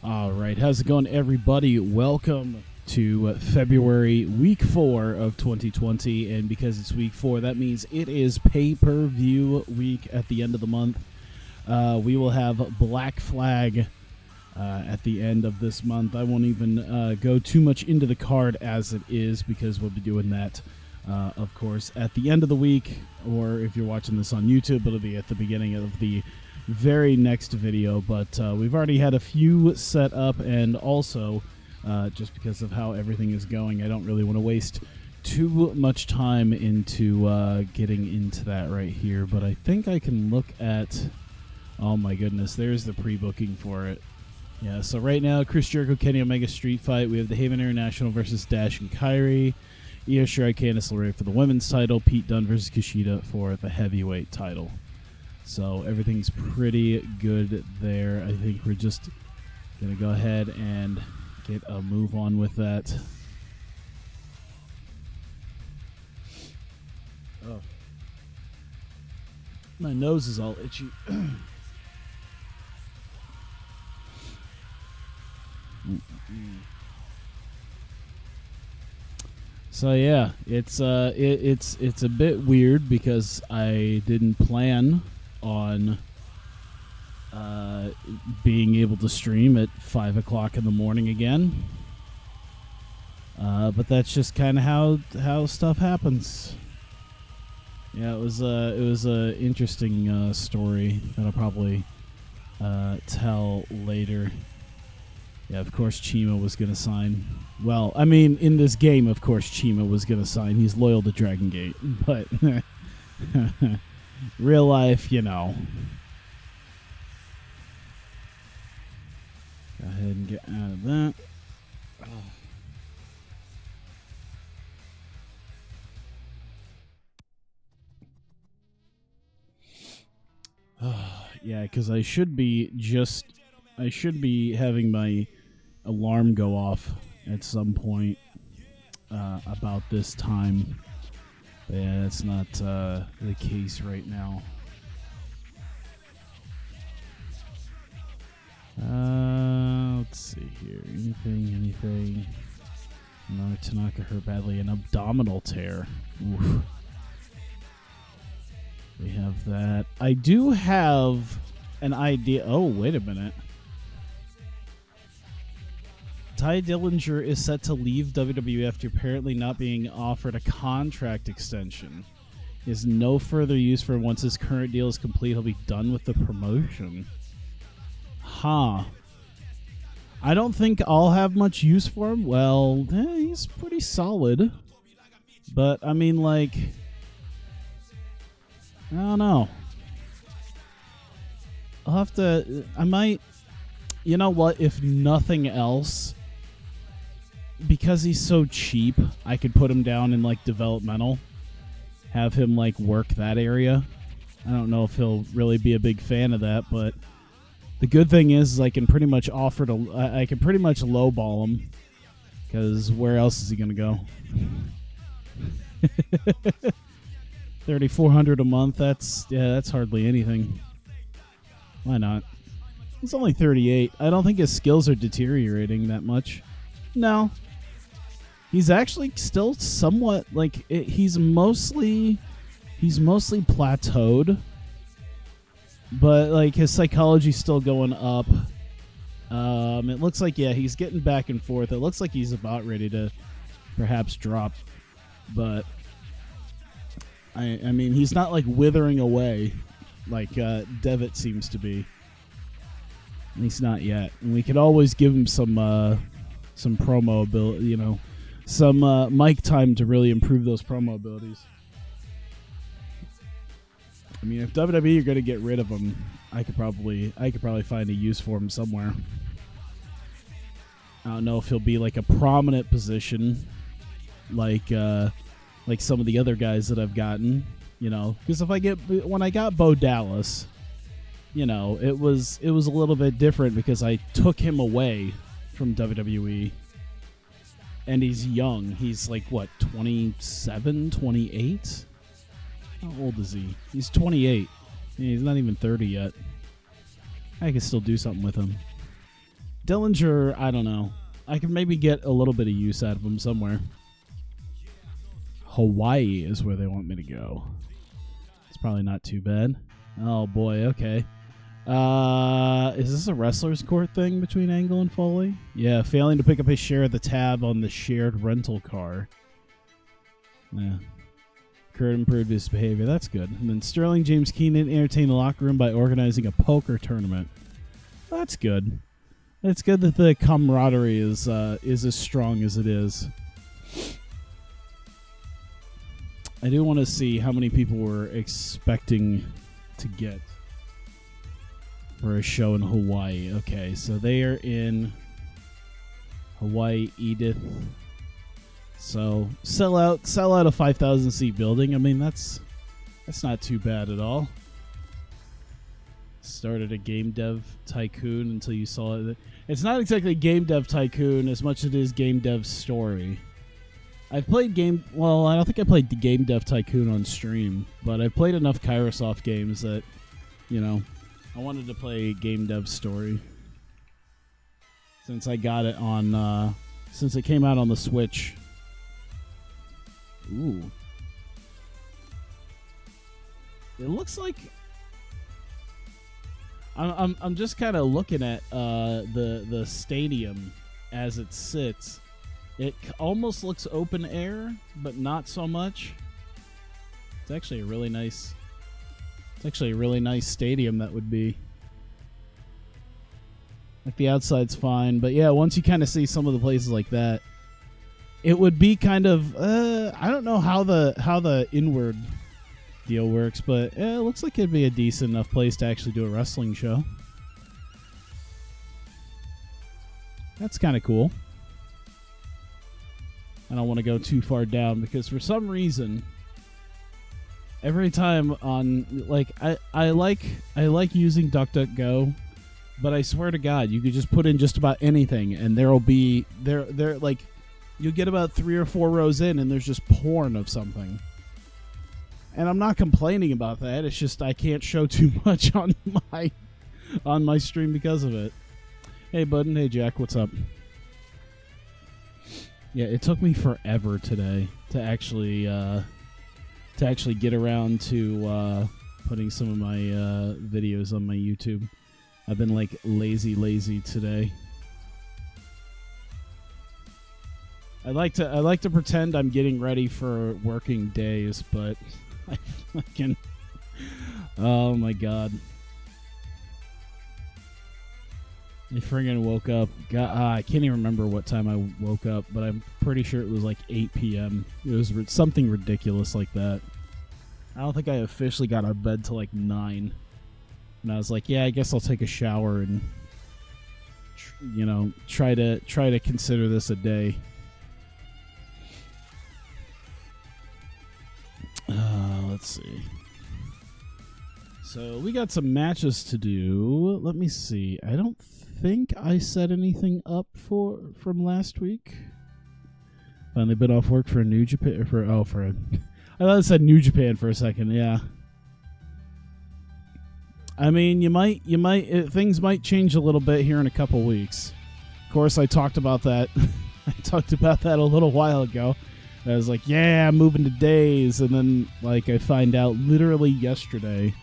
All right, how's it going, everybody? Welcome to February, week 4 of 2020, and because it's week 4, that means it is pay-per-view week at the end of the month. We will have Black Flag at the end of this month. I won't even go too much into the card as it is, because we'll be doing that, of course, at the end of the week, or if you're watching this on YouTube, it'll be at the beginning of the very next video. But we've already had a few set up, and also just because of how everything is going, I don't really want to waste too much time into getting into that right here. But I think I can look at, oh my goodness, there's the pre-booking for it. Yeah, so right now, Chris Jericho, Kenny Omega street fight. We have the Haven International versus Dash and Kyrie. Io Shirai, Candice LeRae for the women's title. Pete Dunne versus Kushida for the heavyweight title. So everything's pretty good there. I think we're just going to go ahead and get a move on with that. Oh. My nose is all itchy. So yeah, it's a bit weird because I didn't plan on being able to stream at 5 o'clock in the morning again, but that's just kind of how stuff happens. Yeah, it was a interesting story that I'll probably tell later. Yeah, of course Chima was going to sign. Well, I mean, in this game, of course Chima was going to sign. He's loyal to Dragon Gate. But real life, you know. Go ahead and get out of that. Yeah, because I should be having my alarm go off at some point about this time. But yeah, that's not the case right now. Let's see here. Anything? No, Tanaka hurt badly. An abdominal tear. Oof. We have that. I do have an idea. Oh, wait a minute. Ty Dillinger is set to leave WWE after apparently not being offered a contract extension. He has no further use for him. Once his current deal is complete, he'll be done with the promotion. Huh. I don't think I'll have much use for him. Well, he's pretty solid. But, I mean, like, I don't know. I'll have to, I might, you know what, if nothing else, because he's so cheap, I could put him down in, like, developmental. Have him, like, work that area. I don't know if he'll really be a big fan of that, but the good thing is I can pretty much I can pretty much lowball him, because where else is he going to go? $3,400 a month, that's hardly anything. Why not? He's only 38. I don't think his skills are deteriorating that much. No. He's actually still somewhat, like, he's mostly plateaued. But, like, his psychology's still going up. It looks like, yeah, he's getting back and forth. It looks like he's about ready to perhaps drop. But I mean, he's not, like, withering away like Devitt seems to be. At least not yet. And we could always give him some promo ability, you know, some mic time to really improve those promo abilities. I mean, if WWE are going to get rid of him, I could probably find a use for him somewhere. I don't know if he'll be like a prominent position, like some of the other guys that I've gotten, you know. Because when I got Bo Dallas, you know, it was a little bit different because I took him away from WWE, and he's young. He's like what, 27, 28? How old is he? He's 28. He's not even 30 yet. I can still do something with him. Dillinger, I don't know. I can maybe get a little bit of use out of him somewhere. Hawaii is where they want me to go. It's probably not too bad. Oh boy, okay. Is this a wrestler's court thing between Angle and Foley? Yeah, failing to pick up his share of the tab on the shared rental car. Yeah. Kurt improved his behavior. That's good. And then Sterling James Keenan entertained the locker room by organizing a poker tournament. That's good. It's good that the camaraderie is as strong as it is. I do want to see how many people were expecting to get for a show in Hawaii. Okay, so they are in Hawaii, Edith. So sell out a 5,000 seat building. I mean, that's not too bad at all. Started a game dev tycoon until you saw it. It's not exactly game dev tycoon as much as it is game dev story. I've played well, I don't think I played the game dev tycoon on stream, but I played enough Kairosoft games that, you know, I wanted to play game dev story since I got it on since it came out on the Switch. Ooh. It looks like I'm just kind of looking at the stadium as it sits. It almost looks open air, but not so much. It's actually a really nice. It's actually a really nice stadium. That would be. Like the outside's fine, but yeah, once you kind of see some of the places like that, it would be kind of. I don't know how the inward deal works, but it looks like it'd be a decent enough place to actually do a wrestling show. That's kind of cool. I don't want to go too far down because for some reason, every time on I like using DuckDuckGo, but I swear to God, you could just put in just about anything and there'll be there like you'll get about 3 or 4 rows in and there's just porn of something. And I'm not complaining about that. It's just I can't show too much on my stream because of it. Hey Budden, hey Jack, what's up? Yeah, it took me forever today to actually get around to putting some of my videos on my YouTube. I've been like lazy today. I like to pretend I'm getting ready for working days, but I fucking oh my God. I friggin' woke up. I can't even remember what time I woke up, but I'm pretty sure it was like 8 p.m. It was something ridiculous like that. I don't think I officially got out of bed till like 9. And I was like, yeah, I guess I'll take a shower and, try to consider this a day. Let's see. So we got some matches to do. Let me see. I don't think I set anything up from last week. Finally been off work for a New Japan I thought it said New Japan for a second. Yeah. I mean, things might change a little bit here in a couple weeks. Of course, I talked about that. I talked about that a little while ago. I was like, yeah, I'm moving to days, and then I find out literally yesterday,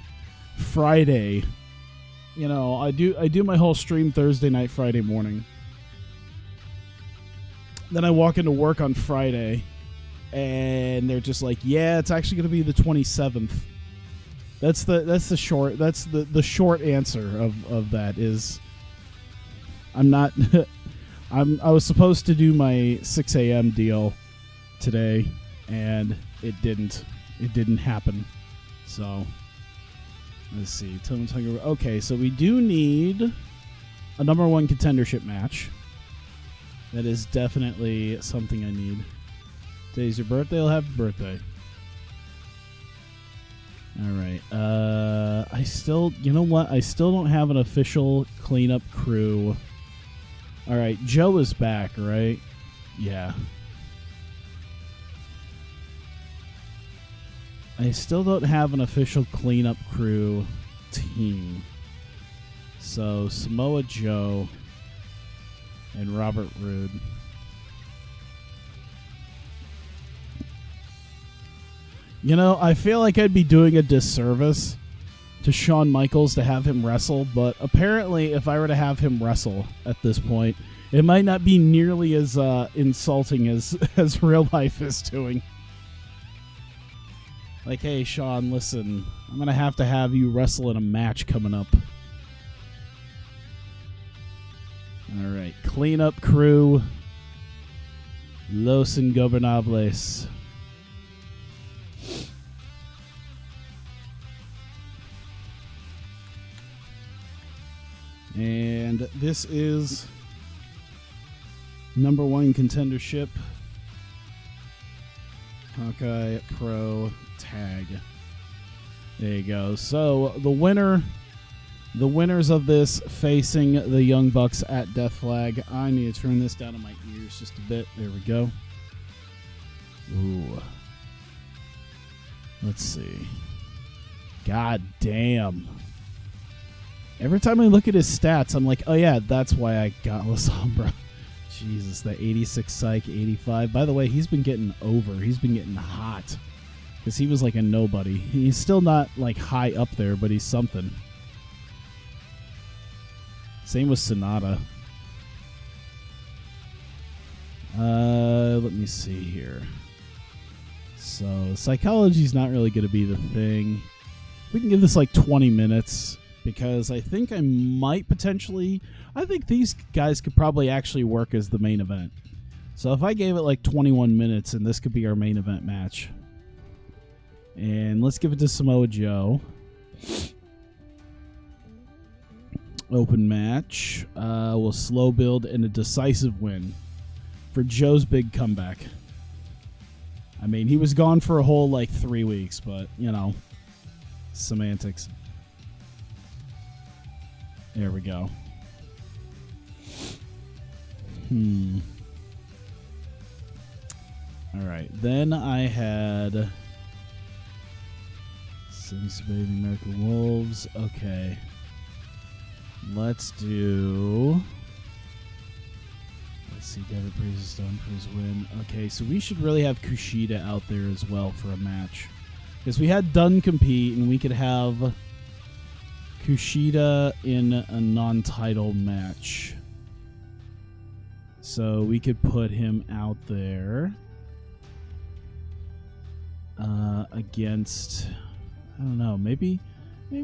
Friday. I do my whole stream Thursday night, Friday morning. Then I walk into work on Friday, and they're just like, yeah, it's actually going to be the 27th. That's the short answer of that is I'm not I was supposed to do my 6 a.m. deal today, and it didn't happen. So let's see. Okay, so we do need a number 1 contendership match. That is definitely something I need. Today's your birthday, I'll have a birthday. Alright. I still don't have an official cleanup crew. Alright, Joe is back, right? Yeah. I still don't have an official cleanup crew team. So, Samoa Joe. and Robert Roode. You know, I feel like I'd be doing a disservice to Shawn Michaels to have him wrestle, but apparently if I were to have him wrestle at this point, it might not be nearly as insulting as real life is doing. Like, hey, Shawn, listen, I'm going to have you wrestle in a match coming up. All right, cleanup crew, Los Ingobernables. And this is #1 contendership, Hawkeye Pro Tag. There you go. So the winners of this facing the Young Bucks at Death Flag. I need to turn this down in my ears just a bit. There we go. Ooh. Let's see. God damn. Every time I look at his stats, I'm like, oh yeah, that's why I got La Sombra. Jesus, the 86 psych, 85. By the way, he's been getting over. He's been getting hot. Because he was like a nobody. He's still not like high up there, but he's something. Same with Sonata. Let me see here. So, psychology's not really going to be the thing. We can give this like 20 minutes. Because I think I might potentially... I think these guys could probably actually work as the main event. So if I gave it like 21 minutes, and this could be our main event match. And let's give it to Samoa Joe. Open match. We'll slow build and a decisive win for Joe's big comeback. I mean, he was gone for a whole like 3 weeks, but, you know, semantics. There we go. Alright, then I had Sings Baby American Wolves. Okay. Let's see, David Priest is done for his win. Okay, so we should really have Kushida out there as well for a match. Because we had Dunn compete, and we could have Kushida in a non-title match. So we could put him out there against, I don't know, maybe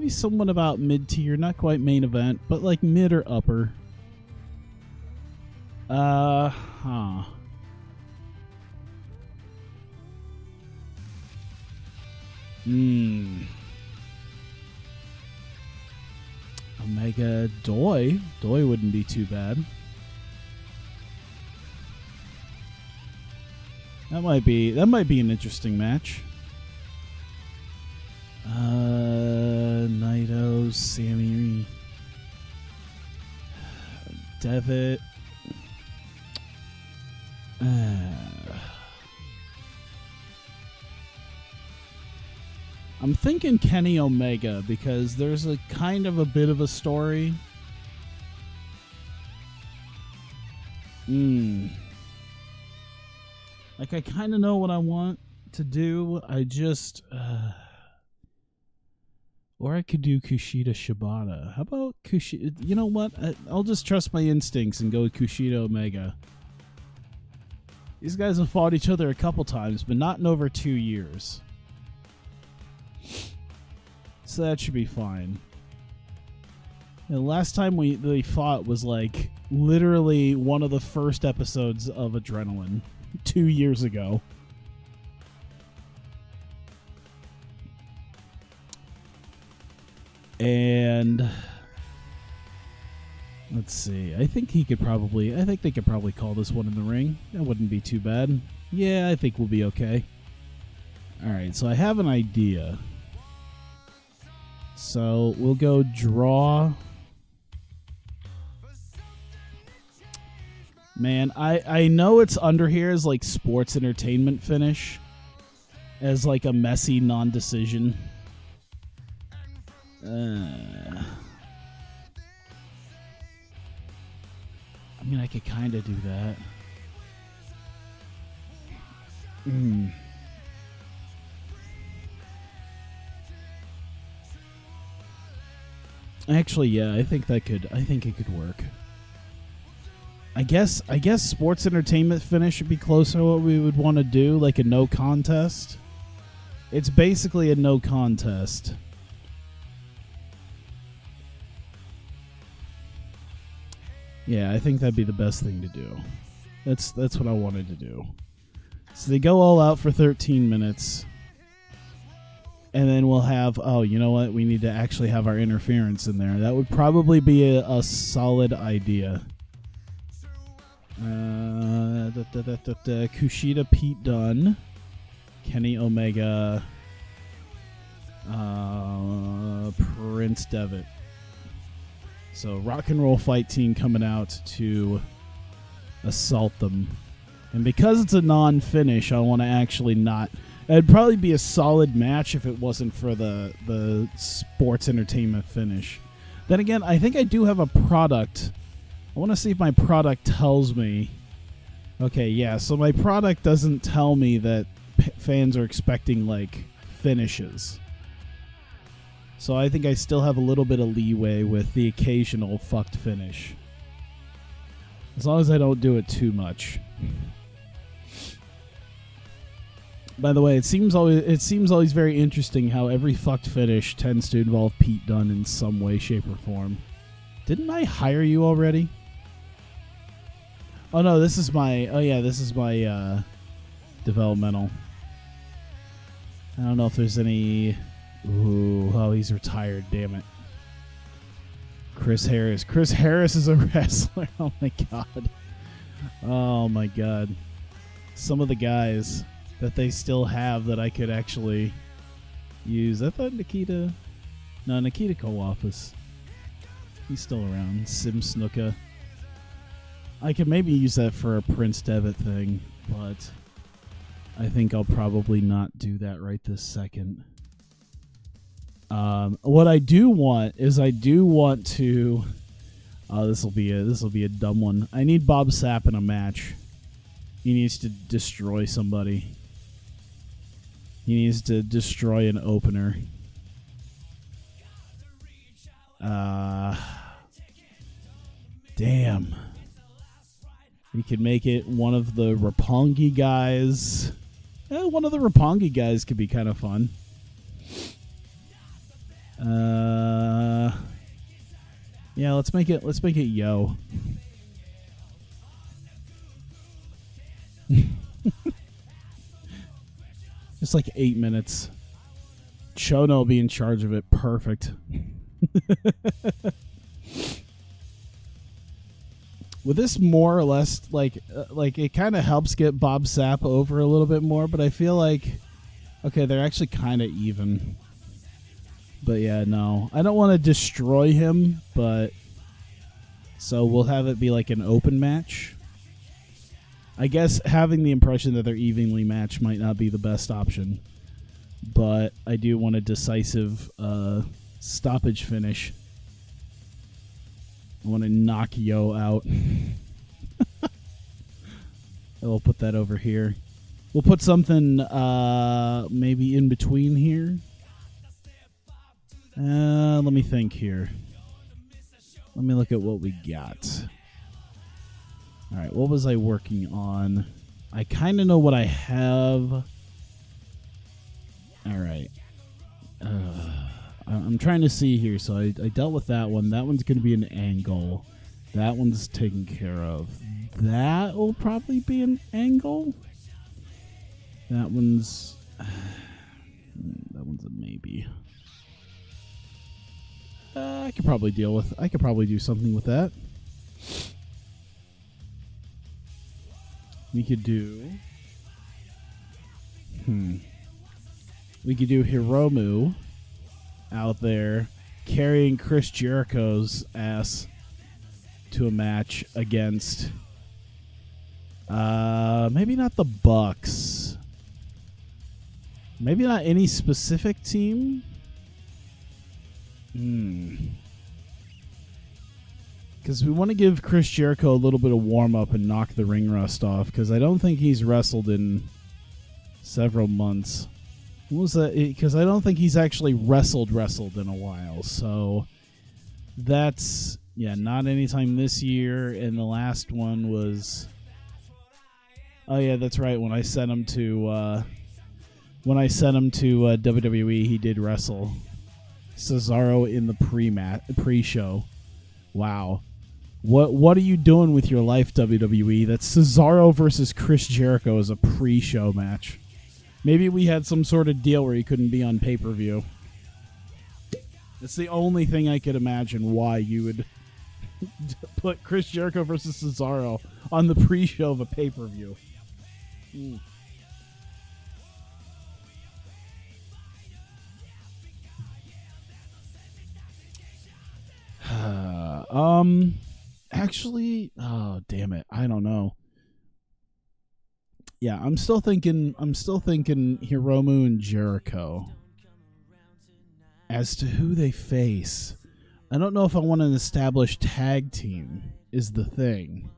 someone about mid-tier, not quite main event, but like mid or upper. Omega Doi. Doi wouldn't be too bad. That might be an interesting match. Naito, Sammy, Devitt. I'm thinking Kenny Omega because there's a kind of a bit of a story. Like, I kind of know what I want to do. I just... or I could do Kushida Shibata. How about Kushida? You know what? I'll just trust my instincts and go with Kushida Omega. These guys have fought each other a couple times, but not in over 2 years. So that should be fine. And the last time they fought was like literally one of the first episodes of Adrenaline 2 years ago. And let's see. I think they could probably call this one in the ring. That wouldn't be too bad. Yeah, I think we'll be okay. All right, so I have an idea. So we'll go draw. Man, I know it's under here as like sports entertainment finish. As like a messy non-decision. I mean, I could kind of do that. Actually, yeah, I think it could work. I guess sports entertainment finish would be closer to what we would want to do, like a no contest. It's basically a no contest. Yeah, I think that'd be the best thing to do. That's what I wanted to do. So they go all out for 13 minutes. And then we'll have, oh, you know what? We need to actually have our interference in there. That would probably be a solid idea. Kushida, Pete Dunne, Kenny Omega, Prince Devitt. So Rock and Roll Fight Team coming out to assault them. And because it's a non-finish, I want to actually not... It'd probably be a solid match if it wasn't for the sports entertainment finish. Then again, I think I do have a product. I want to see if my product tells me. Okay, yeah, so my product doesn't tell me that fans are expecting, like, finishes. So I think I still have a little bit of leeway with the occasional fucked finish. As long as I don't do it too much. By the way, it seems always very interesting how every fucked finish tends to involve Pete Dunne in some way, shape, or form. Didn't I hire you already? Oh no, this is my developmental. I don't know if there's any. Ooh, oh, he's retired. Damn it. Chris Harris. Chris Harris is a wrestler. Oh my god. Oh my god. Some of the guys that they still have that I could actually use. I thought Nikita Kowalfis. He's still around. Sim Snuka. I could maybe use that for a Prince Devitt thing, but I think I'll probably not do that right this second. What I do want is to. Oh, this will be a dumb one. I need Bob Sapp in a match. He needs to destroy somebody. He needs to destroy an opener. Damn. We could make it one of the Roppongi guys. One of the Roppongi guys could be kind of fun. Yeah, let's make it Yo. Just like 8 minutes. Chono will be in charge of it. Perfect. With this more or less, like it kind of helps get Bob Sapp over a little bit more, but I feel like, okay, they're actually kind of even. But yeah, no. I don't want to destroy him, but... So we'll have it be like an open match. I guess having the impression that they're evenly matched might not be the best option. But I do want a decisive stoppage finish. I want to knock Yo out. We'll put that over here. We'll put something maybe in between here. Let me think here. Let me look at what we got. All right, what was I working on? I kind of know what I have. All right. I'm trying to see here. So I dealt with that one. That one's going to be an angle. That one's taken care of. That will probably be an angle. That one's a maybe. I could probably do something with that. We could do Hiromu out there carrying Chris Jericho's ass to a match against maybe not the Bucks. Maybe not any specific team. Because we want to give Chris Jericho a little bit of warm-up and knock the ring rust off, because I don't think he's wrestled in several months. What was that? Because I don't think he's actually wrestled in a while. So that's, yeah, not anytime this year. And the last one was, oh yeah, that's right. When I sent him to WWE, he did wrestle Cesaro in the pre-show. Wow. What are you doing with your life, WWE? That's Cesaro versus Chris Jericho as a pre-show match. Maybe we had some sort of deal where he couldn't be on pay-per-view. That's the only thing I could imagine why you would put Chris Jericho versus Cesaro on the pre-show of a pay-per-view. Actually, oh damn it, I don't know. Yeah, I'm still thinking Hiromu and Jericho. As to who they face, I don't know if I want an established tag team is the thing.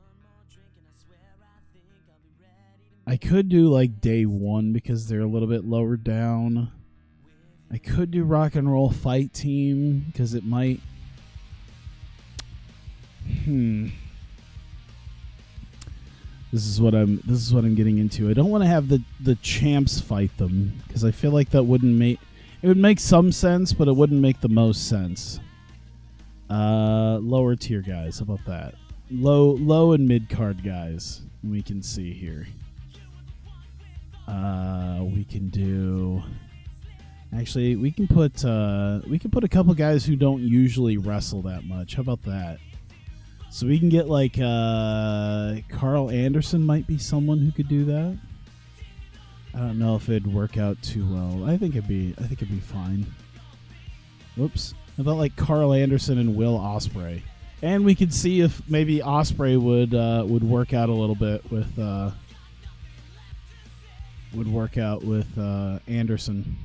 I could do like day one because they're a little bit lower down. I could do Rock and Roll Fight Team because it might. This is what I'm getting into. I don't want to have the champs fight them because I feel like that wouldn't make. It would make some sense, but it wouldn't make the most sense. Lower tier guys. How about that? Low and mid card guys. We can see here. We can do. Actually, we can put a couple guys who don't usually wrestle that much. How about that? So we can get like Carl Anderson might be someone who could do that. I don't know if it'd work out too well. I think it'd be fine. Whoops. How about like Carl Anderson and Will Ospreay? And we could see if maybe Ospreay would work out a little bit with Anderson.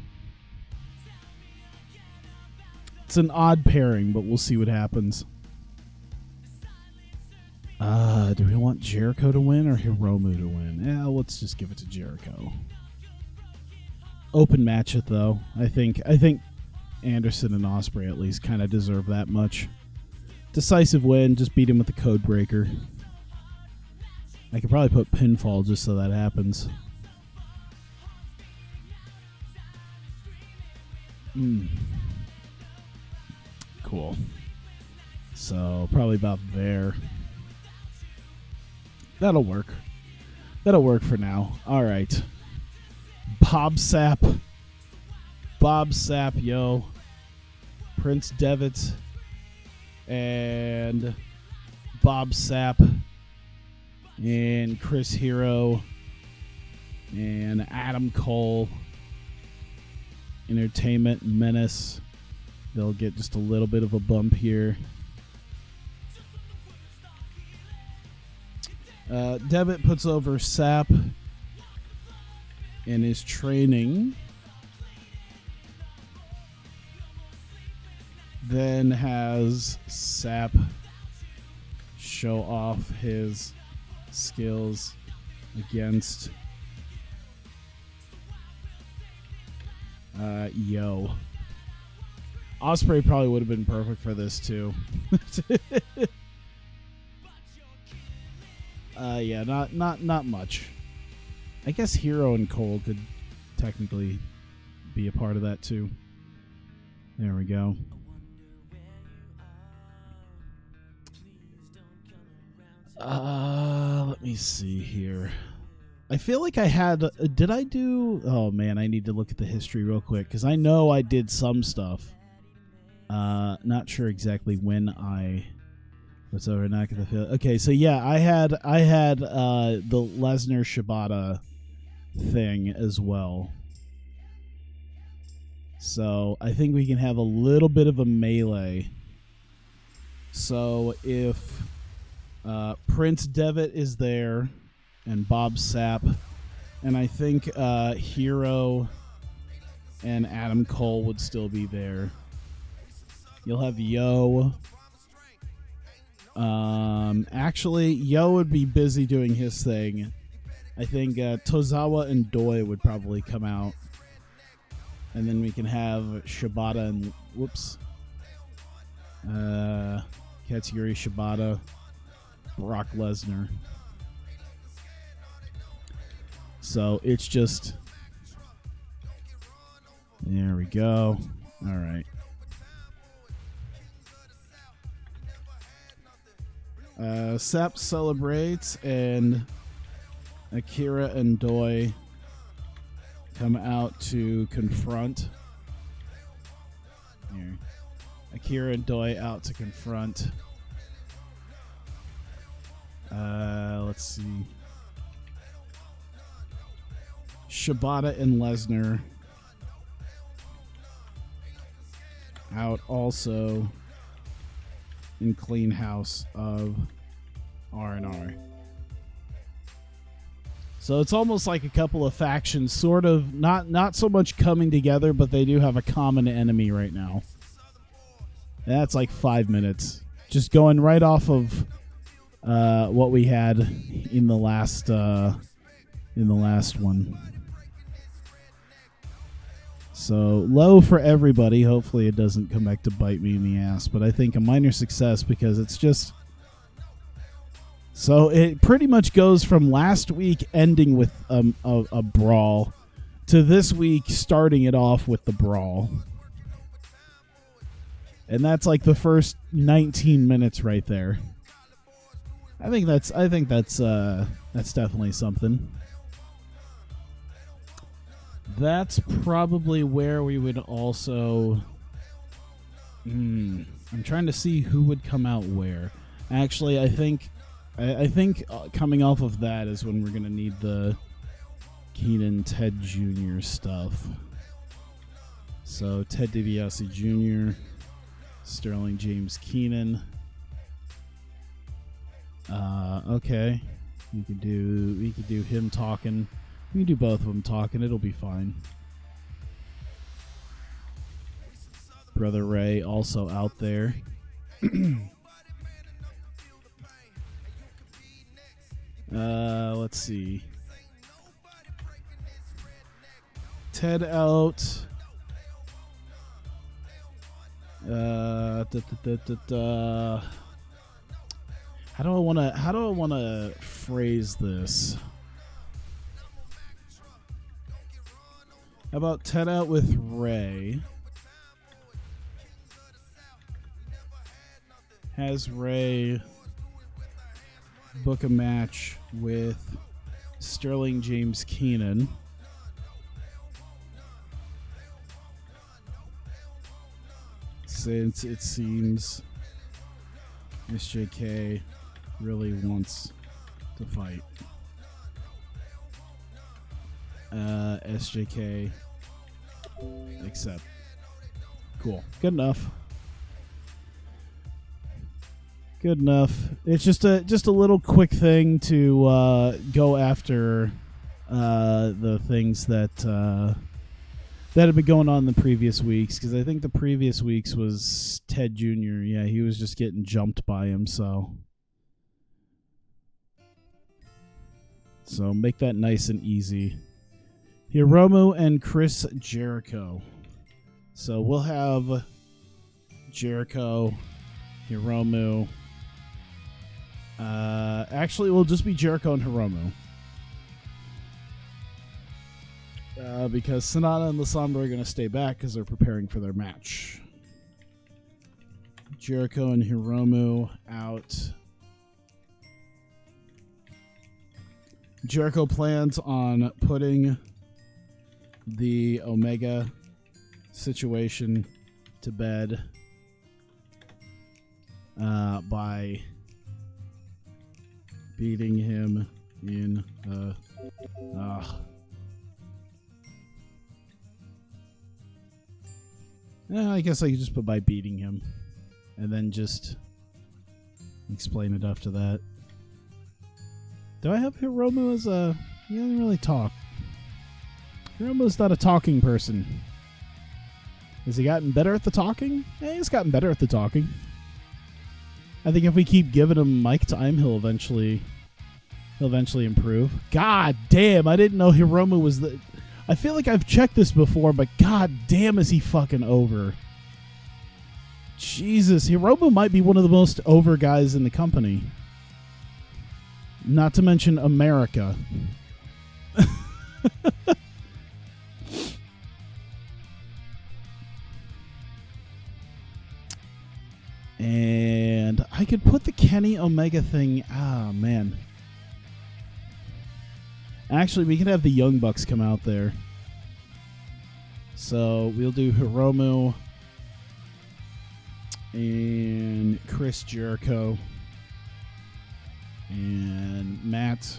It's an odd pairing, but we'll see what happens. Do we want Jericho to win or Hiromu to win? Yeah, let's just give it to Jericho. Open match it though. I think Anderson and Ospreay at least kind of deserve that much. Decisive win, just beat him with the code breaker. I could probably put pinfall just so that happens. Cool. So probably about there. That'll work. That'll work for now. All right. Bob Sapp, yo. Prince Devitt and Bob Sapp and Chris Hero and Adam Cole. Entertainment Menace. They'll get just a little bit of a bump here. Devitt puts over Sapp in his training. Then has Sapp show off his skills against Yo. Ospreay probably would have been perfect for this too. Yeah, not much. I guess Hero and Cole could technically be a part of that too. There we go. Let me see here. I feel like I had. Did I do? Oh man, I need to look at the history real quick because I know I did some stuff. Not sure exactly when I. What's over? Not gonna feel. Okay, so yeah, I had the Lesnar Shibata thing as well. So I think we can have a little bit of a melee. So if Prince Devitt is there and Bob Sapp, and I think Hero and Adam Cole would still be there. You'll have Yo. Actually, Yo would be busy doing his thing. I think Tozawa and Doi would probably come out. And then we can have Shibata and... Katsuyori Shibata, Brock Lesnar. So it's just... There we go. All right. Sep celebrates, and Akira and Doi come out to confront. Here. Akira and Doi out to confront. Let's see. Shibata and Lesnar out also in clean house of R&R. So it's almost like a couple of factions, sort of not so much coming together, but they do have a common enemy right now. And that's like 5 minutes, just going right off of what we had in the last one. So low for everybody. Hopefully it doesn't come back to bite me in the ass, but I think a minor success because it's just... So it pretty much goes from last week ending with a brawl to this week starting it off with the brawl. And that's like the first 19 minutes right there. I think that's definitely something. That's probably where we would also... I'm trying to see who would come out where. Actually, I think coming off of that is when we're going to need the Keenan Ted Jr. stuff. So Ted DiBiase Jr., Sterling James Keenan. Okay. We could do him talking. We can do both of them talking. It'll be fine. Brother Ray also out there. Let's see. Ted out. How do I wanna phrase this? How about Ted out with Ray? Has Ray book a match with Sterling James Keenan. Since it seems SJK really wants to fight. SJK accept. Cool. Good enough. Good enough. It's just a little quick thing to go after the things that have been going on in the previous weeks, because I think the previous weeks was Ted Jr. Yeah, he was just getting jumped by him, so make that nice and easy. Hiromu and Chris Jericho. So we'll have Jericho, Hiromu. Actually, it will just be Jericho and Hiromu. Because Sonata and Lisandro are going to stay back because they're preparing for their match. Jericho and Hiromu out. Jericho plans on putting the Omega situation to bed by beating him in the... I guess I could just put by beating him and then just explain it after that. Do I have Hiromu as a... He doesn't really talk. Hiromu's not a talking person. Has he gotten better at the talking? Yeah, he's gotten better at the talking. I think if we keep giving him mic time, he'll eventually improve. God damn, I didn't know Hiromu was the... I feel like I've checked this before, but god damn is he fucking over. Jesus, Hiromu might be one of the most over guys in the company. Not to mention America. And I could put the Kenny Omega thing... Ah, man. Actually, we can have the Young Bucks come out there. So we'll do Hiromu and Chris Jericho and Matt.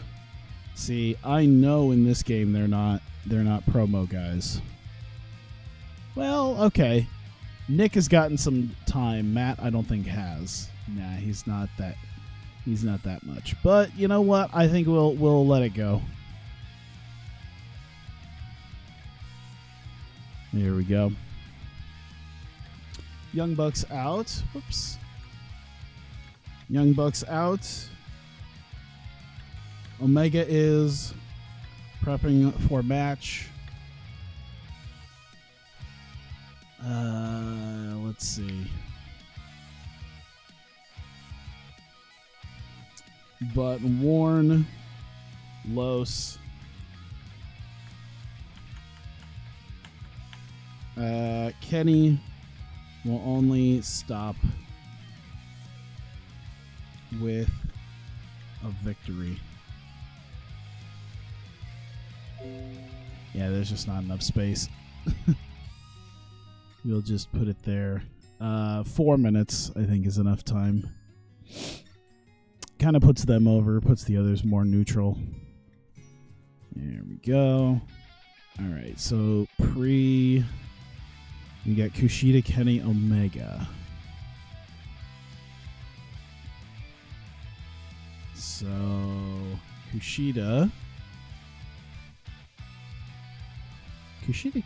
See, I know in this game they're not promo guys. Well, okay. Nick has gotten some time. Matt, I don't think has. Nah, he's not that much. But you know what? I think we'll let it go. There we go. Young Bucks out. Whoops. Young Bucks out. Omega is prepping for match. Let's see. But Warren, Los, Kenny will only stop with a victory. Yeah, there's just not enough space. We'll just put it there. 4 minutes, I think, is enough time. Kind of puts them over, puts the others more neutral. There we go. All right, so we got Kushida, Kenny, Omega. So Kushida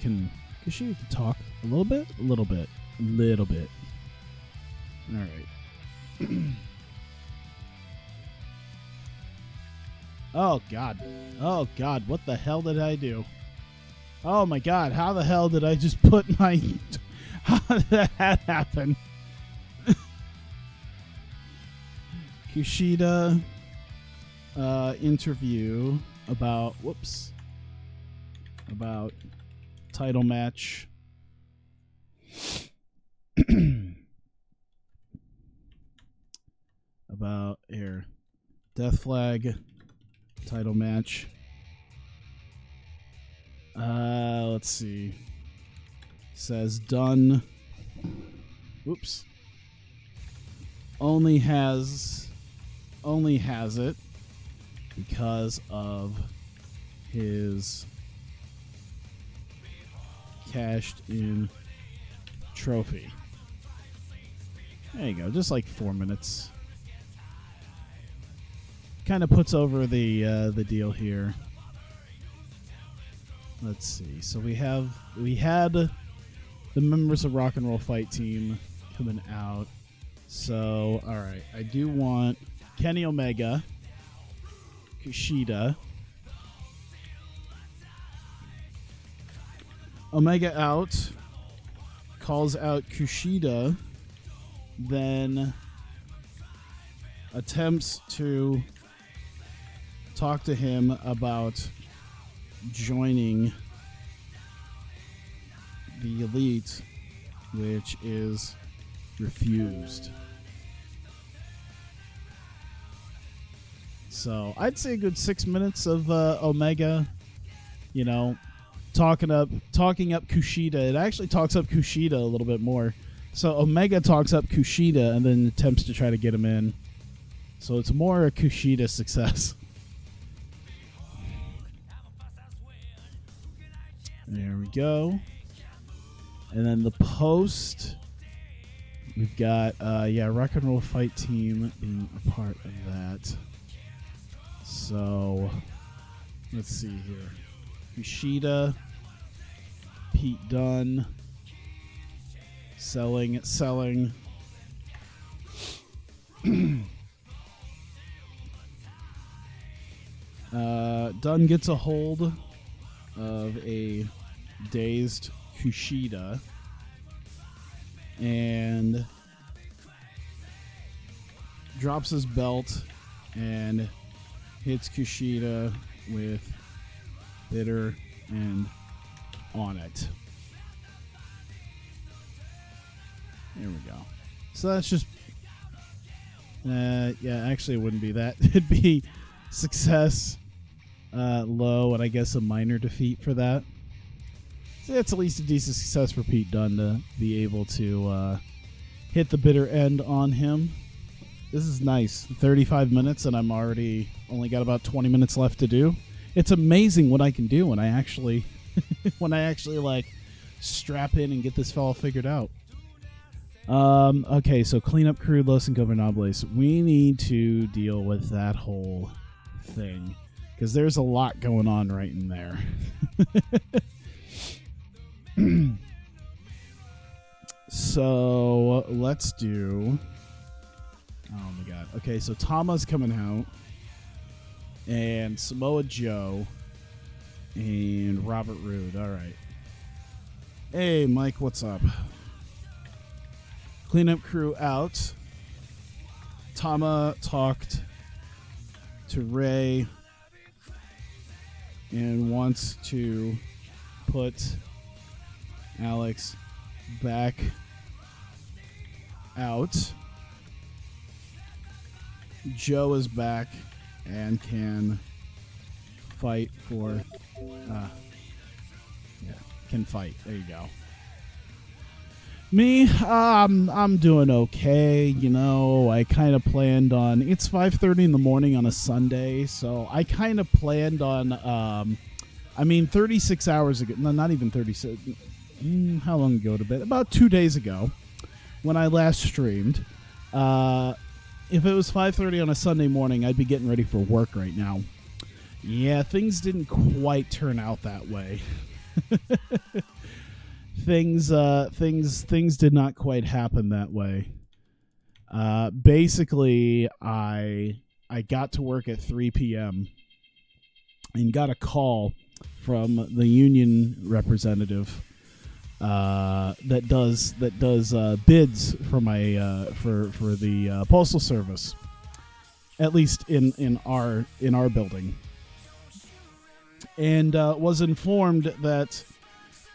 can talk a little bit. All right. Oh God, what the hell did I do? Oh my God, how the hell did I just put my... How did that happen? Kushida interview about... Whoops. About title match. About here. Death Flag title match. Let's see. Says done. Whoops. Only has it because of his cashed in trophy. There you go. Just like 4 minutes. Kind of puts over the deal here. Let's see. So we had the members of Rock and Roll Fight Team coming out. So all right, I do want Kenny Omega, Kushida, Omega out, calls out Kushida, then attempts to talk to him about joining the Elite, which is refused. So I'd say a good 6 minutes of Omega, talking up Kushida. It actually talks up Kushida a little bit more. So Omega talks up Kushida and then attempts to try to get him in. So it's more a Kushida success. There we go. And then the post, we've got Rock and Roll Fight Team being a part of that. So let's see here. Kushida, Pete Dunne, selling. Dunn gets a hold of a dazed Kushida and drops his belt and hits Kushida with bitter and on it. There we go. So that's just yeah, actually it wouldn't be that. It'd be success, low, and I guess a minor defeat for that. So that's at least a decent success for Pete Dunne to be able to hit the bitter end on him. This is nice. 35 minutes, and I'm already only got about 20 minutes left to do. It's amazing what I can do when I actually like strap in and get this fella figured out. Okay, so cleanup crew, Los Ingobernables. We need to deal with that whole thing because there's a lot going on right in there. So let's do. Oh my god. Okay, so Tama's coming out, and Samoa Joe, and Robert Roode. All right. Hey, Mike, what's up? Cleanup crew out. Tama talked to Ray and wants to put Alex back out. Joe is back and can fight for can fight. There you go. Me, I'm doing okay. You know, I kind of planned on. It's 5:30 in the morning on a Sunday, so I kind of planned on. 36 hours ago. No, not even 36. How long ago to bed? About 2 days ago, when I last streamed. If it was 5:30 on a Sunday morning, I'd be getting ready for work right now. Yeah, things didn't quite turn out that way. Things did not quite happen that way. Basically, I got to work at 3 p.m. and got a call from the union representative that does bids for my for the postal service, at least in our building, and was informed that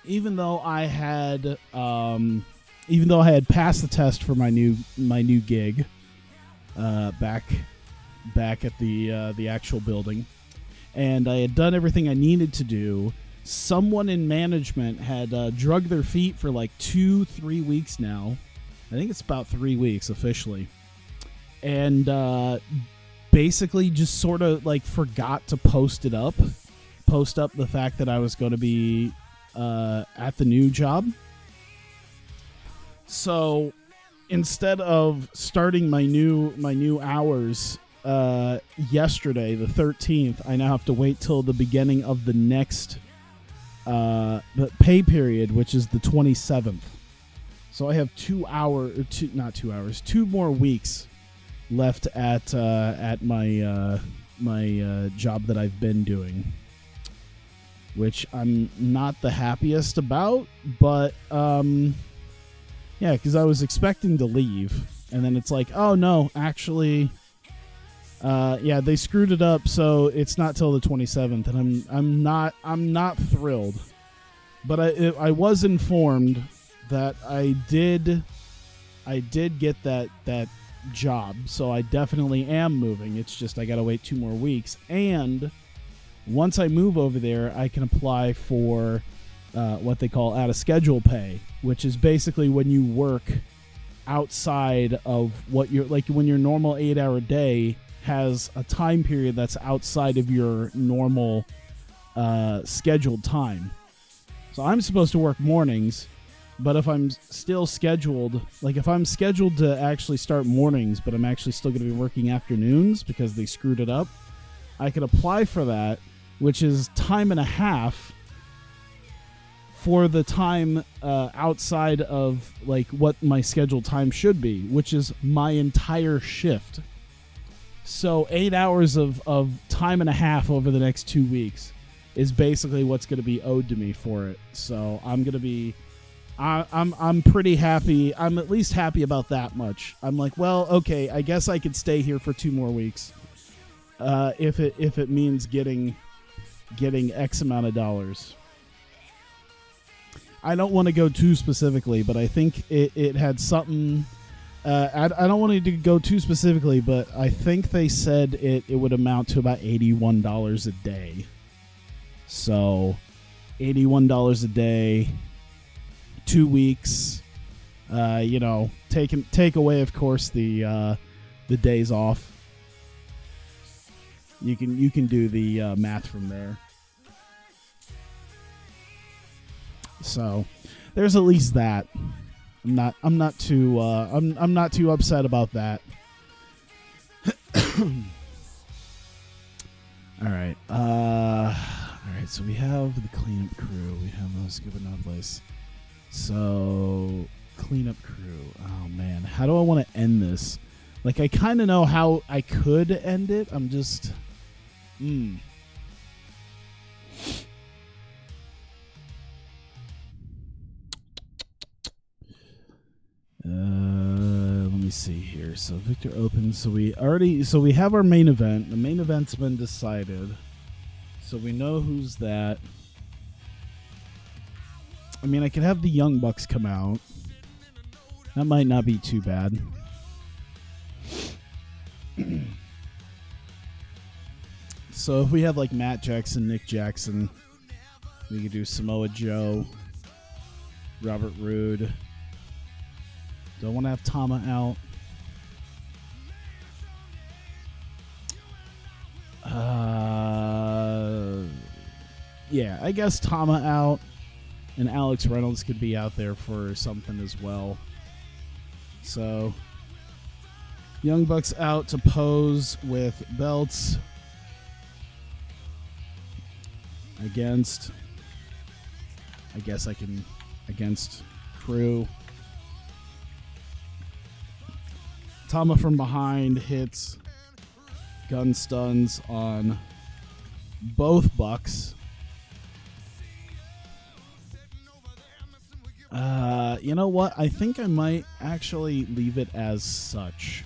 even though I had passed the test for my new gig back at the actual building, and I had done everything I needed to do, someone in management had drugged their feet for like 2-3 weeks now. I think it's about 3 weeks officially, and basically just sort of like forgot to post up the fact that I was going to be at the new job. So instead of starting my new hours yesterday, the 13th, I now have to wait till the beginning of the next the pay period, which is the 27th. So I have 2 more weeks left at my job that I've been doing, which I'm not the happiest about, but yeah, because I was expecting to leave, and then it's like, oh no, actually, yeah, they screwed it up, so it's not till the 27th, and I'm not thrilled, but I was informed that I did get that job, so I definitely am moving. It's just I gotta wait 2 more weeks, and once I move over there, I can apply for what they call out of schedule pay, which is basically when you work outside of what you're like, when your normal 8-hour day has a time period that's outside of your normal scheduled time. So I'm supposed to work mornings, but if I'm still scheduled, like if I'm scheduled to actually start mornings, but I'm actually still going to be working afternoons because they screwed it up, I could apply for that, which is time and a half for the time outside of like what my scheduled time should be, which is my entire shift. So 8 hours of time and a half over the next 2 weeks is basically what's going to be owed to me for it. So I'm going to be, I'm pretty happy. I'm at least happy about that much. I'm like, well, okay, I guess I could stay here for 2 more weeks, if it means getting X amount of dollars. I don't want to go too specifically, but I think it had something. I don't want to go too specifically, but I think they said it would amount to about $81 a day. So, $81 a day, 2 weeks. Take away, of course, the days off. You can do the math from there. So, there's at least that. I'm not too upset about that. All right. So we have the cleanup crew. We have those Scuba Novelist. So cleanup crew. Oh man, how do I want to end this? Like, I kind of know how I could end it. I'm just. Let me see here. So Victor opens. So we have our main event. The main event's been decided. So we know who's that. I mean, I could have the Young Bucks come out. That might not be too bad. So if we have like Matt Jackson, Nick Jackson, we could do Samoa Joe, Robert Roode. Don't want to have Tama out. Yeah, I guess Tama out, and Alex Reynolds could be out there for something as well. So, Young Bucks out to pose with belts against, against Crew. Tama from behind hits gun stuns on both Bucks. You know what? I think I might actually leave it as such.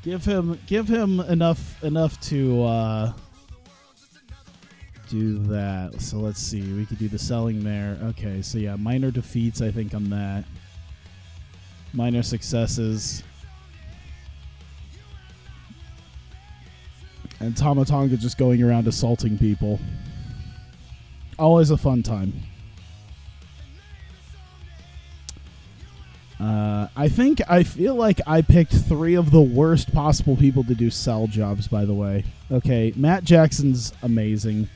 Give him enough to do that. So let's see. We could do the selling there. Okay, so yeah, minor defeats I think on that. Minor successes. And Tama Tonga just going around assaulting people. Always a fun time. I feel like I picked 3 of the worst possible people to do sell jobs, by the way. Okay, Matt Jackson's amazing.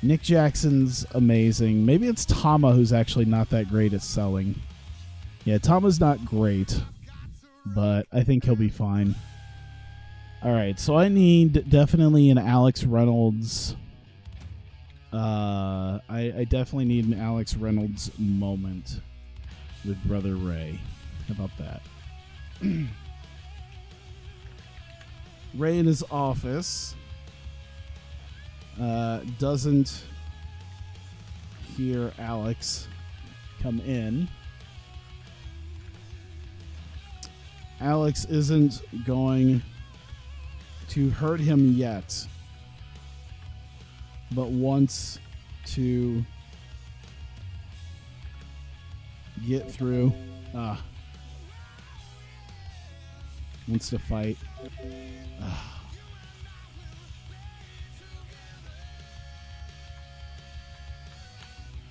Nick Jackson's amazing. Maybe it's Tama who's actually not that great at selling. Yeah, Tama's not great, but I think he'll be fine. Alright, so I need definitely an Alex Reynolds. I definitely need an Alex Reynolds moment with Brother Ray. How about that? Ray in his office doesn't hear Alex come in. Alex isn't going to hurt him yet, but wants to get through. Wants to fight.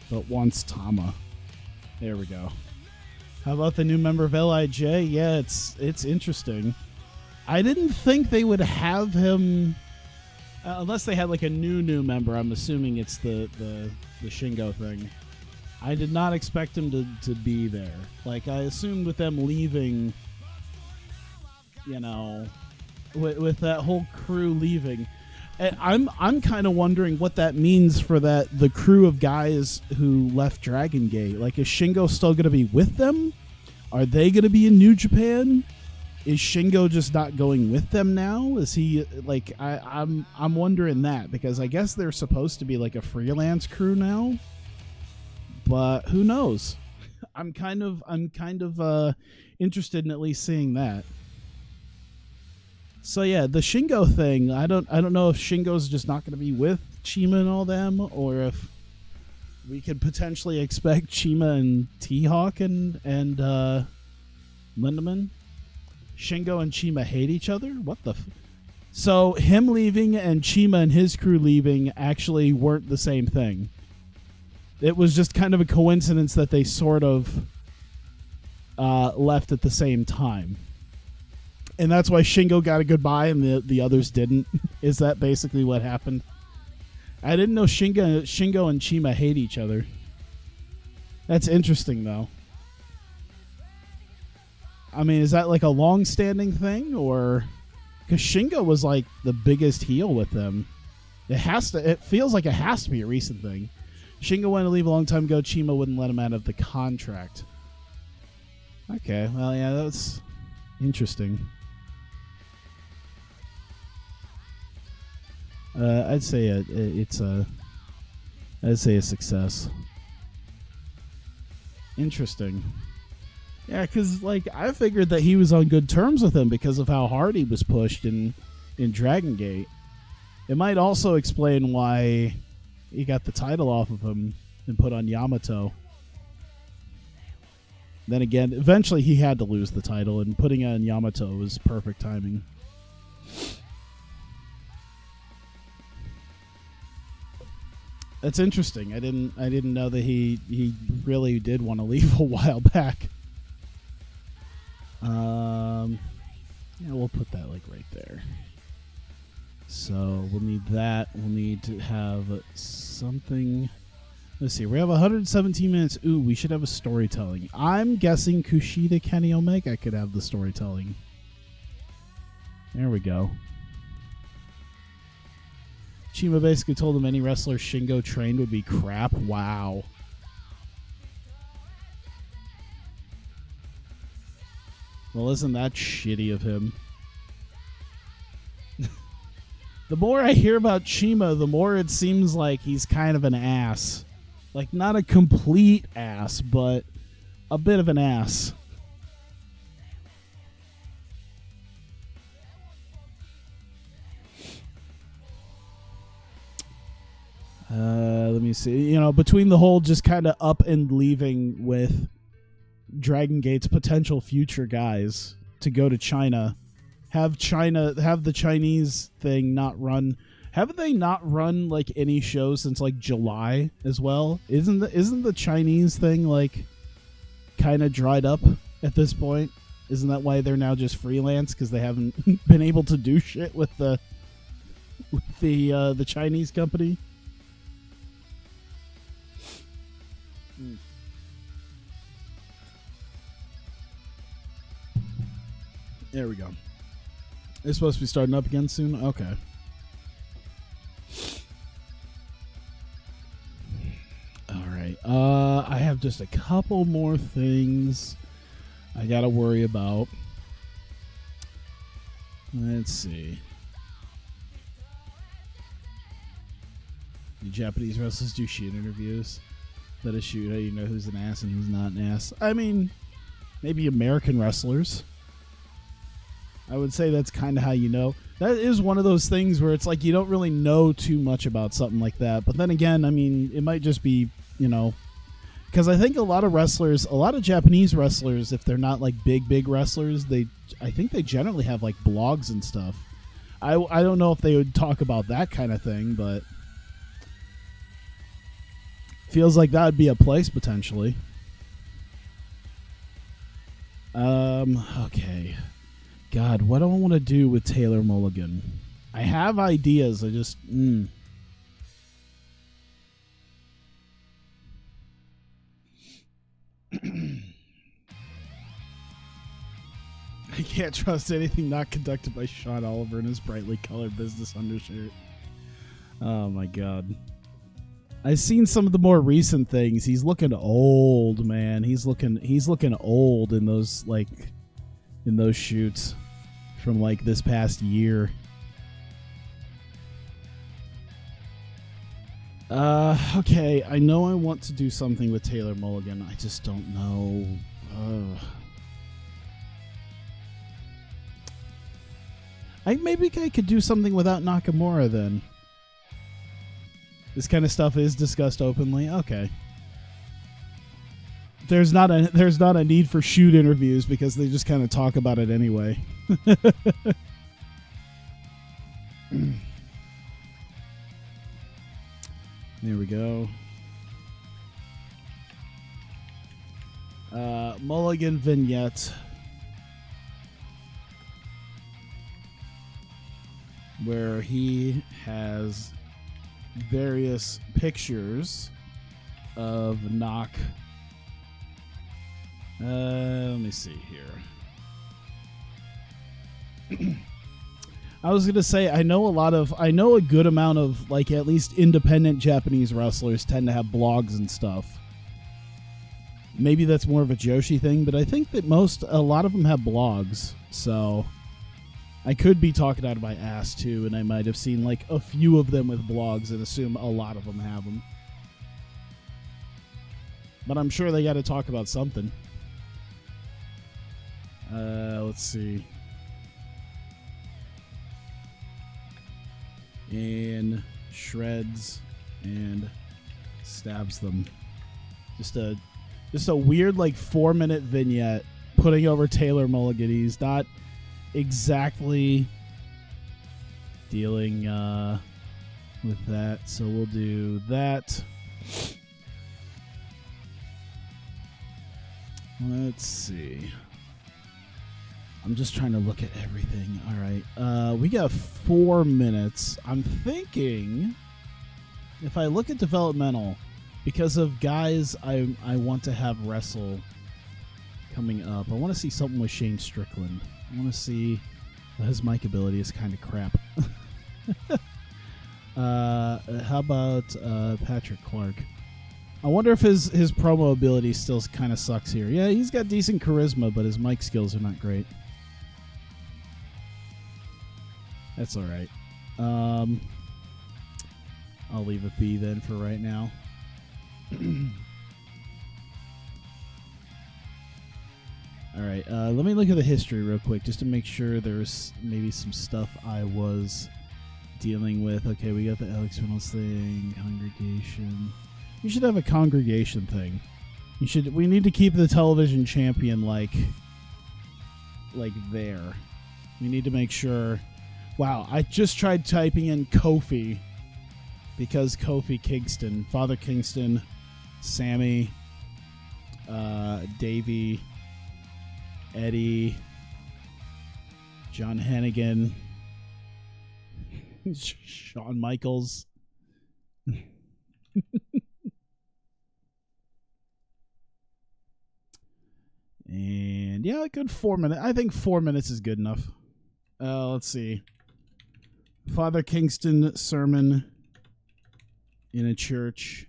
But wants Tama. There we go. How about the new member of LIJ? Yeah, it's interesting. I didn't think they would have him unless they had like a new member. I'm assuming it's the Shingo thing. I did not expect him to be there. Like, I assumed with them leaving, you know, with that whole crew leaving. I'm kind of wondering what that means for the crew of guys who left Dragon Gate. Like, is Shingo still going to be with them? Are they going to be in New Japan? Is Shingo just not going with them now? Is he like I'm wondering that, because I guess they're supposed to be like a freelance crew now, but who knows? I'm kind of interested in at least seeing that. So yeah, the Shingo thing, I don't know if Shingo's just not going to be with Chima and all them, or if we could potentially expect Chima and T-Hawk and Lindemann. Shingo and Chima hate each other? What the So him leaving and Chima and his crew leaving actually weren't the same thing. It was just kind of a coincidence that they sort of left at the same time. And that's why Shingo got a goodbye and the others didn't. Is that basically what happened? I didn't know Shingo and Chima hate each other. That's interesting, though. I mean, is that like a long-standing thing, or because Shingo was like the biggest heel with them? It feels like it has to be a recent thing. Shingo wanted to leave a long time ago. Chima wouldn't let him out of the contract. Okay, well, yeah, that's interesting. I'd say it's a success. Interesting. Yeah, because like I figured that he was on good terms with him because of how hard he was pushed in Dragon Gate. It might also explain why he got the title off of him and put on Yamato. Then again, eventually he had to lose the title, and putting it on Yamato was perfect timing. That's interesting. I didn't know that he really did want to leave a while back. Yeah, we'll put that like right there. So we'll need that. We'll need to have something. Let's see. We have 117 minutes. Ooh, we should have a storytelling. I'm guessing Kushida, Kenny Omega could have the storytelling. There we go. Chima basically told him any wrestler Shingo trained would be crap. Wow. Well, isn't that shitty of him? The more I hear about Chima, the more it seems like he's kind of an ass. Like, not a complete ass, but a bit of an ass. Let me see. You know, between the whole just kind of up and leaving with Dragon Gate's potential future guys to go to China, have the Chinese thing not run. Haven't they not run like any shows since like July as well? Isn't the Chinese thing like kind of dried up at this point? Isn't that why they're now just freelance, because they haven't been able to do shit with the Chinese company? There we go. It's supposed to be starting up again soon? Okay. Alright. I have just a couple more things I gotta worry about. Let's see. Do Japanese wrestlers do shoot interviews? That is shoot how you know who's an ass and who's not an ass. I mean, maybe American wrestlers. I would say that's kind of how you know. That is one of those things where it's like you don't really know too much about something like that. But then again, I mean, it might just be, you know, because I think a lot of Japanese wrestlers, if they're not like big wrestlers, I think they generally have like blogs and stuff. I don't know if they would talk about that kind of thing, but feels like that would be a place potentially. Okay. God, what do I want to do with Taylor Mulligan? I have ideas. I just... I can't trust anything not conducted by Sean Oliver in his brightly colored business undershirt. Oh my god. I've seen some of the more recent things. He's looking old, man. He's looking old in those shoots from like this past year. Okay, I know I want to do something with Taylor Mulligan. I just don't know. Maybe I could do something without Nakamura then. This kind of stuff is discussed openly. Okay. There's not a need for shoot interviews because they just kind of talk about it anyway. There we go. Mulligan vignette. Where he has various pictures of Knock. Let me see here. I was gonna say I know a good amount of like at least independent Japanese wrestlers tend to have blogs and stuff. Maybe that's more of a Joshi thing, but I think that a lot of them have blogs, so I could be talking out of my ass too, and I might have seen like a few of them with blogs and assume a lot of them have them. But I'm sure they got to talk about something. Let's see. And shreds and stabs them. Just a weird like 4-minute vignette putting over Taylor Mulligan. He's not exactly dealing with that, so we'll do that. Let's see. I'm just trying to look at everything. All right. We got 4 minutes. I'm thinking if I look at developmental, because of guys I want to have wrestle coming up, I want to see something with Shane Strickland. I want to see his mic ability is kind of crap. How about Patrick Clark? I wonder if his promo ability still kind of sucks here. Yeah, he's got decent charisma, but his mic skills are not great. That's all right. I'll leave it be then for right now. All right, let me look at the history real quick just to make sure there's maybe some stuff I was dealing with. Okay, we got the Alex Reynolds thing, congregation. You should have a congregation thing. We need to keep the television champion like there. We need to make sure. Wow, I just tried typing in Kofi because Kofi Kingston, Father Kingston, Sammy, Davey, Eddie, John Hennigan, Shawn Michaels. And yeah, a good 4 minutes. I think 4 minutes is good enough. Let's see. Father Kingston sermon in a church.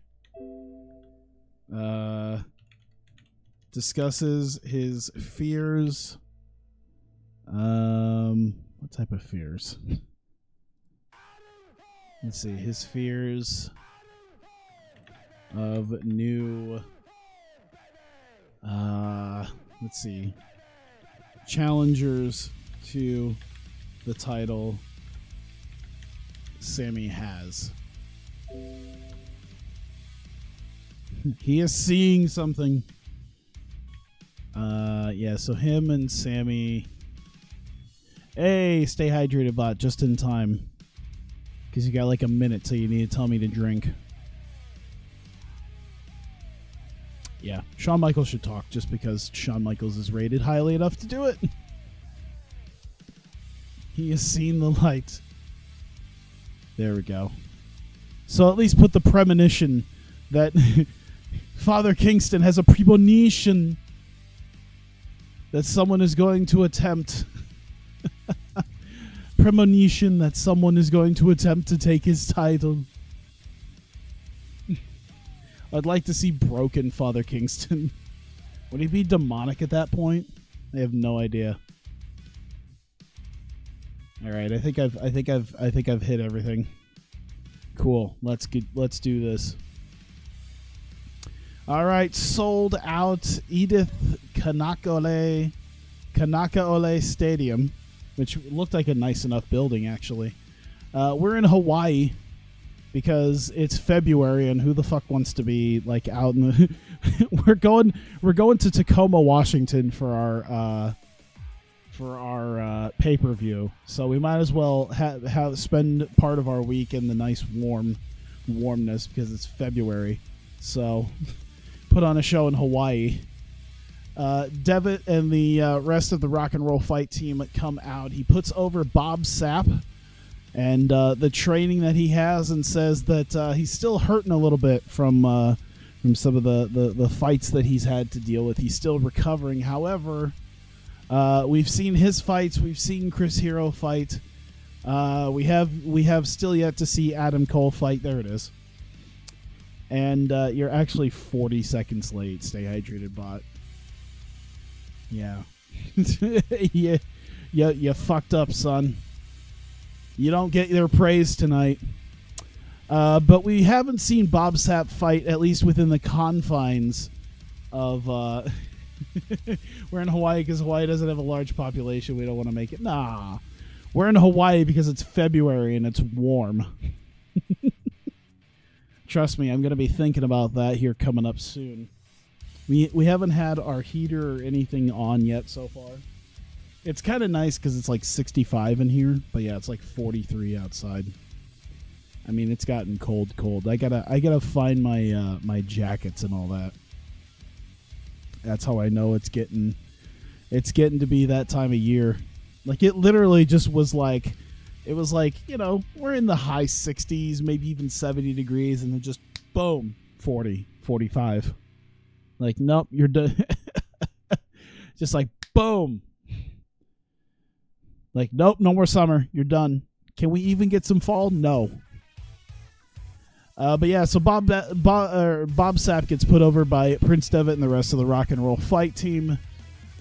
Discusses his fears. What type of fears? Let's see. His fears of new. Let's see. Challengers to the title Sammy has. He is seeing something. Yeah, so him and Sammy. Hey, stay hydrated, bot, just in time. Because you got like a minute till you need to tell me to drink. Yeah, Shawn Michaels should talk just because Shawn Michaels is rated highly enough to do it. He has seen the light. There we go. So at least put the premonition that Father Kingston has a premonition that someone is going to attempt premonition that someone is going to attempt to take his title. I'd like to see broken Father Kingston. Would he be demonic at that point? I have no idea. All right, I think I've hit everything. Cool. Let's do this. All right, sold out Edith Kanakaole Stadium, which looked like a nice enough building actually. We're in Hawaii because it's February, and who the fuck wants to be like out in the? we're going to Tacoma, Washington for our pay-per-view, so we might as well spend part of our week in the nice warmness because it's February. So put on a show in Hawaii. Devitt and the rest of the Rock and Roll Fight team come out. He puts over Bob Sapp and the training that he has, and says that he's still hurting a little bit from some of the fights that he's had to deal with. He's still recovering. However, we've seen his fights. We've seen Chris Hero fight. We have still yet to see Adam Cole fight. There it is. And you're actually 40 seconds late. Stay hydrated, bot. Yeah. Yeah. You fucked up, son. You don't get their praise tonight. But we haven't seen Bob Sapp fight, at least within the confines of... We're in Hawaii because Hawaii doesn't have a large population. We don't want to make it. Nah. We're in Hawaii because it's February and it's warm. Trust me, I'm going to be thinking about that here coming up soon. We haven't had our heater or anything on yet so far. It's kind of nice because it's like 65 in here, but yeah, it's like 43 outside. I mean, it's gotten cold. I gotta find my my jackets and all that. That's how I know it's getting to be that time of year. Like, it literally just was like, it was like, you know, we're in the high 60s, maybe even 70 degrees, and then just boom, 40, 45. Like, nope, you're done. Just like, boom. Like, nope, no more summer. You're done. Can we even get some fall? No. But yeah, so Bob Sapp gets put over by Prince Devitt and the rest of the Rock and Roll Fight team.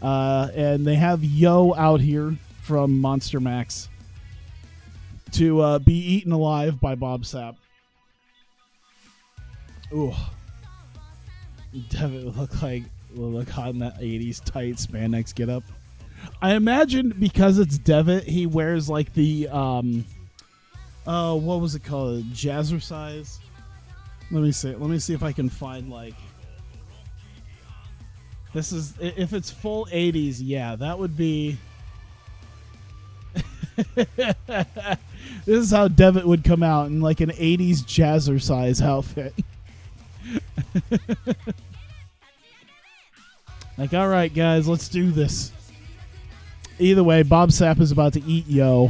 And they have Yo out here from Monster Max to be eaten alive by Bob Sapp. Ooh. Devitt will look hot in that 80s tight spandex getup. I imagine because it's Devitt, he wears like the what was it called? Jazzercise. Let me see if I can find like this is if it's full 80s, yeah, that would be this is how Devitt would come out in like an 80s Jazzercise outfit. Like, all right, guys, let's do this. Either way, Bob Sapp is about to eat Yo.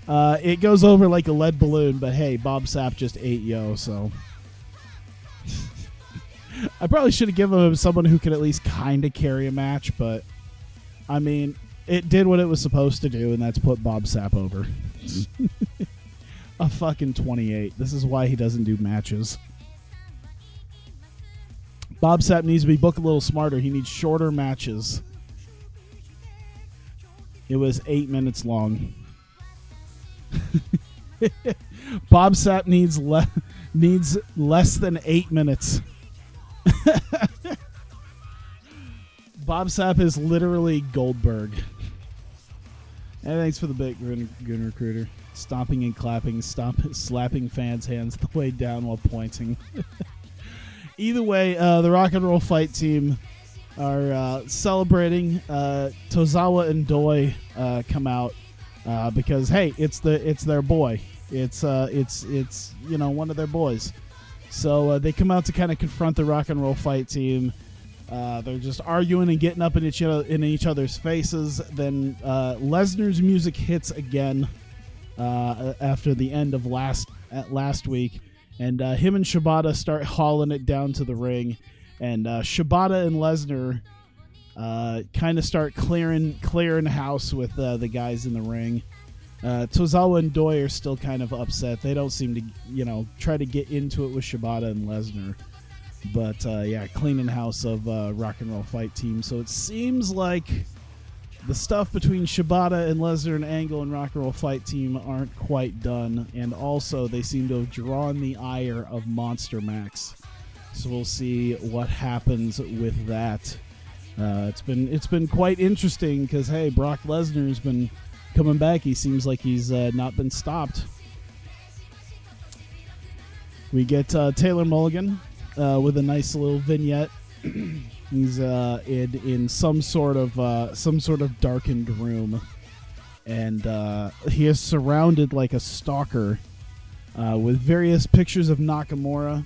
It goes over like a lead balloon, but hey, Bob Sapp just ate Yo, so... I probably should have given him someone who could at least kind of carry a match, but... I mean, it did what it was supposed to do, and that's put Bob Sapp over. A fucking 28. This is why he doesn't do matches. Bob Sapp needs to be booked a little smarter. He needs shorter matches. It was 8 minutes long. Bob Sapp needs less than 8 minutes. Bob Sapp is literally Goldberg. And thanks for the bit, Goon Recruiter. Stomping and clapping, slapping fans' hands the way down while pointing. Either way, the Rock and Roll Fight team are celebrating. Tozawa and Doi come out because hey, it's their boy. It's you know, one of their boys. So they come out to kind of confront the Rock and Roll Fight team. They're just arguing and getting up in each other's faces. Then Lesnar's music hits again after the end of last week. And him and Shibata start hauling it down to the ring. And Shibata and Lesnar kind of start clearing house with the guys in the ring. Tozawa and Doi are still kind of upset. They don't seem to, try to get into it with Shibata and Lesnar. But, cleaning house of Rock and Roll Fight Team. So it seems like the stuff between Shibata and Lesnar and Angle and Rock and Roll Fight Team aren't quite done. And also, they seem to have drawn the ire of Monster Max. So we'll see what happens with that. It's been quite interesting because, hey, Brock Lesnar's been coming back. He seems like he's not been stopped. We get Taylor Mulligan with a nice little vignette. He's in some sort of darkened room, and he is surrounded like a stalker with various pictures of Nakamura.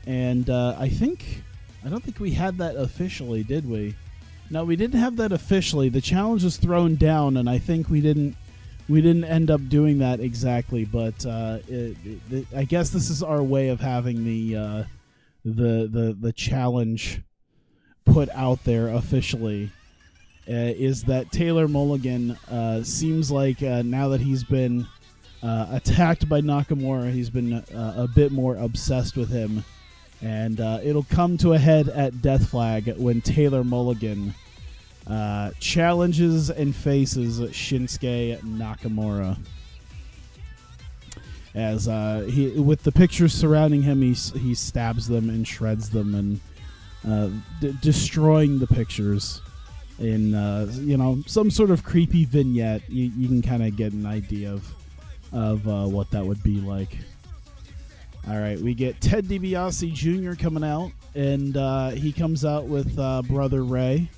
And I don't think we had that officially, did we? No, we didn't have that officially. The challenge was thrown down, and I think we didn't end up doing that exactly. But I guess this is our way of having the challenge put out there officially. Is that Taylor Mulligan seems like now that he's been attacked by Nakamura, he's been a bit more obsessed with him. And it'll come to a head at Death Flag when Taylor Mulligan challenges and faces Shinsuke Nakamura. As with the pictures surrounding him, he stabs them and shreds them, and destroying the pictures in some sort of creepy vignette. You can kind of get an idea of what that would be like. All right, we get Ted DiBiase Jr. coming out, and he comes out with Brother Ray,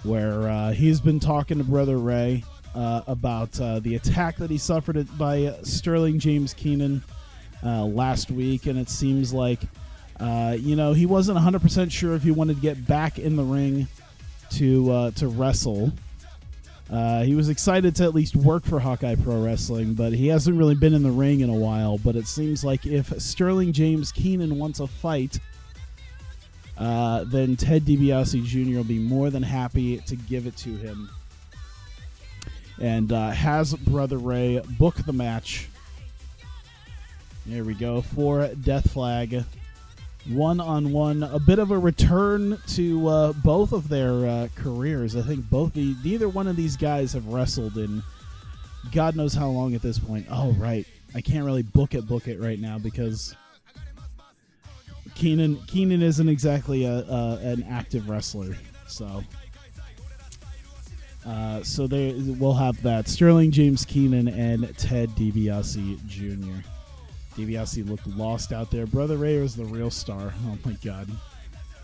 where he's been talking to Brother Ray about the attack that he suffered by Sterling James Keenan last week, and it seems like he wasn't 100% sure if he wanted to get back in the ring to wrestle. He was excited to at least work for Hawkeye Pro Wrestling, but he hasn't really been in the ring in a while. But it seems like if Sterling James Keenan wants a fight, then Ted DiBiase Jr. will be more than happy to give it to him. And has Brother Ray book the match. There we go for Death Flag. 1-on-1, a bit of a return to both of their careers. I think neither one of these guys have wrestled in God knows how long at this point. Oh, right. I can't really book it right now because Keenan isn't exactly an active wrestler. So we'll have that. Sterling James Keenan and Ted DiBiase Jr. DiBiase looked lost out there. Brother Ray was the real star. Oh my God!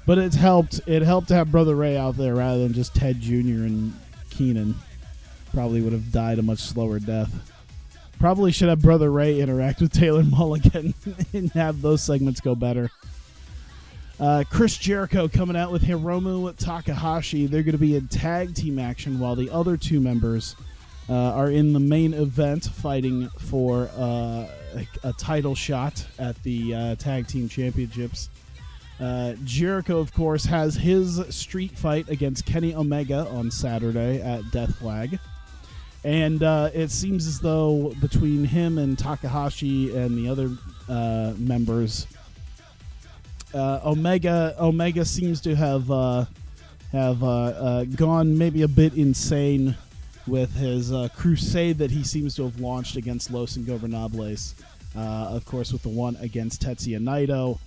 But it helped to have Brother Ray out there rather than just Ted Jr. and Keenan. Probably would have died a much slower death. Probably should have Brother Ray interact with Taylor Mulligan and have those segments go better. Chris Jericho coming out with Hiromu Takahashi. They're going to be in tag team action while the other two members are in the main event fighting for a title shot at the Tag Team Championships. Jericho, of course, has his street fight against Kenny Omega on Saturday at Death Flag. And it seems as though between him and Takahashi and the other members, Omega seems to have gone maybe a bit insane with his crusade that he seems to have launched against Los Ingobernables. Of course, with the one against Tetsuya Naito,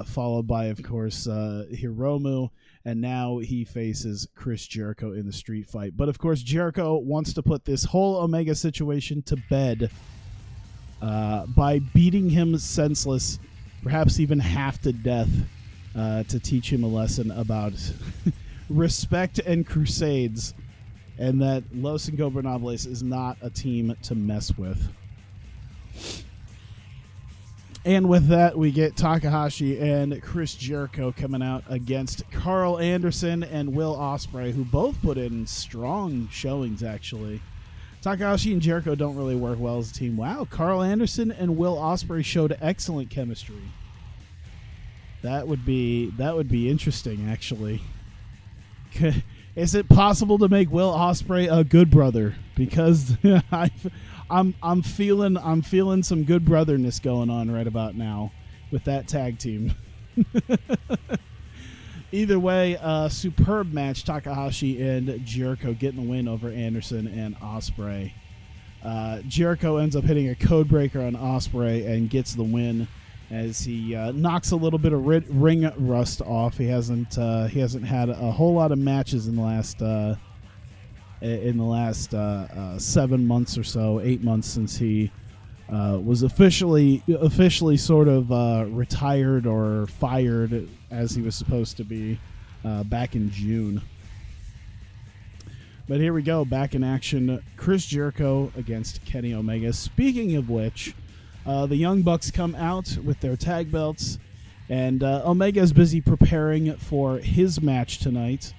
followed by, of course, Hiromu, and now he faces Chris Jericho in the street fight. But, of course, Jericho wants to put this whole Omega situation to bed by beating him senseless, perhaps even half to death, to teach him a lesson about respect and crusades, and that Los Ingobernables is not a team to mess with. And with that, we get Takahashi and Chris Jericho coming out against Carl Anderson and Will Ospreay, who both put in strong showings, actually. Takahashi and Jericho don't really work well as a team. Wow, Carl Anderson and Will Ospreay showed excellent chemistry. That would be interesting, actually. Is it possible to make Will Ospreay a good brother? Because I'm feeling some good brotherness going on right about now with that tag team. Either way, superb match. Takahashi and Jericho getting the win over Anderson and Ospreay. Jericho ends up hitting a code breaker on Ospreay and gets the win as he knocks a little bit of ring rust off. He hasn't had a whole lot of matches in the last 7 months or so, 8 months since he was officially sort of retired or fired as he was supposed to be back in June. But here we go, back in action. Chris Jericho against Kenny Omega. Speaking of which, the Young Bucks come out with their tag belts, and Omega is busy preparing for his match tonight.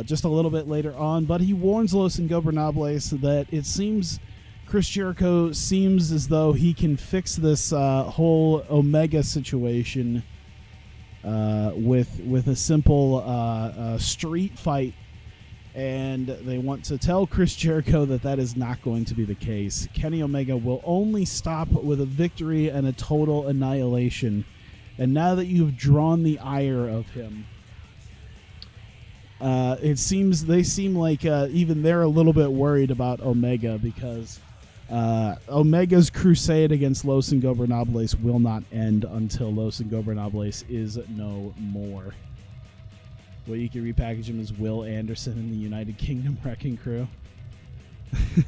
Just a little bit later on, but he warns Los Ingobernables that it seems Chris Jericho seems as though he can fix this whole Omega situation with a simple street fight, and they want to tell Chris Jericho that is not going to be the case. Kenny Omega will only stop with a victory and a total annihilation, and now that you've drawn the ire of him, they seem like even they're a little bit worried about Omega, because Omega's crusade against Los Ingobernables will not end until Los Ingobernables is no more. Well, you can repackage him as Will Anderson in the United Kingdom Wrecking Crew.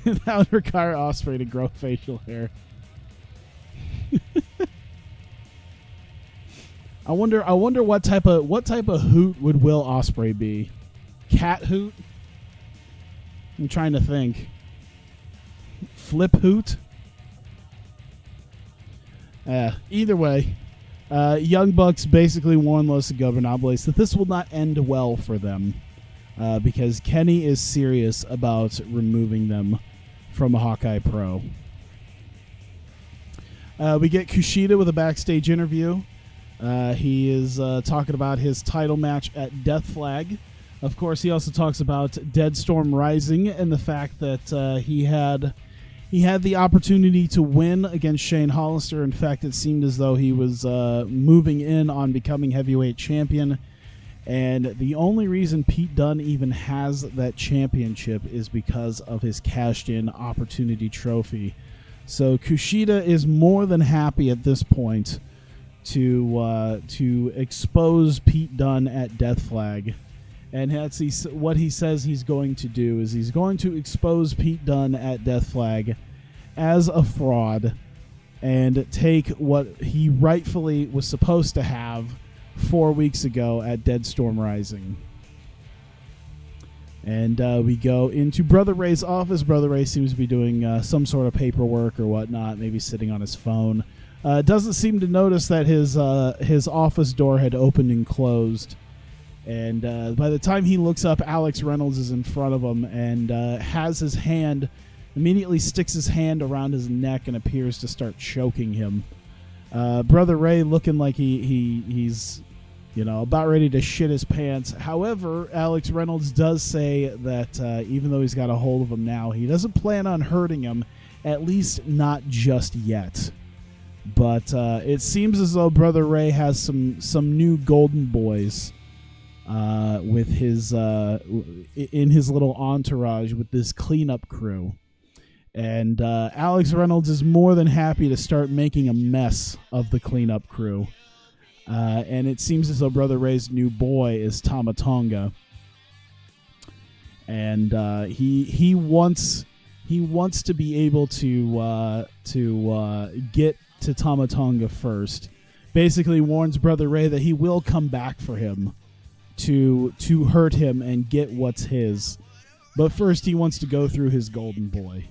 That would require Ospreay to grow facial hair. I wonder what type of hoot would Will Ospreay be? Cat hoot? I'm trying to think. Flip hoot? Either way, Young Bucks basically warn Los Ingobernables that this will not end well for them, because Kenny is serious about removing them from Hawkeye Pro. We get Kushida with a backstage interview. He is talking about his title match at Death Flag. Of course, he also talks about Dead Storm Rising and the fact that he had the opportunity to win against Shane Hollister. In fact, it seemed as though he was moving in on becoming heavyweight champion. And the only reason Pete Dunne even has that championship is because of his cashed-in opportunity trophy. So Kushida is more than happy at this point to expose Pete Dunne at Death Flag. And what he says he's going to do is he's going to expose Pete Dunne at Death Flag as a fraud and take what he rightfully was supposed to have 4 weeks ago at Dead Storm Rising. And we go into Brother Ray's office. Brother Ray seems to be doing some sort of paperwork or whatnot, maybe sitting on his phone. Doesn't seem to notice that his office door had opened and closed. And by the time he looks up, Alex Reynolds is in front of him and immediately sticks his hand around his neck and appears to start choking him. Brother Ray looking like he's about ready to shit his pants. However, Alex Reynolds does say that even though he's got a hold of him now, he doesn't plan on hurting him, at least not just yet. But it seems as though Brother Ray has some new golden boys with his in his little entourage with this cleanup crew. And Alex Reynolds is more than happy to start making a mess of the cleanup crew. And it seems as though Brother Ray's new boy is Tama Tonga. And he wants to be able to get to Tama Tonga first. Basically warns Brother Ray that he will come back for him to hurt him and get what's his. But first he wants to go through his golden boy.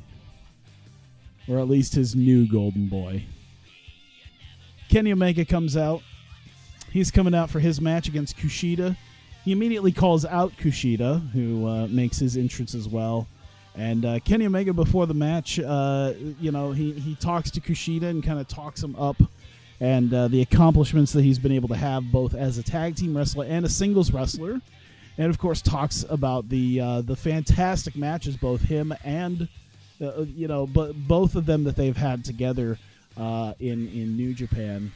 Or at least his new golden boy. Kenny Omega comes out. He's coming out for his match against Kushida. He immediately calls out Kushida, who makes his entrance as well. And Kenny Omega, before the match, he talks to Kushida and kind of talks him up. And the accomplishments that he's been able to have both as a tag team wrestler and a singles wrestler. and of course talks about the fantastic matches both him and but both of them that they've had together in New Japan,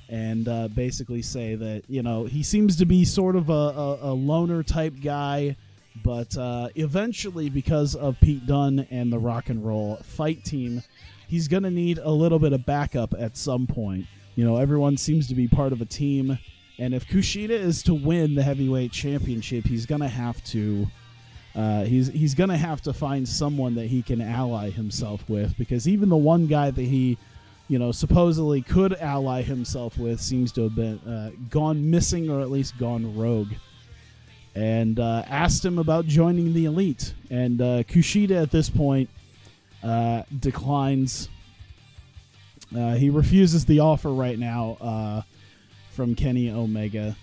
and basically say that he seems to be sort of a loner type guy, but eventually, because of Pete Dunne and the Rock and Roll Fight Team, he's going to need a little bit of backup at some point. Everyone seems to be part of a team, and if Kushida is to win the heavyweight championship, he's going to have to he's going to have to find someone that he can ally himself with, because even the one guy that he supposedly could ally himself with seems to have been gone missing, or at least gone rogue. And asked him about joining the Elite, and Kushida at this point declines. He refuses the offer right now from Kenny Omega.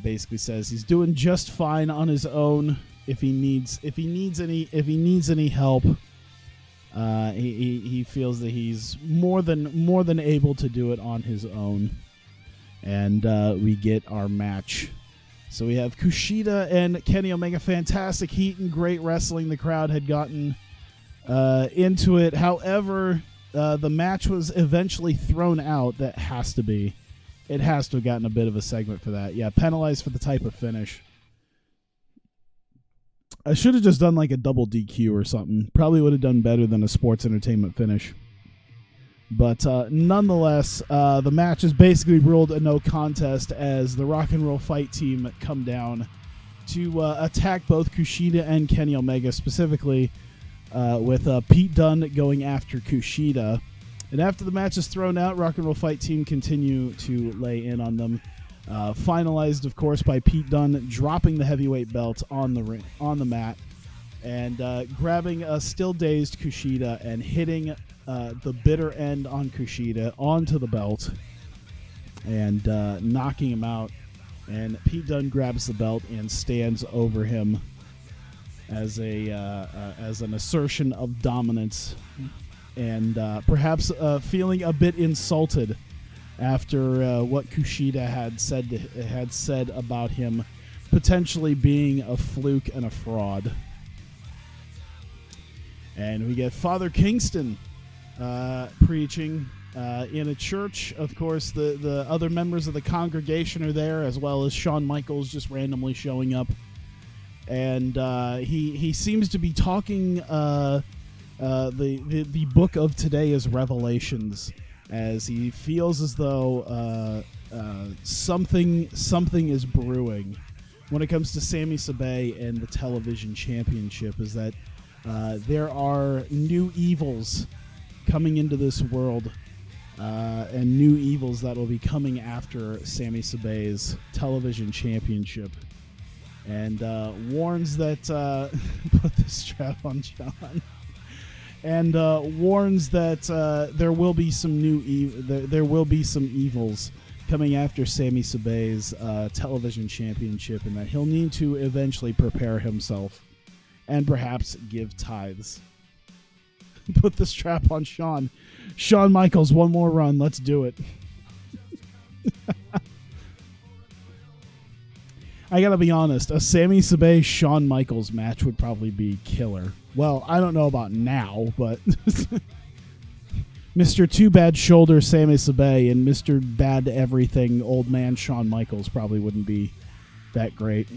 Basically says he's doing just fine on his own. If he needs any help, he feels that he's more than able to do it on his own. And we get our match. So we have Kushida and Kenny Omega. Fantastic heat and great wrestling. The crowd had gotten into it. However, the match was eventually thrown out. That has to be. It has to have gotten a bit of a segment for that. Yeah, penalized for the type of finish. I should have just done like a double DQ or something. Probably would have done better than a sports entertainment finish. But nonetheless, the match is basically ruled a no contest as the Rock and Roll Fight Team come down to attack both Kushida and Kenny Omega, specifically with Pete Dunne going after Kushida. And after the match is thrown out, Rock and Roll Fight Team continue to lay in on them. Finalized, of course, by Pete Dunne dropping the heavyweight belt on the mat and grabbing a still dazed Kushida and hitting the bitter end on Kushida onto the belt and knocking him out. And Pete Dunne grabs the belt and stands over him as an assertion of dominance, and perhaps feeling a bit insulted after what Kushida had said about him potentially being a fluke and a fraud. And we get Father Kingston preaching in a church. Of course, the other members of the congregation are there, as well as Shawn Michaels just randomly showing up. And he seems to be talking the book of today is Revelations, as he feels as though something is brewing when it comes to Sami Sabay and the television championship. Is that there are new evils coming into this world, and new evils that will be coming after Sami Sabay's television championship, and warns that put the strap on John, and warns that there will be some there will be some evils coming after Sami Sabay's television championship, and that he'll need to eventually prepare himself and perhaps give tithes. Put the strap on Shawn. Shawn Michaels, one more run. Let's do it. I gotta be honest, a Sami Sabay Shawn Michaels match would probably be killer. Well, I don't know about now, but Mr. Two Bad Shoulder Sami Sabay and Mr. Bad Everything Old Man Shawn Michaels probably wouldn't be that great.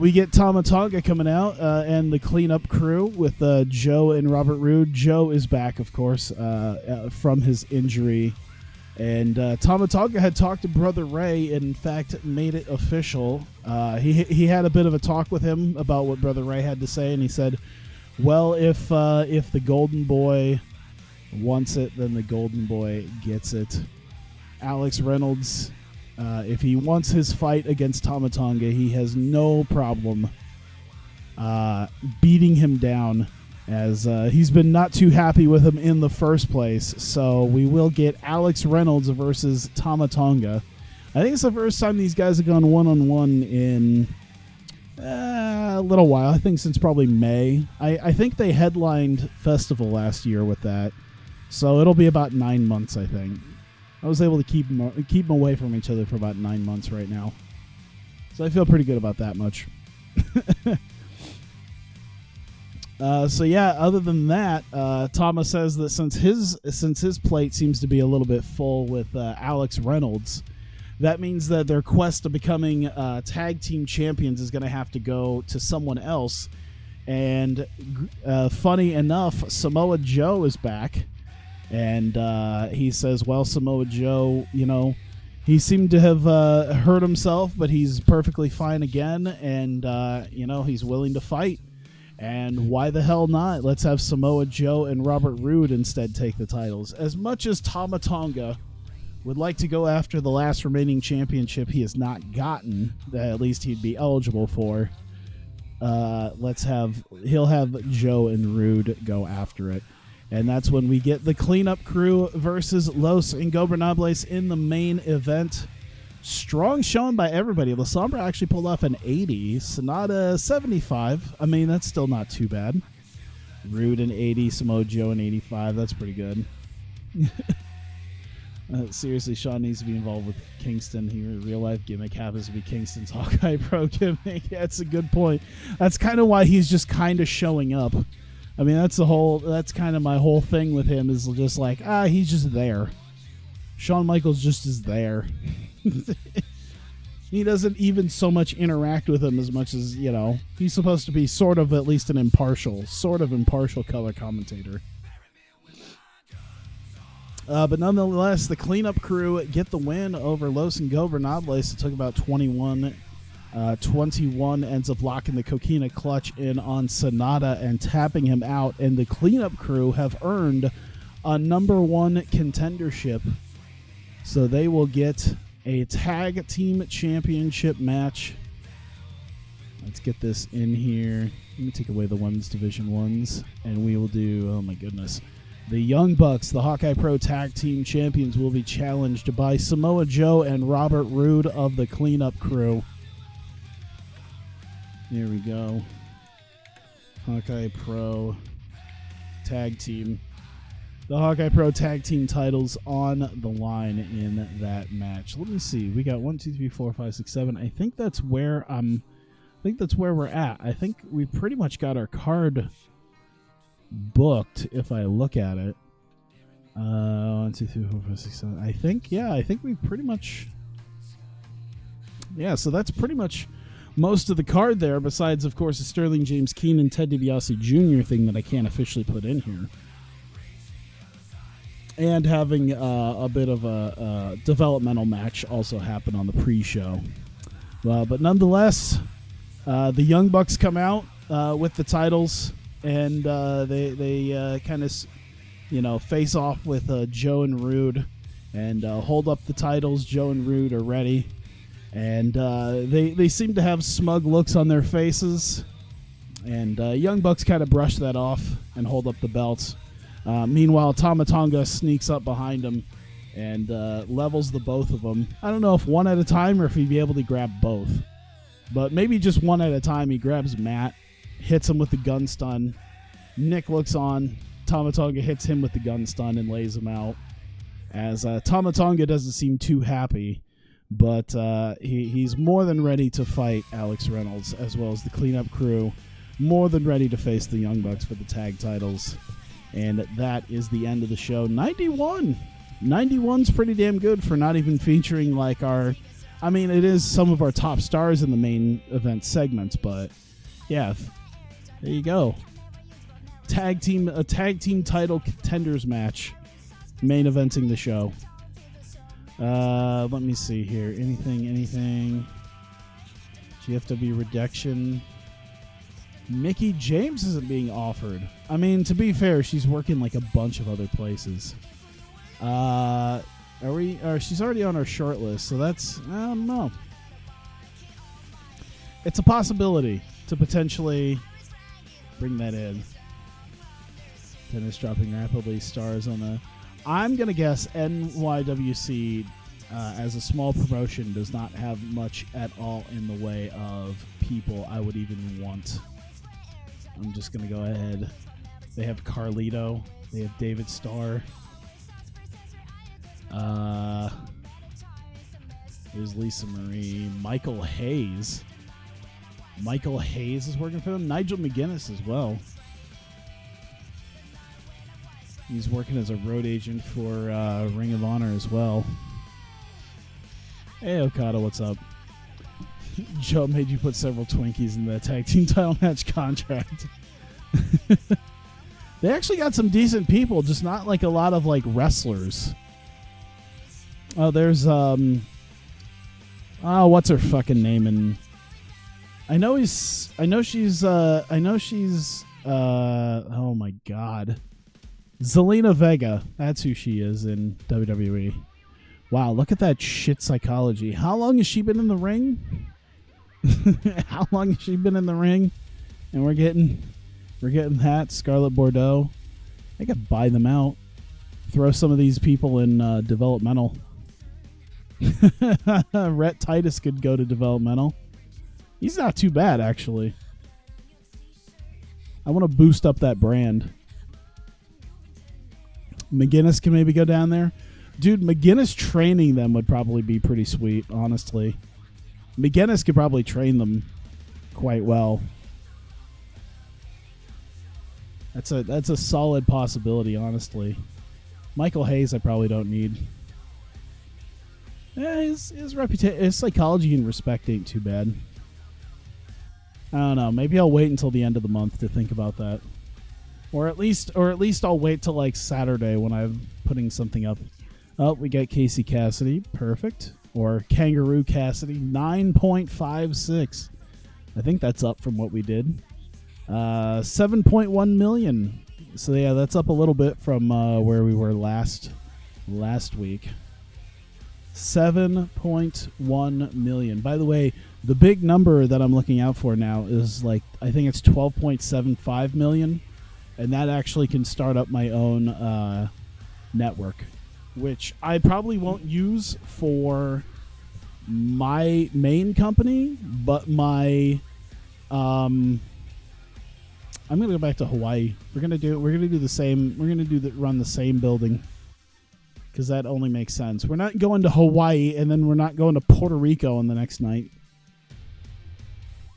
We get Tama Tonga coming out and the cleanup crew with Joe and Robert Roode. Joe is back, of course, from his injury. And Tama Tonga had talked to Brother Ray and, in fact, made it official. He had a bit of a talk with him about what Brother Ray had to say, and he said, well, if the Golden Boy wants it, then the Golden Boy gets it. Alex Reynolds, if he wants his fight against Tama Tonga, he has no problem beating him down, as he's been not too happy with him in the first place. So we will get Alex Reynolds versus Tama Tonga. I think it's the first time these guys have gone one-on-one in a little while. I think since probably May. I think they headlined Festival last year with that. So it'll be about 9 months, I think. I was able to keep them away from each other for about 9 months right now. So I feel pretty good about that much. So yeah, other than that, Thomas says that since his plate seems to be a little bit full with Alex Reynolds, that means that their quest of becoming tag team champions is going to have to go to someone else. And funny enough, Samoa Joe is back, and he says, well, Samoa Joe, he seemed to have hurt himself, but he's perfectly fine again, and he's willing to fight. And why the hell not? Let's have Samoa Joe and Robert Roode instead take the titles. As much as Tama Tonga would like to go after the last remaining championship he has not gotten, that at least he'd be eligible for, he'll have Joe and Roode go after it. And that's when we get the Cleanup Crew versus Los Ingobernables in the main event. Strong showing by everybody. La Sombra actually pulled off an 80. Sonata 75. I mean, that's still not too bad. Roode an 80. Samoa Joe an 85. That's pretty good. Seriously, Sean needs to be involved with Kingston here. Real life gimmick happens to be Kingston's Hawkeye Pro gimmick. Yeah, that's a good point. That's kind of why he's just kind of showing up. I mean, that's kind of my whole thing with him, is just like, he's just there. Shawn Michaels just is there. He doesn't even so much interact with him as much as, he's supposed to be sort of at least an impartial color commentator. But nonetheless, the Cleanup Crew get the win over Los Ingobernables. It took about 21. 21 ends up locking the Coquina Clutch in on Sonata and tapping him out. And the Cleanup Crew have earned a number 1 contendership. So they will get a tag team championship match. Let's get this in here. Let me take away the women's division ones, and we will do, oh my goodness. The Young Bucks, the Hawkeye Pro Tag Team Champions, will be challenged by Samoa Joe and Robert Roode of the Cleanup Crew. Here we go. Hawkeye Pro Tag Team. The Hawkeye Pro Tag Team titles on the line in that match. Let me see. We got 1, 2, 3, 4, 5, 6, 7. I think that's where we're at. I think we pretty much got our card booked if I look at it. 1, 2, 3, 4, 5, 6, 7. I think we pretty much. Yeah, so that's pretty much most of the card there, besides, of course, the Sterling James Keenan Ted DiBiase Jr. thing that I can't officially put in here. And having a bit of a developmental match also happen on the pre-show. But nonetheless, the Young Bucks come out with the titles, and they kind of face off with Joe and Roode and hold up the titles. Joe and Roode are ready, and they seem to have smug looks on their faces. And Young Bucks kind of brush that off and hold up the belts. Meanwhile, Tama Tonga sneaks up behind him and levels the both of them. I don't know if one at a time or if he'd be able to grab both. But maybe just one at a time. He grabs Matt, hits him with the gun stun. Nick looks on. Tama Tonga hits him with the gun stun and lays him out. As Tama Tonga doesn't seem too happy, but he's more than ready to fight Alex Reynolds, as well as the Cleanup Crew. More than ready to face the Young Bucks for the tag titles. And that is the end of the show. 91. 91's pretty damn good for not even featuring like it is some of our top stars in the main event segments, but yeah, there you go. A tag team title contenders match, main eventing the show. Let me see here. Anything? GFW reduction. Mickey James isn't being offered. I mean, to be fair, she's working like a bunch of other places. She's already on our short list, so that's, I don't know. It's a possibility to potentially bring that in. Tennis dropping rapidly, stars on the. I'm gonna guess NYWC as a small promotion does not have much at all in the way of people I would even want. I'm just going to go ahead. They have Carlito. They have David Starr. There's Lisa Marie. Michael Hayes. Michael Hayes is working for them. Nigel McGuinness as well. He's working as a road agent for Ring of Honor as well. Hey, Okada, what's up? Joe made you put several Twinkies in the tag team title match contract. They actually got some decent people, just not like a lot of like wrestlers. Oh, there's what's her fucking name? And I know she's oh my god. Zelina Vega. That's who she is in WWE. Wow, look at that shit psychology. How long has she been in the ring? How long has she been in the ring? And we're getting that Scarlett Bordeaux. I could buy them out. Throw some of these people in developmental. Rhett Titus could go to developmental. He's not too bad, actually. I want to boost up that brand. McGuinness can maybe go down there. Dude, McGuinness training them would probably be pretty sweet, honestly. McGuinness could probably train them quite well. That's a solid possibility, honestly. Michael Hayes I probably don't need. Yeah, his reputation, his psychology and respect ain't too bad. I don't know. Maybe I'll wait until the end of the month to think about that. Or at least I'll wait till like Saturday when I'm putting something up. Oh, we got Casey Cassidy. Perfect. Or Kangaroo Cassidy. 9.56. I think that's up from what we did. 7.1 million. So yeah, that's up a little bit from where we were last week. 7.1 million. By the way, the big number that I'm looking out for now is like, I think it's 12.75 million. And that actually can start up my own network, which I probably won't use for my main company, but my I'm gonna go back to Hawaii. We're gonna do the same. We're gonna run the same building because that only makes sense. We're not going to Hawaii and then we're not going to Puerto Rico on the next night.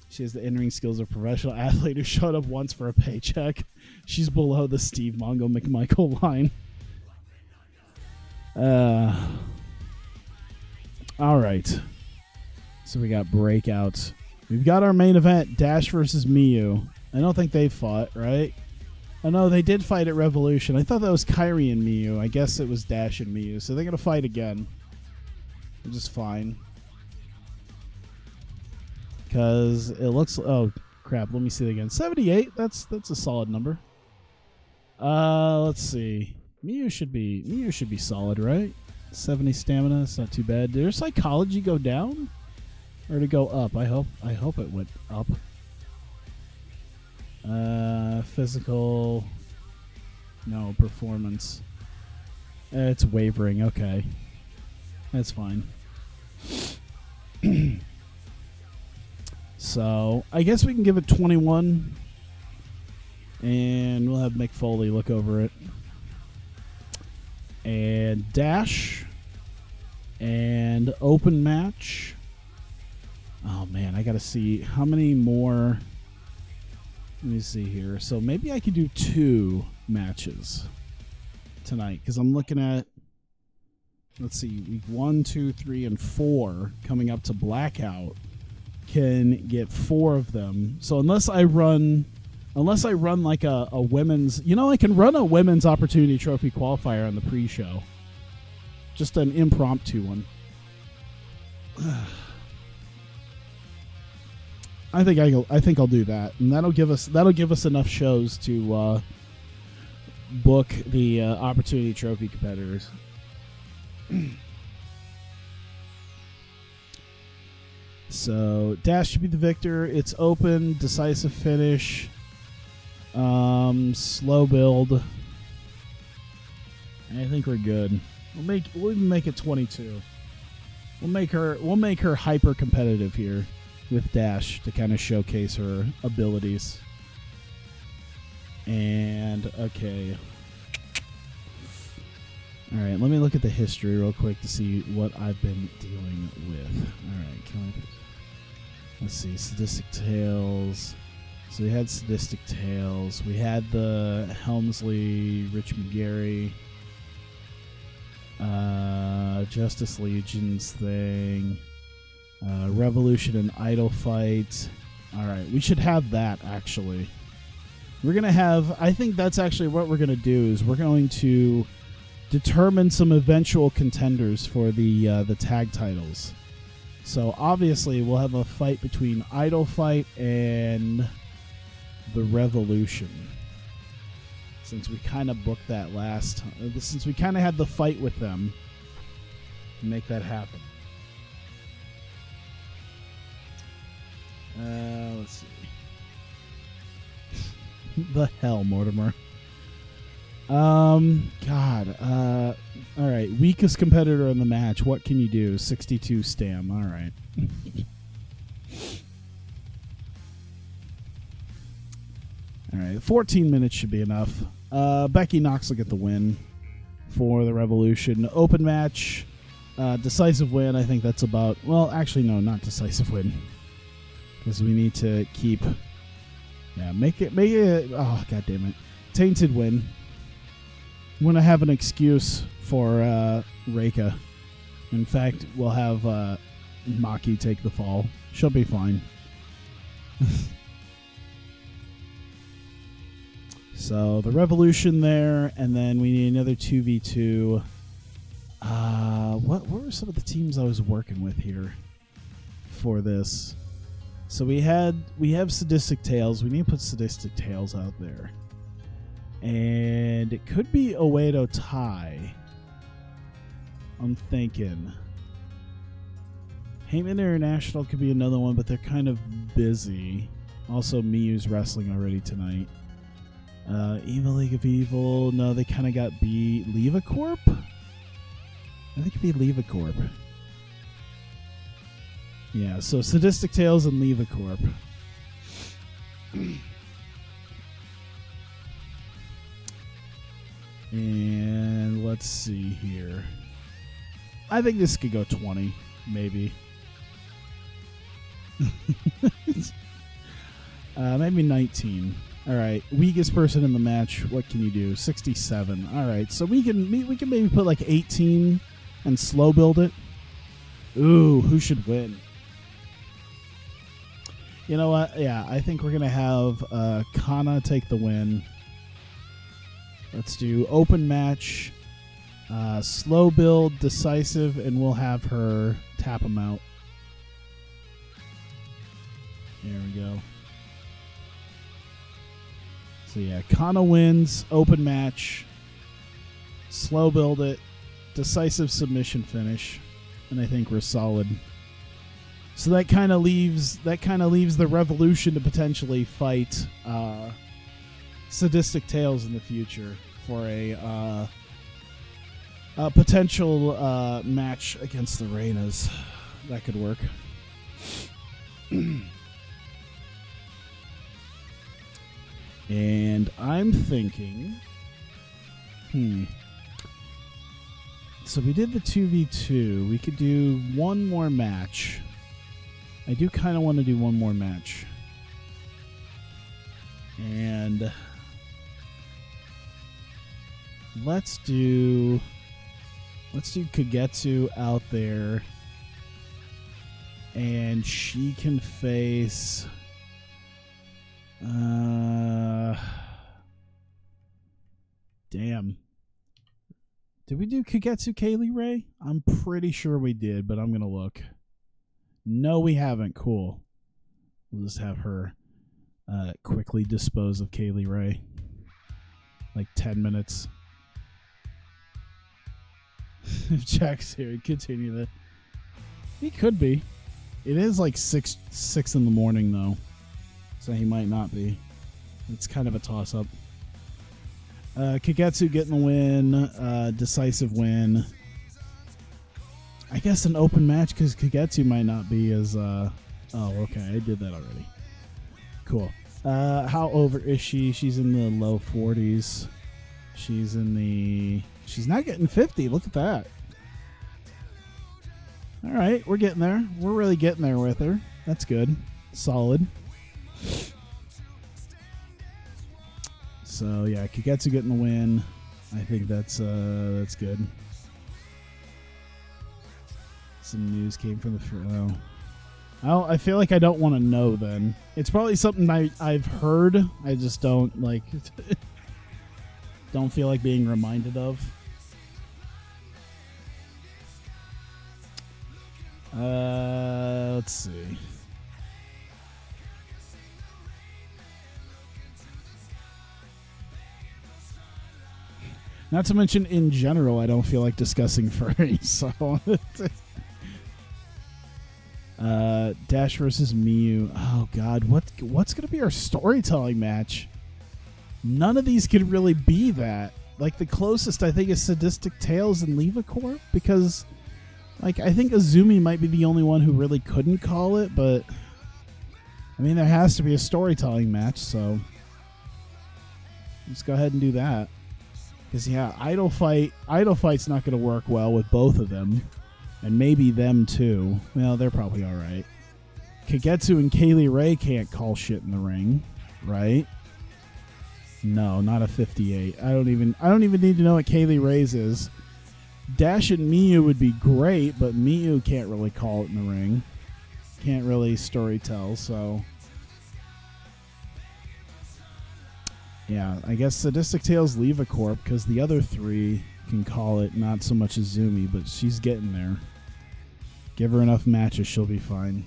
She has the in-ring skills of a professional athlete who showed up once for a paycheck. She's below the Steve Mongo McMichael line. All right. So we got breakouts. We've got our main event, Dash versus Miyu. I don't think they fought, right? Oh, no, they did fight at Revolution. I thought that was Kairi and Miyu. I guess it was Dash and Miyu. So they're going to fight again. Which is fine. Because it looks... Oh, crap. Let me see it again. 78. That's a solid number. Let's see. Miyu should be solid, right? 70 stamina. It's not too bad. Did their psychology go down? Or to go up? I hope it went up. Physical. No, performance. It's wavering. Okay. That's fine. So, I guess we can give it 21. And we'll have Mick Foley look over it. And Dash. And open match. Oh, man. I got to see how many more... Let me see here. So maybe I could do 2 matches tonight because I'm looking at, let's see, week 1, 2, 3, and 4 coming up to Blackout. Can get 4 of them. So unless I run like a women's, I can run a women's opportunity trophy qualifier on the pre-show. Just an impromptu one. I think I'll do that, and that'll give us enough shows to book the opportunity trophy competitors. So Dash should be the victor. It's open, decisive finish, slow build. I think we're good. We'll even make it 22. We'll make her hyper competitive here with Dash to kind of showcase her abilities. And okay. All right, let me look at the history real quick to see what I've been dealing with. All right, let's see, Sadistic Tales. So we had Sadistic Tales. We had the Helmsley, Rich McGarry, Justice Legions thing, Revolution and Idol fight. All right, we should have that, actually. We're going to have, I think that's actually what we're going to do, is we're going to determine some eventual contenders for the tag titles. So obviously we'll have a fight between Idol Fight and the Revolution, since we kind of booked that since we kind of had the fight with them to make that happen. Let's see. The hell, Mortimer. God. All right. Weakest competitor in the match. What can you do? 62 Stam. All right. All right. 14 minutes should be enough. Becky Knox will get the win for the Revolution. Open match. Decisive win. I think that's about... Well, actually, no, not decisive win. Because we need to keep... Yeah, make it... Oh, God damn it. Tainted win. I'm going to have an excuse for Reika. In fact, we'll have Maki take the fall. She'll be fine. So, the Revolution there, and then we need another 2v2. What were some of the teams I was working with here for this? So we have Sadistic Tales. We need to put Sadistic Tales out there. And it could be Oedo Tai. I'm thinking. Heyman International could be another one, but they're kind of busy. Also, Miyu's wrestling already tonight. Evil League of Evil. No, they kind of got beat. Leva Corp? I think it'd be Leva Corp. Yeah, so Sadistic Tales and Leva Corp. And let's see here. I think this could go 20, maybe. Maybe 19. All right, weakest person in the match. What can you do? 67. All right, so we can maybe put like 18 and slow build it. Ooh, who should win? You know what? Yeah, I think we're gonna have Kana take the win. Let's do open match, slow build, decisive, and we'll have her tap him out. There we go. So yeah, Kana wins, open match, slow build it, decisive submission finish, and I think we're solid. So that kind of leaves the Revolution to potentially fight Sadistic Tales in the future for a potential match against the Reinas. That could work. And I'm thinking, so we did the 2v2. We could do one more match. I do kind of want to do one more match. And let's do Kagetsu out there. And she can face damn. Did we do Kagetsu Kaylee Ray? I'm pretty sure we did, but I'm going to look. No, we haven't. Cool. We'll just have her quickly dispose of Kaylee Ray. Like 10 minutes. If Jack's here, continue that. He could be. It is like 6 in the morning, though. So he might not be. It's kind of a toss-up. Kagetsu getting the win. Decisive win. I guess an open match because Kagetsu might not be as... Oh, okay. I did that already. Cool. How over is she? She's in the low 40s. She's not getting 50. Look at that. All right, we're getting there. We're really getting there with her. That's good. Solid. So yeah, Kagetsu getting the win. I think that's good. Some news came from the I feel like I don't want to know then. It's probably something I've heard. I just don't don't feel like being reminded of. Let's see. Not to mention, in general, I don't feel like discussing furries. So, Dash versus Miyu. Oh God, what's gonna be our storytelling match? None of these could really be that. Like the closest I think is Sadistic Tales and Levacorp, because like I think Azumi might be the only one who really couldn't call it, but I mean there has to be a storytelling match, so let's go ahead and do that. Because yeah, Idol Fight's not going to work well with both of them, and maybe them too. Well, they're probably all right. Kagetsu and Kaylee Ray can't call shit in the ring, right? No, not a 58. I don't even need to know what Kaylee Ray's is. Dash and Miyu would be great, but Miyu can't really call it in the ring. Can't really storytell, so yeah, I guess Sadistic Tales Levacorp, because the other three can call it, not so much Azumi, but she's getting there. Give her enough matches, she'll be fine.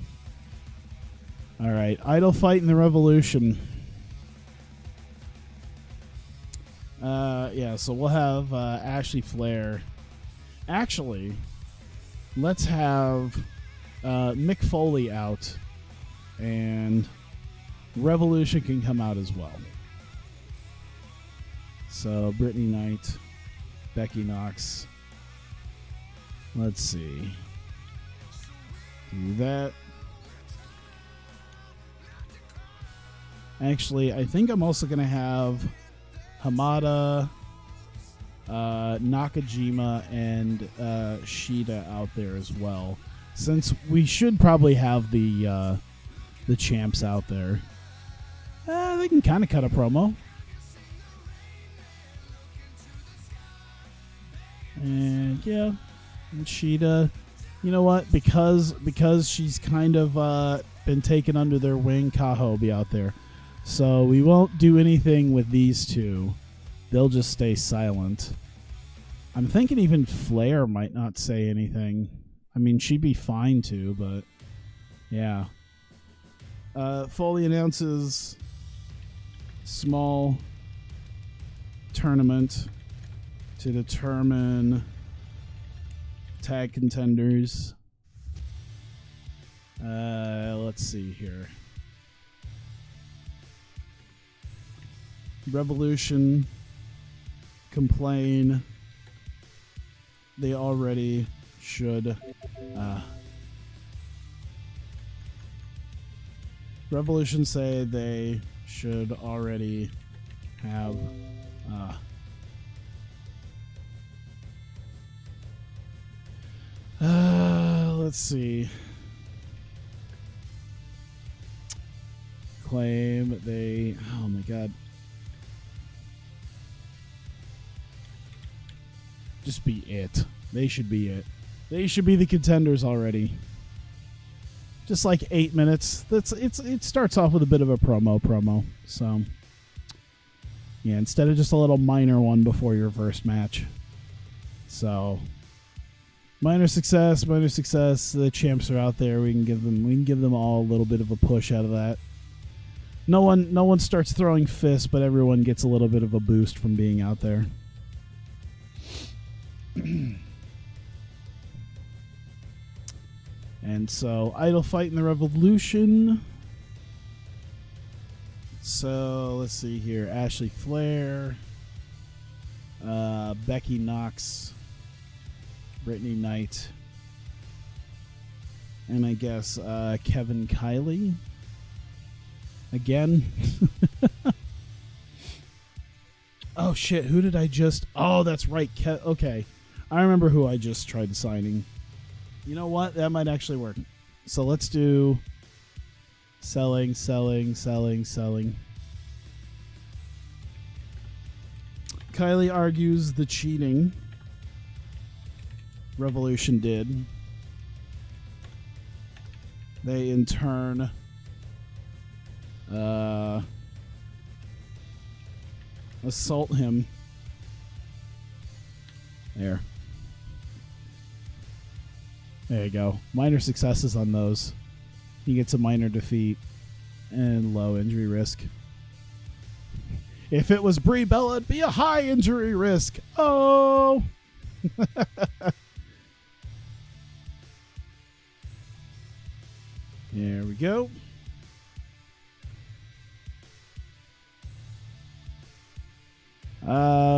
Alright, Idol Fight in the Revolution. Yeah, so we'll have Ashley Flair. Actually, let's have Mick Foley out, and Revolution can come out as well. So, Brittany Knight, Becky Knox. Let's see. Do that. Actually, I think I'm also going to have Hamada, Nakajima, and Shida out there as well. Since we should probably have the champs out there. They can kind of cut a promo. And yeah, and Shida, you know what? Because she's kind of been taken under their wing, Kaho will be out there. So we won't do anything with these two. They'll just stay silent. I'm thinking even Flair might not say anything. I mean, she'd be fine too, but yeah. Foley announces small tournament to determine tag contenders. Let's see here. Revolution complain they already should. Revolution say they should already have. Let's see. Claim they. Oh my god. Just be it. They should be it. They should be the contenders already. Just like 8 minutes. It starts off with a bit of a promo. So yeah, instead of just a little minor one before your first match. So minor success. The champs are out there. We can give them all a little bit of a push out of that. No one starts throwing fists, but everyone gets a little bit of a boost from being out there. And so, Idol Fight in the Revolution. So, let's see here. Ashley Flair, Becky Knox, Brittany Knight, and I guess Kevin Kiley. Again. Oh, shit. Who did I just... Oh, that's right. Okay. I remember who I just tried signing. You know what? That might actually work. So let's do selling. Kylie argues the cheating Revolution did. They, in turn... assault him. There you go. Minor successes on those. He gets a minor defeat and low injury risk. If it was Brie Bella, it'd be a high injury risk. Oh! There we go.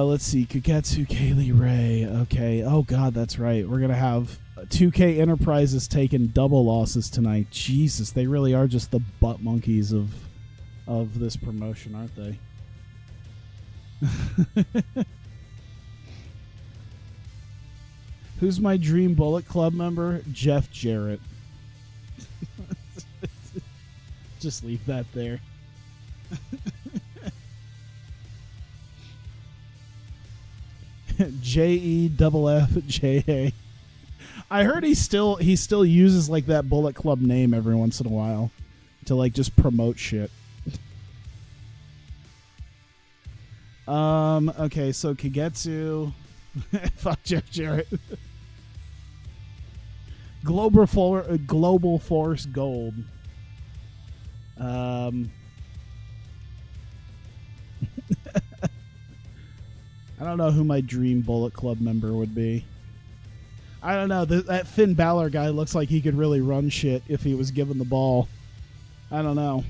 Let's see. Kuketsu, Kaylee Ray. Okay. Oh, God, that's right. We're going to have 2K Enterprises taking double losses tonight. Jesus, they really are just the butt monkeys of this promotion, aren't they? Who's my Dream Bullet Club member? Jeff Jarrett. Just leave that there. JEFFJA. I heard he still uses like that Bullet Club name every once in a while to like just promote shit. Okay, so Kagetsu. Fuck Jeff Jarrett. Global Force Gold. I don't know who my Dream Bullet Club member would be. I don't know. That Finn Balor guy looks like he could really run shit if he was given the ball. I don't know.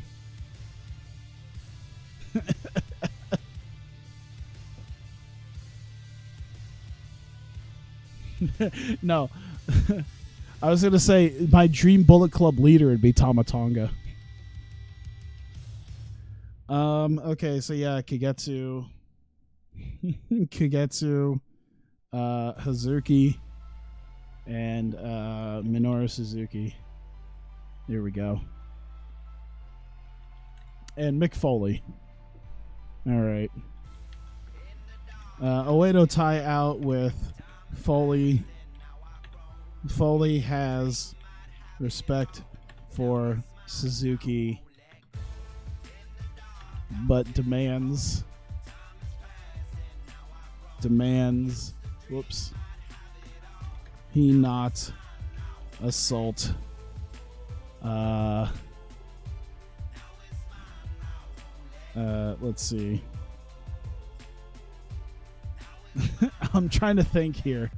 No. I was going to say my Dream Bullet Club leader would be Tama Tonga. Okay, so yeah, Kagetsu, Hazuki, and Minoru Suzuki. Here we go. And Mick Foley. All right. Oedo tie out with Foley. Foley has respect for Suzuki, but demands whoops, he not assault let's see. I'm trying to think here.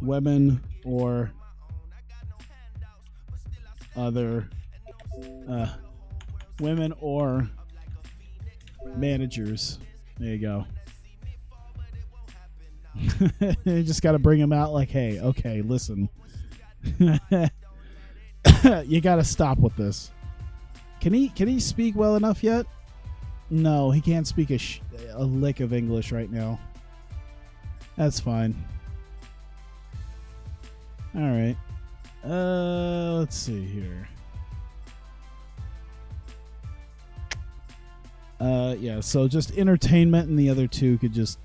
Women or other women or managers. There you go. You just got to bring them out like, hey, okay, listen. You got to stop with this. Can he speak well enough yet? No, he can't speak a lick of English right now. That's fine. All right. Let's see here. Yeah, so just entertainment and the other two could just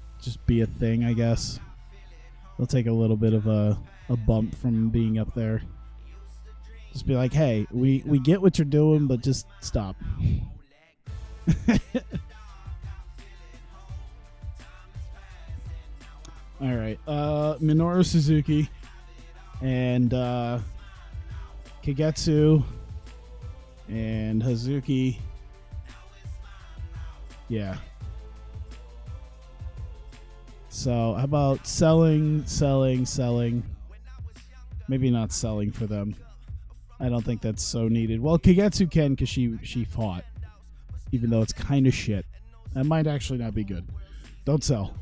be a thing, I guess. They'll take a little bit of a bump from being up there. Just be like, hey, we get what you're doing, but just stop. All right. Minoru Suzuki and Kagetsu and Hazuki. Yeah. So how about selling? Maybe not selling for them. I don't think that's so needed. Well, Kagetsu can because she fought, even though it's kind of shit. That might actually not be good. Don't sell.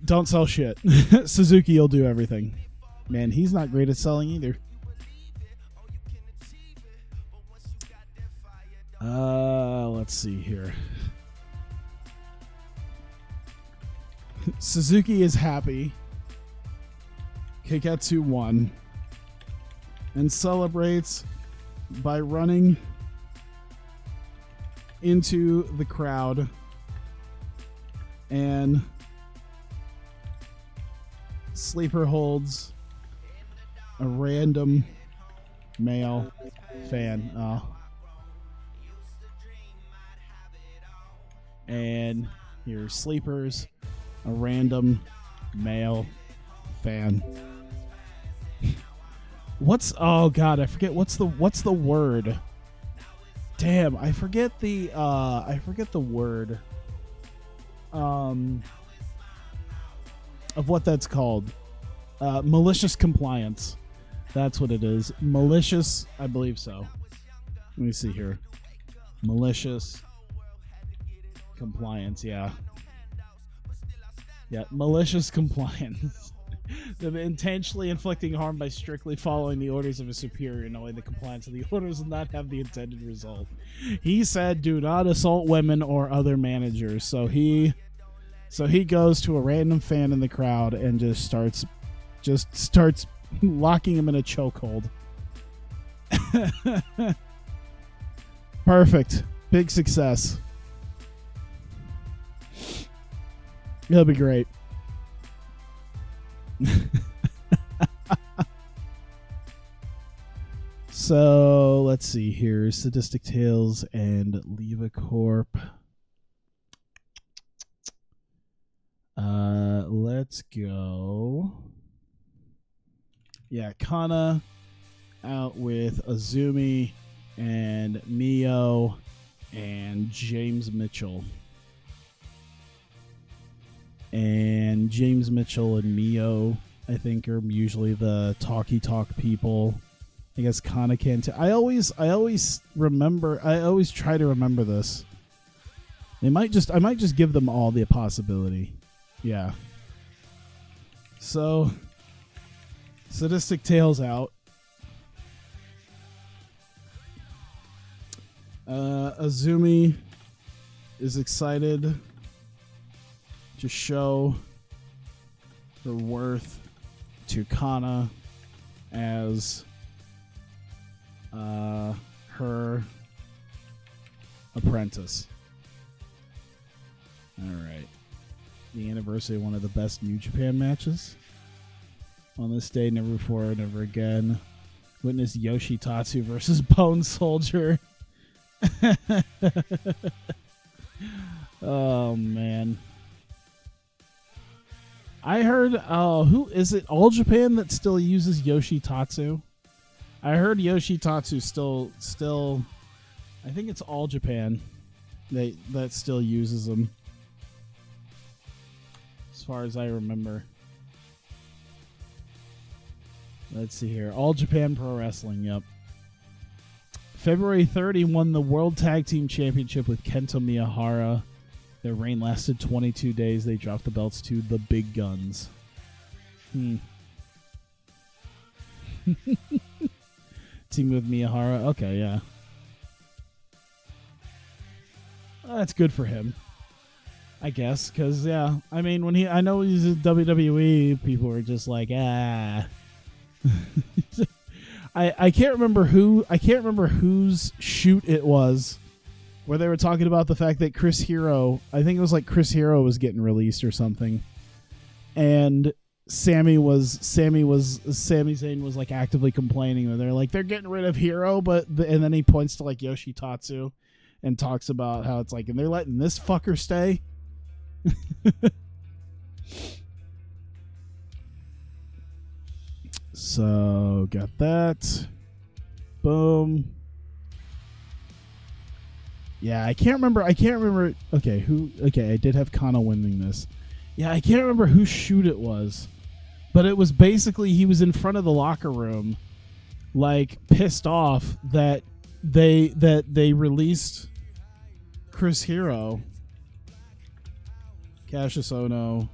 Don't sell shit. Suzuki will do everything. Man, he's not great at selling either. Let's see here. Suzuki is happy. Kiketsu won. And celebrates by running into the crowd and Sleeper holds a random male fan. And here's Sleepers, a random male fan. Oh god, I forget what's the word. Damn, I forget the word of what that's called. Malicious compliance. That's what it is. Malicious, I believe so. Let me see here. Malicious compliance, yeah. Yeah, malicious compliance. The intentionally inflicting harm by strictly following the orders of a superior, knowing the compliance of the orders will not have the intended result. He said, "Do not assault women or other managers." So he goes to a random fan in the crowd and just starts locking him in a chokehold. Perfect. Big success. It'll be great. So let's see here. Sadistic Tales and Leva Corp. Let's go. Yeah, Kana out with Azumi and Mio and James Mitchell. And James Mitchell and Mio, I think, are usually the talky talk people. I guess Kana can too. I always try to remember this. I might just give them all the possibility. Yeah. So Sadistic Tales out. Azumi is excited to show her worth to Kana as her apprentice. All right. The anniversary of one of the best New Japan matches. On this day, never before, never again. Witness Yoshitatsu versus Bone Soldier. Oh, man. I heard, who is it? All Japan that still uses Yoshitatsu? I heard Yoshitatsu still, I think it's All Japan that still uses them. As far as I remember. Let's see here. All Japan Pro Wrestling, yep. February 30 won the World Tag Team Championship with Kento Miyahara. Their reign lasted 22 days. They dropped the belts to the Big Guns. Team with Miyahara. Okay, yeah. Well, that's good for him, I guess. Because, yeah, I mean, I know he's in WWE, people were just like, ah. I can't remember whose shoot it was where they were talking about the fact that Chris Hero, I think it was like Chris Hero was getting released or something, and Sami Zayn was like actively complaining that they're like they're getting rid of Hero, and then he points to like Yoshitatsu and talks about how it's like, and they're letting this fucker stay. So got that. Boom. Yeah, I can't remember. Okay, I did have Kana winning this. Yeah, I can't remember whose shoot it was. But it was basically he was in front of the locker room, like pissed off that they released Chris Hero, Cassius Ohno,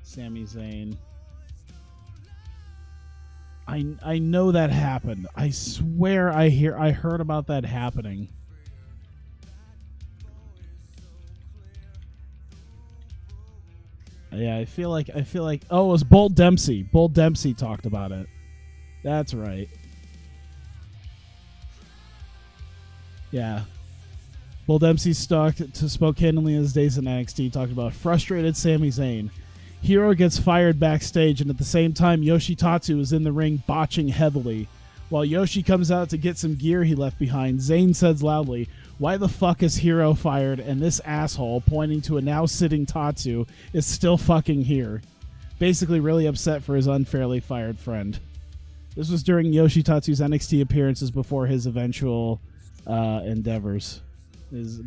Sami Zayn. I know that happened. I swear I heard about that happening. Yeah, I feel like oh, it was Bull Dempsey. Bull Dempsey talked about it. That's right. Yeah. Bull Dempsey spoke candidly in his days in NXT, talked about frustrated Sami Zayn. Hero gets fired backstage, and at the same time, Yoshitatsu is in the ring botching heavily. While Yoshi comes out to get some gear he left behind, Zayn says loudly, "Why the fuck is Hero fired and this asshole," pointing to a now sitting Tatsu, "is still fucking here?" Basically really upset for his unfairly fired friend. This was during Yoshitatsu's NXT appearances before his eventual endeavors.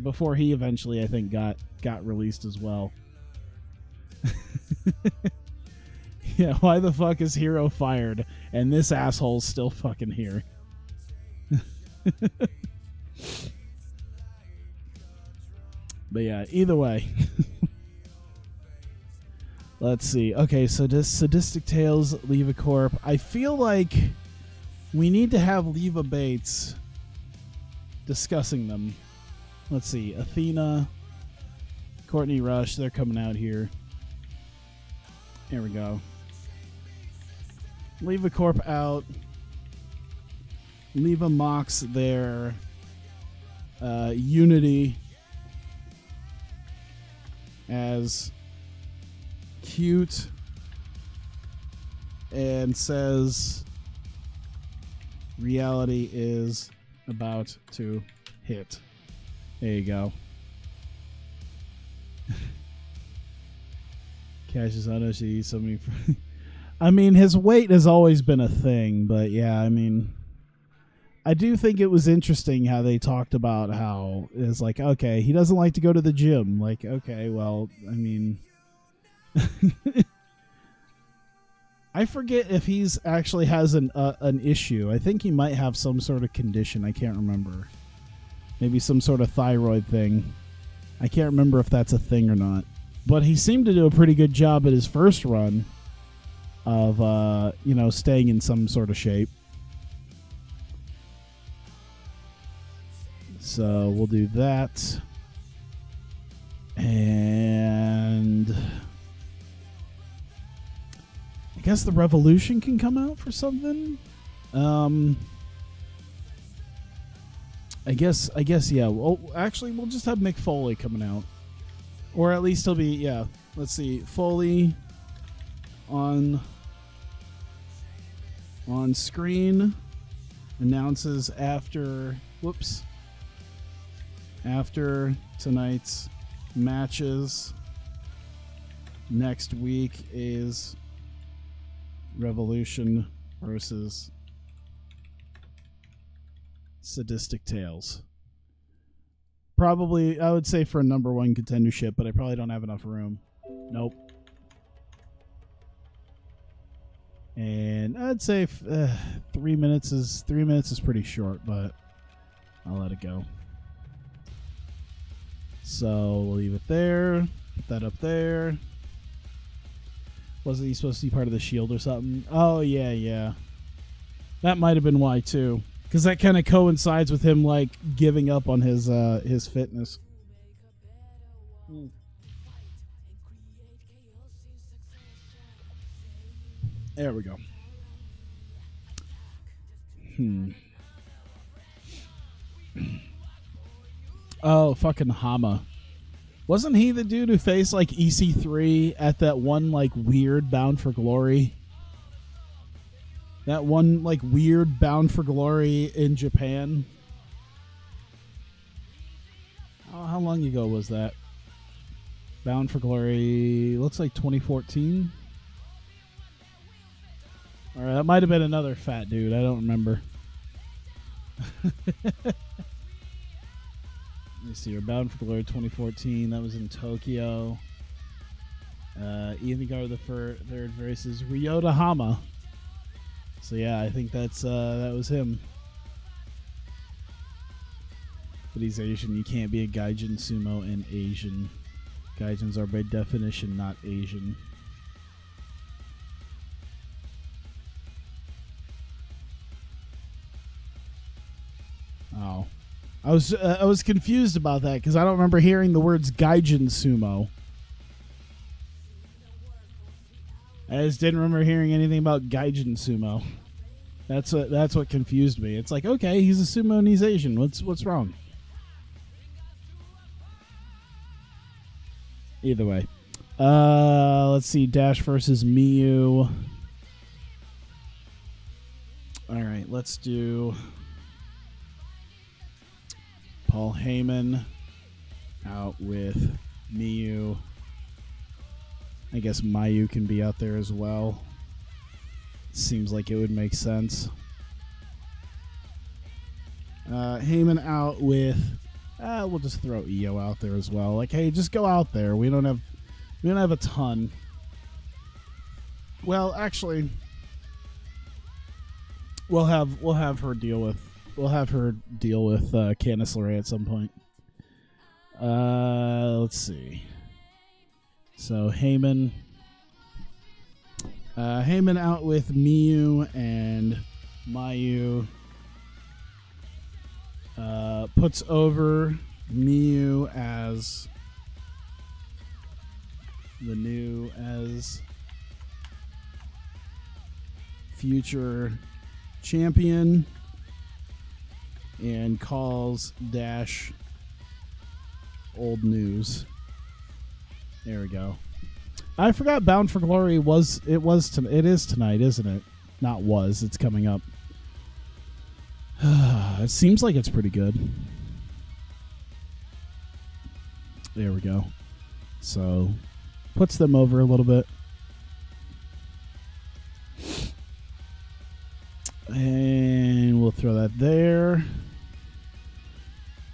Before he eventually, I think, got released as well. Yeah, why the fuck is Hero fired and this asshole's still fucking here? But yeah, either way. Let's see. Okay, so does Sadistic Tales, Leva Corp. I feel like we need to have Leva Bates discussing them. Let's see. Athena, Courtney Rush, they're coming out here. Here we go. Leva Corp out. Leva mocks their unity as cute and says reality is about to hit. There you go. Cassius Ohno should eat so many. I mean, his weight has always been a thing, but yeah, I mean, I do think it was interesting how they talked about how it's like, okay, he doesn't like to go to the gym. Like, okay, well, I mean, I forget if he's actually has an issue. I think he might have some sort of condition. I can't remember. Maybe some sort of thyroid thing. I can't remember if that's a thing or not. But he seemed to do a pretty good job at his first run of, staying in some sort of shape. So we'll do that. And I guess the Revolution can come out for something. I guess, yeah. Well, actually, we'll just have Mick Foley coming out. Or at least he'll be, yeah. Let's see. Foley on screen announces after tonight's matches next week is Revolution versus Sadistic Tales. Probably, I would say for a number one contendership, but I probably don't have enough room. Nope. And I'd say 3 minutes is pretty short, but I'll let it go. So we'll leave it there. Put that up there. Wasn't he supposed to be part of the Shield or something? Oh yeah. That might have been why too. Because that kind of coincides with him like giving up on his fitness. There we go. Oh, fucking Hama. Wasn't he the dude who faced like EC3 at that one like weird Bound for Glory? That one, like, weird Bound for Glory in Japan. Oh, how long ago was that? Bound for Glory, looks like 2014. All right, that might have been another fat dude. I don't remember. Let me see here. Bound for Glory 2014. That was in Tokyo. Ian Garza the third versus Ryota Hama. So yeah, I think that was him. But he's Asian. You can't be a Gaijin sumo and Asian. Gaijins are by definition not Asian. Oh, I was confused about that because I don't remember hearing the words Gaijin sumo. I just didn't remember hearing anything about Gaijin sumo. That's what confused me. It's like, okay, he's a sumo and he's Asian. What's wrong? Either way. Let's see. Dash versus Miyu. All right, let's do Paul Heyman out with Miyu. I guess Mayu can be out there as well. Seems like it would make sense. Heyman out with. We'll just throw Io out there as well. Like, hey, just go out there. We don't have a ton. Well, actually, we'll have her deal with Candice LeRae at some point. Let's see. So Heyman out with Miyu and Mayu. Puts over Miyu as future champion and calls Dash old news. There we go. I forgot Bound for Glory it is tonight, isn't it? Not was, it's coming up. It seems like it's pretty good. There we go. So, puts them over a little bit. And we'll throw that there.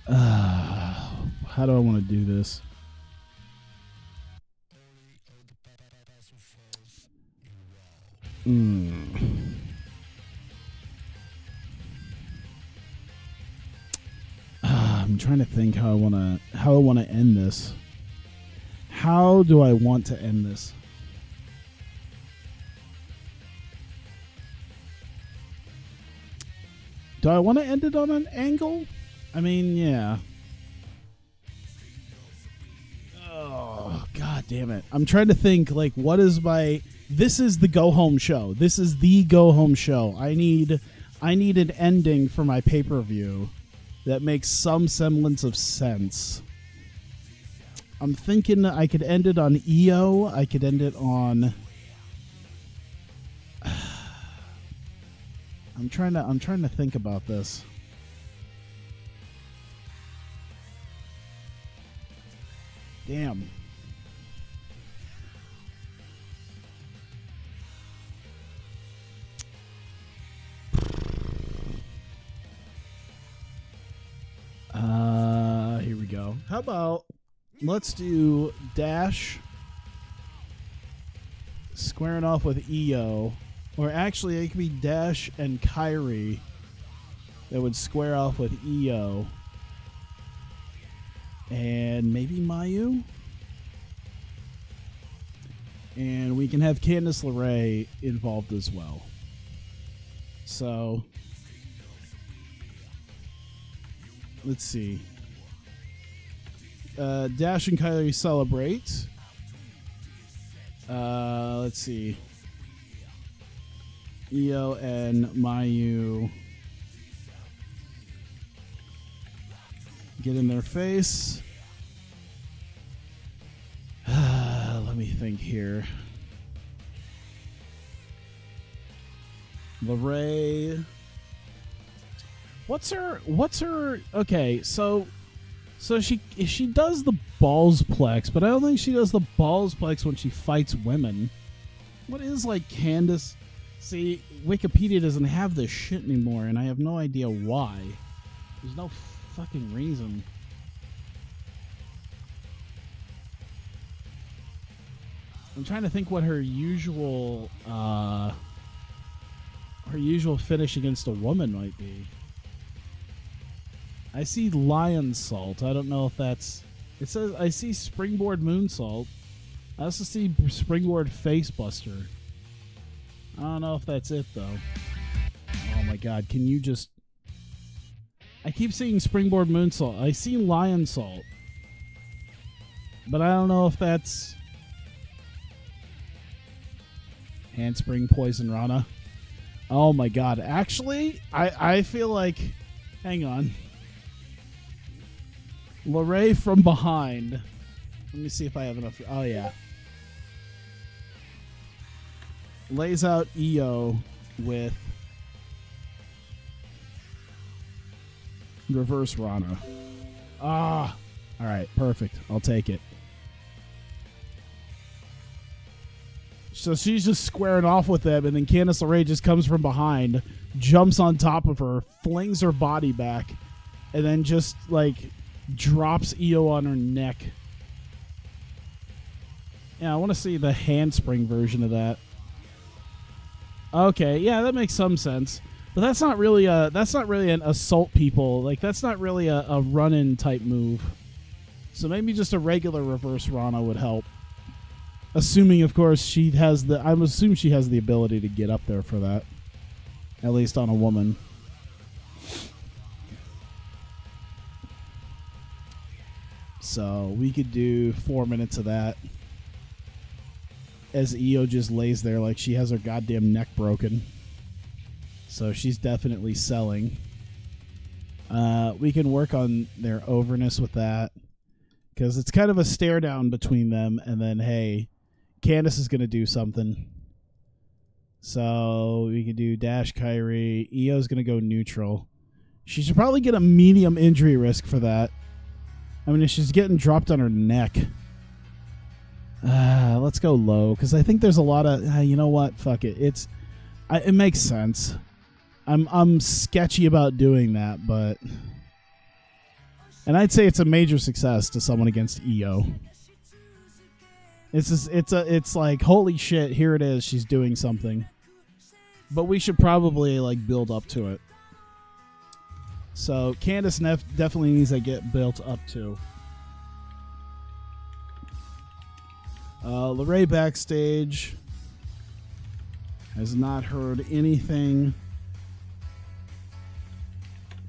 How do I want to do this? I'm trying to think how I want to end this. How do I want to end this? Do I want to end it on an angle? I mean, yeah. Oh, god damn it. I'm trying to think, like, what is my... This is the go-home show. This is the go-home show. I need an ending for my pay-per-view that makes some semblance of sense. I'm thinking I could end it on Io. I could end it on... I'm trying to think about this. Damn. Here we go. How about let's do Dash squaring off with Io. Or actually, it could be Dash and Kairi that would square off with Io. And maybe Mayu. And we can have Candice LeRae involved as well. So, let's see. Dash and Kairi celebrate. Let's see. Io and Mayu get in their face. Let me think here. LeRae. What's her? Okay, so she does the balls plex, but I don't think she does the balls plex when she fights women. What is like Candice? See, Wikipedia doesn't have this shit anymore, and I have no idea why. There's no fucking reason. I'm trying to think what her usual finish against a woman might be. I see lion salt. I don't know if that's... It says I see springboard moonsault. I also see springboard facebuster. I don't know if that's it, though. Oh, my God. Can you just... I keep seeing springboard moonsault. I see lion salt. But I don't know if that's... Handspring Poison Rana. Oh my god. Actually, I feel like... Hang on. Lorray from behind. Let me see if I have enough... Oh, yeah. Lays out EO with reverse Rana. Ah. All right. Perfect. I'll take it. So she's just squaring off with them, and then Candice LeRae just comes from behind, jumps on top of her, flings her body back, and then just, like, drops EO on her neck. Yeah, I want to see the handspring version of that. Okay, yeah, that makes some sense. But that's not really an assault people. Like, that's not really a run-in type move. So maybe just a regular reverse Rana would help. Assuming, of course, I'm assuming she has the ability to get up there for that. At least on a woman. So we could do 4 minutes of that. As Io just lays there like she has her goddamn neck broken. So she's definitely selling. We can work on their overness with that. Because it's kind of a stare down between them. And then, hey, Candice is going to do something. So we can do Dash Kyrie. Io's going to go neutral. She should probably get a medium injury risk for that. I mean, if she's getting dropped on her neck. Let's go low. Because I think there's a lot of... you know what? Fuck it. It makes sense. I'm sketchy about doing that, but... And I'd say it's a major success to someone against Io. It's like, holy shit, here it is, she's doing something. But we should probably like build up to it. So Candice definitely needs to get built up to. LeRae backstage has not heard anything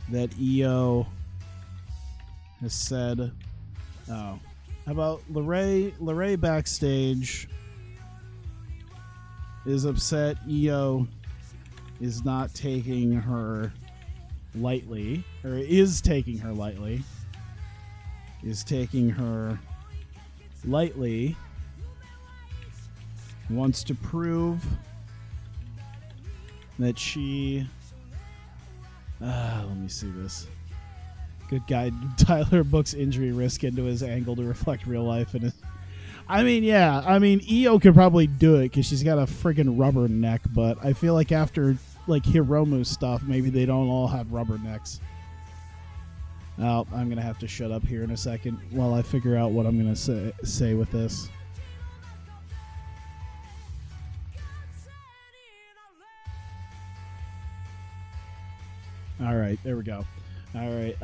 that Io has said. Oh. How about LeRae? LeRae backstage is upset Io is not taking her lightly, or is taking her lightly. Is taking her lightly. Wants to prove that she... let me see this. Good guy. Tyler books injury risk into his angle to reflect real life. And I mean, yeah. I mean, Io could probably do it because she's got a friggin' rubber neck. But I feel like after like Hiromu stuff, maybe they don't all have rubber necks. Oh, I'm gonna have to shut up here in a second while I figure out what I'm gonna say with this. All right, there we go. All right,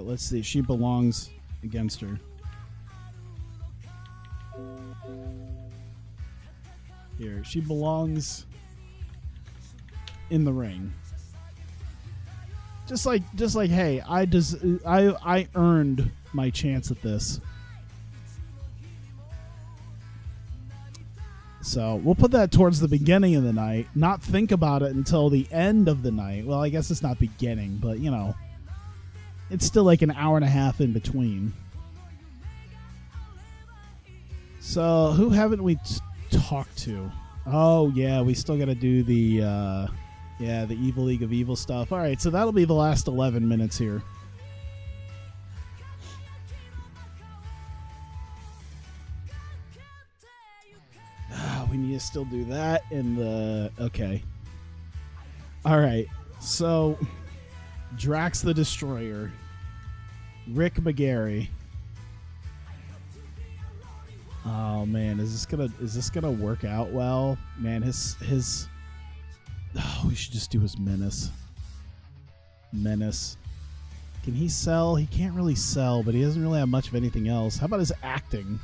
let's see. She belongs against her. Here, she belongs in the ring. Just like, hey, I earned my chance at this. So we'll put that towards the beginning of the night, not think about it until the end of the night. Well, I guess it's not beginning, but, you know, it's still like an hour and a half in between. So who haven't we talked to? Oh, yeah, we still got to do the Evil League of Evil stuff. All right, so that'll be the last 11 minutes here. We need to still do that in the... Okay. All right. So, Drax the Destroyer. Rick McGarry. Oh, man. Is this gonna work out well? Man, his... Oh, we should just do his Menace. Menace. Can he sell? He can't really sell, but he doesn't really have much of anything else. How about his acting?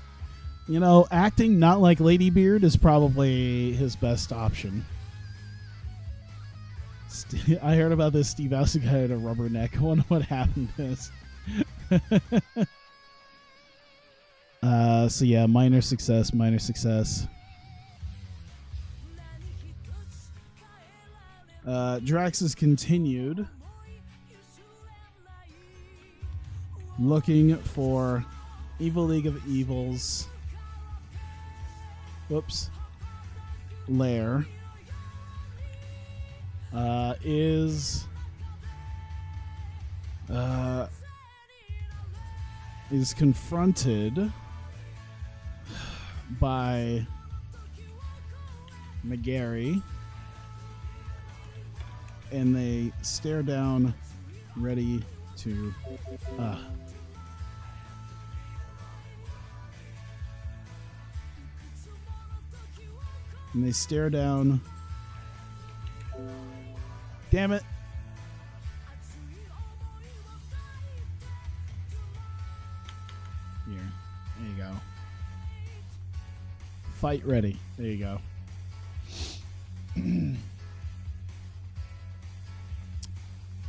You know, acting not like Lady Beard is probably his best option. I heard about this Steve Austin guy with a rubber neck. I wonder what happened to this. So yeah, minor success, minor success. Drax has continued looking for Evil League of Evils. Whoops. Lair. Is confronted by McGarry, and they stare down, ready to and they stare down. Damn it. Here. There you go. Fight ready. There you go.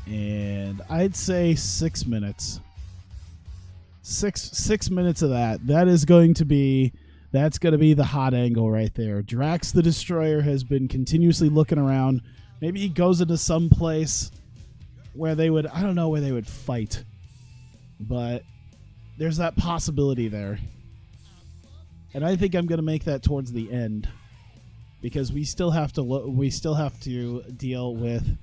And I'd say 6 minutes. Six minutes of that. That's going to be the hot angle right there. Drax the Destroyer has been continuously looking around. Maybe he goes into some place where they would, I don't know where they would fight, but there's that possibility there. And I think I'm going to make that towards the end, because we still have to deal with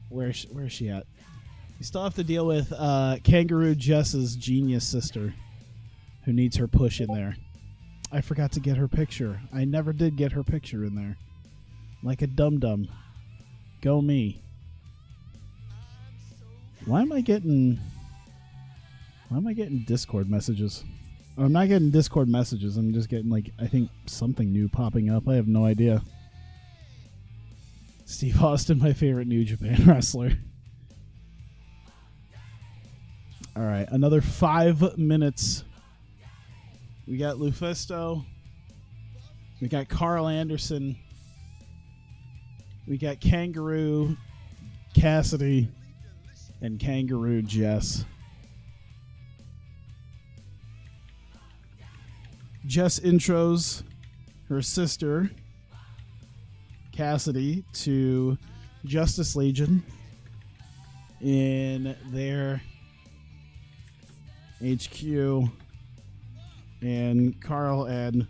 where is she at? We still have to deal with Kangaroo Jess's genius sister, who needs her push in there. I forgot to get her picture. I never did get her picture in there. Like a dum-dum. Go me. Why am I getting Discord messages? I'm not getting Discord messages. I'm just getting, like, I think something new popping up. I have no idea. Steve Austin, my favorite New Japan wrestler. All right, another 5 minutes. We got Lufisto. We got Carl Anderson. We got Kangaroo Cassidy and Kangaroo Jess. Jess intros her sister Cassidy to Justice Legion in their HQ, and Carl and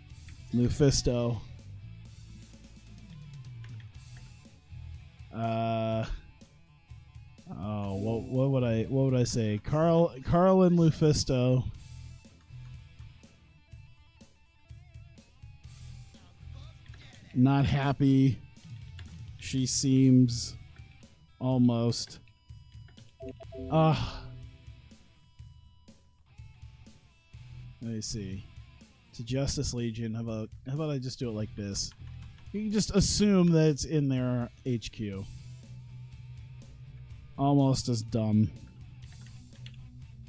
Lufisto what would I say? Carl and Lufisto not happy. She seems almost let me see. To Justice Legion, how about I just do it like this? You can just assume that it's in their HQ. Almost as dumb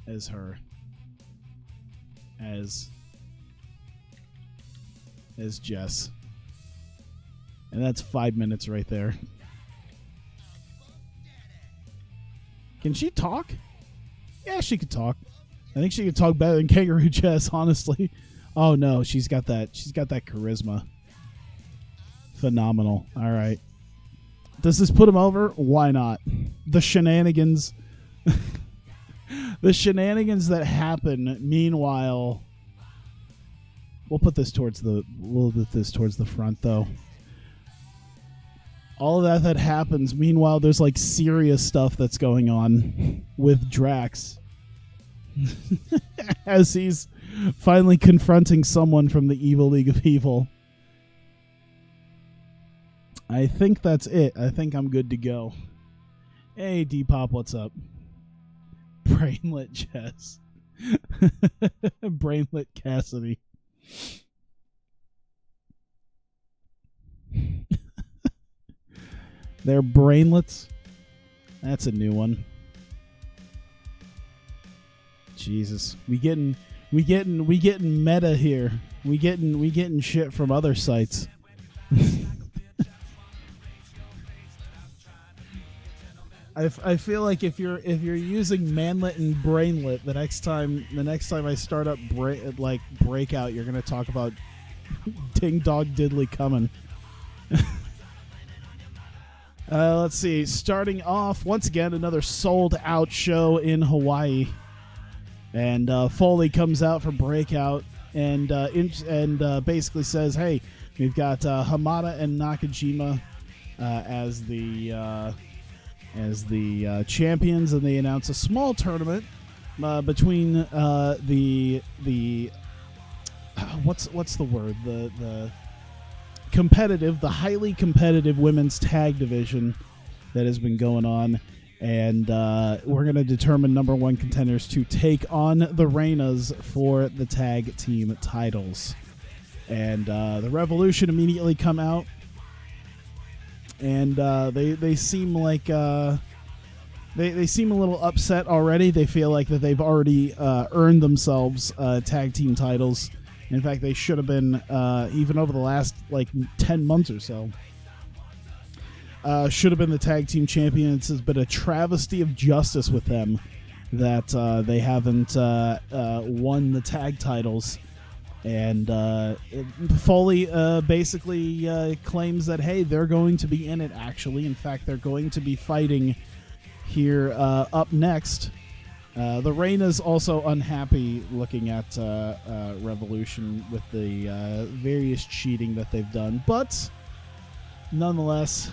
as her. As Jess. And that's 5 minutes right there. Can she talk? Yeah, she could talk. I think she could talk better than Kangaroo Jess, honestly. Oh no, she's got that charisma. Phenomenal. All right. Does this put him over? Why not? The shenanigans the shenanigans that happen meanwhile. We'll put this towards the front though. All of that happens. Meanwhile, there's like serious stuff that's going on with Drax. As he's finally confronting someone from the Evil League of Evil. I think that's it. I think I'm good to go. Hey, Depop, what's up? Brainlet Jess. Brainlet Cassidy. They're brainlets. That's a new one. Jesus, we getting meta here. We getting shit from other sites. I feel like if you're using manlet and brainlet, the next time I start up Breakout, you're gonna talk about Ding Dog Diddley coming. Let's see. Starting off once again, another sold out show in Hawaii, and Foley comes out for Breakout and basically says, "Hey, we've got Hamada and Nakajima as the champions," and they announce a small tournament between the what's the word, the highly competitive women's tag division that has been going on, and we're going to determine number one contenders to take on the Reinas for the tag team titles. And the Revolution immediately come out, and they seem like they seem a little upset already. They feel like that they've already earned themselves tag team titles. In fact, they should have been, even over the last 10 months or so, should have been the tag team champions. Has been a travesty of justice with them that they haven't won the tag titles. And Foley basically claims that, hey, they're going to be in it, actually. In fact, they're going to be fighting here up next. The Reinas also unhappy looking at Revolution with the various cheating that they've done, but nonetheless,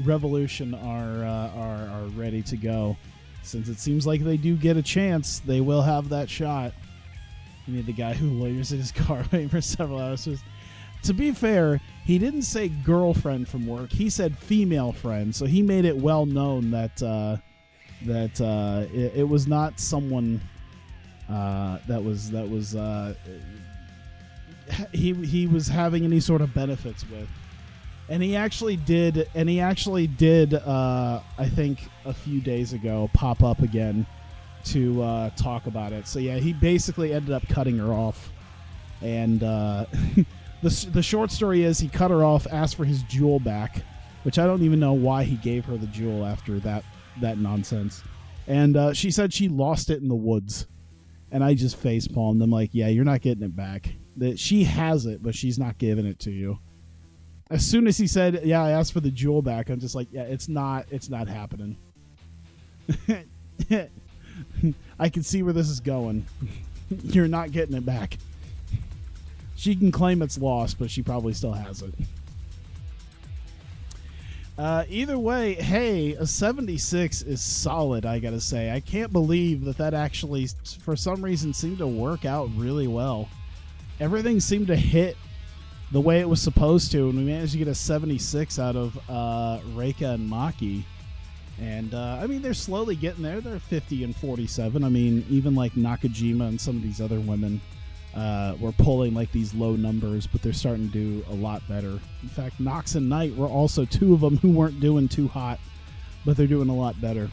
Revolution are ready to go. Since it seems like they do get a chance, they will have that shot. You need the guy who loiters in his car waiting for several hours. To be fair, he didn't say girlfriend from work. He said female friend, so he made it well known that it was not someone that was he was having any sort of benefits with. And he actually did. I think a few days ago, pop up again to talk about it. So yeah, he basically ended up cutting her off, and the short story is he cut her off, asked for his jewel back, which I don't even know why he gave her the jewel after that nonsense. And she said she lost it in the woods, and I just facepalmed. I'm like, yeah, you're not getting it back. That she has it, but she's not giving it to you. As soon as he said, yeah, I asked for the jewel back, I'm just like, yeah, it's not happening. I can see where this is going. You're not getting it back. She can claim it's lost, but she probably still has it. Either way, hey, a 76 is solid, I gotta say. I can't believe that actually, for some reason, seemed to work out really well. Everything seemed to hit the way it was supposed to, and we managed to get a 76 out of Reika and Maki. And, I mean, they're slowly getting there. They're 50 and 47. I mean, even like Nakajima and some of these other women were pulling like these low numbers, but they're starting to do a lot better. In fact, Nox and Knight were also two of them who weren't doing too hot, but they're doing a lot better.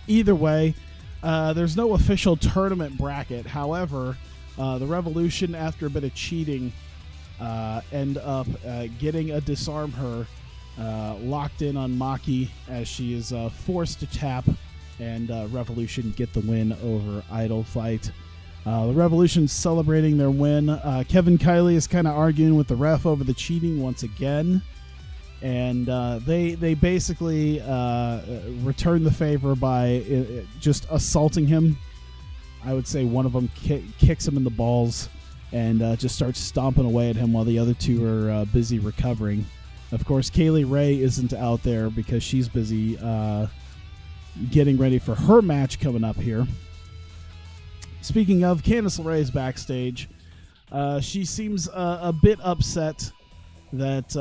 Either way, there's no official tournament bracket. However, the Revolution, after a bit of cheating, end up getting a Disarm Her locked in on Maki as she is forced to tap, and Revolution get the win over Idol Fight. The Revolution celebrating their win. Kevin Kiley is kind of arguing with the ref over the cheating once again, and they basically return the favor by just assaulting him. I would say one of them kicks him in the balls and just starts stomping away at him while the other two are busy recovering. Of course, Kaylee Ray isn't out there because she's busy getting ready for her match coming up here. Speaking of, Candice LeRae is backstage. She seems a bit upset that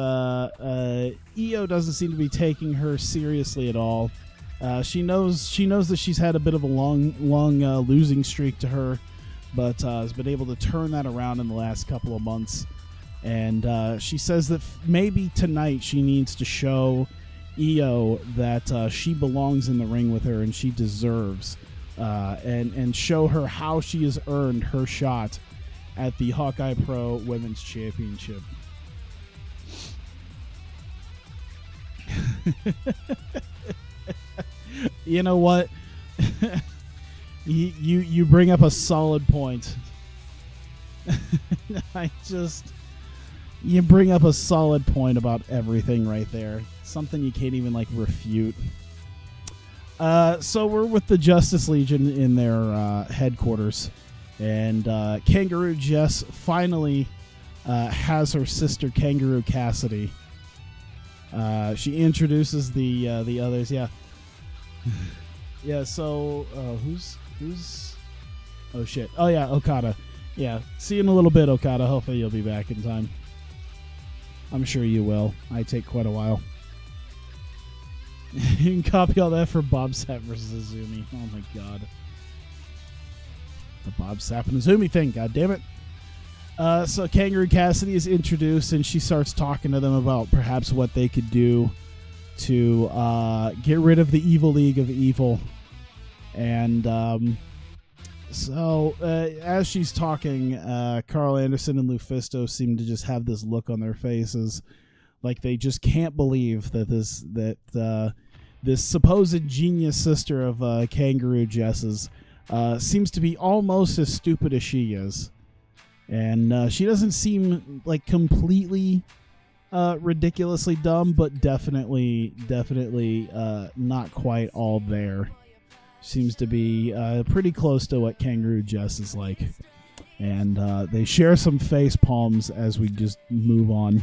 Io doesn't seem to be taking her seriously at all. She knows that she's had a bit of a long losing streak to her, but has been able to turn that around in the last couple of months. And she says that maybe tonight she needs to show Io that she belongs in the ring with her and she deserves, and show her how she has earned her shot at the Hawkeye Pro Women's Championship. You know what? you bring up a solid point. You bring up a solid point about everything right there. Something you can't even refute. So we're with the Justice Legion in their headquarters, and Kangaroo Jess finally has her sister Kangaroo Cassidy. She introduces the others. Yeah. Yeah. So who's? Oh shit. Oh yeah, Okada. Yeah. See you in a little bit, Okada. Hopefully you'll be back in time. I'm sure you will. I take quite a while. You can copy all that for Bob Sapp versus Azumi. Oh my god. The Bob Sapp and Azumi thing. God damn it. So Kangaroo Cassidy is introduced, and she starts talking to them about perhaps what they could do to get rid of the Evil League of Evil. And so as she's talking, Carl Anderson and Lufisto seem to just have this look on their faces, like they just can't believe that this supposed genius sister of Kangaroo Jess's seems to be almost as stupid as she is. And she doesn't seem like completely ridiculously dumb, but definitely not quite all there. Seems to be pretty close to what Kangaroo Jess is like. And they share some face palms as we just move on.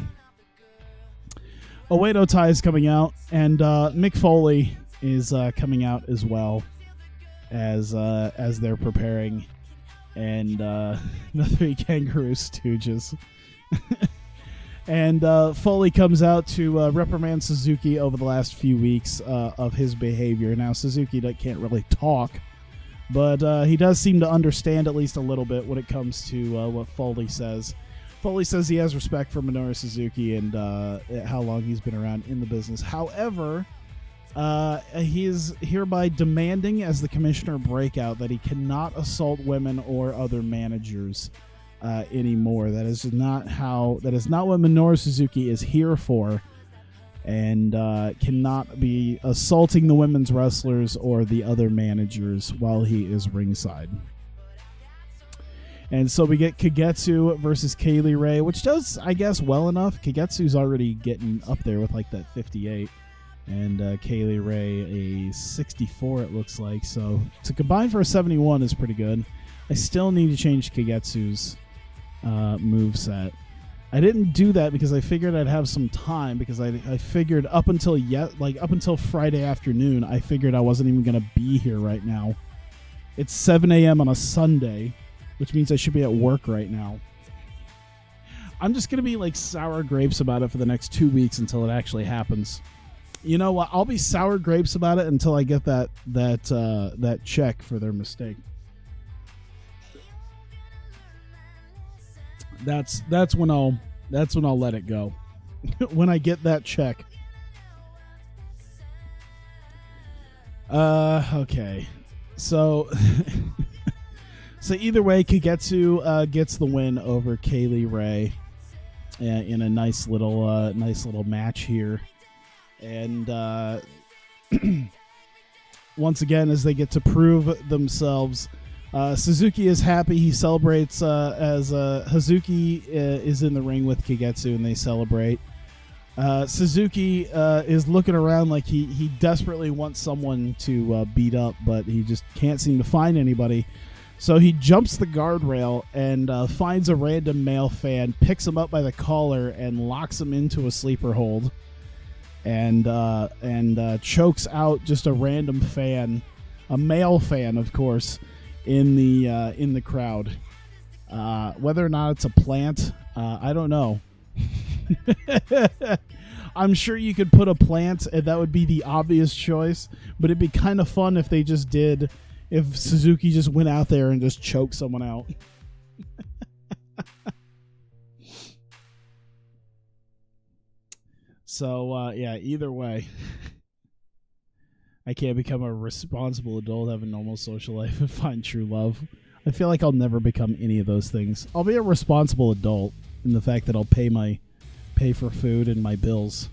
Oedo Tai is coming out, and Mick Foley is coming out as well as they're preparing. And the three Kangaroo Stooges. And Foley comes out to reprimand Suzuki over the last few weeks of his behavior. Now, Suzuki can't really talk, but he does seem to understand at least a little bit when it comes to what Foley says. Foley says he has respect for Minoru Suzuki and how long he's been around in the business. However, he is hereby demanding, as the commissioner breakout, that he cannot assault women or other managers anymore. That is not what Minoru Suzuki is here for, and cannot be assaulting the women's wrestlers or the other managers while he is ringside. And so we get Kagetsu versus Kaylee Ray, which does, I guess, well enough. Kagetsu's already getting up there with that 58. And Kaylee Ray a 64, it looks like. So to combine for a 71 is pretty good. I still need to change Kagetsu's moveset. I didn't do that because I figured I'd have some time, because I figured up until Friday afternoon, I figured I wasn't even going to be here right now. It's 7 a.m. on a Sunday, which means I should be at work right now. I'm just going to be sour grapes about it for the next 2 weeks until it actually happens. You know what? I'll be sour grapes about it until I get that check for their mistake. That's when I'll let it go. When I get that check. Okay. So so either way, Kagetsu gets the win over Kaylee Ray in a nice little match here. And once again, as they get to prove themselves, Suzuki is happy. He celebrates as Hazuki is in the ring with Kagetsu, and they celebrate. Suzuki is looking around like he desperately wants someone to beat up, but he just can't seem to find anybody. So he jumps the guardrail and finds a random male fan, picks him up by the collar, and locks him into a sleeper hold. And chokes out just a random fan, a male fan, of course, in the crowd. Whether or not it's a plant, I don't know. I'm sure you could put a plant, and that would be the obvious choice. But it'd be kind of fun if if Suzuki just went out there and just choked someone out. So, yeah, either way, I can't become a responsible adult, have a normal social life, and find true love. I feel like I'll never become any of those things. I'll be a responsible adult in the fact that I'll pay for food and my bills.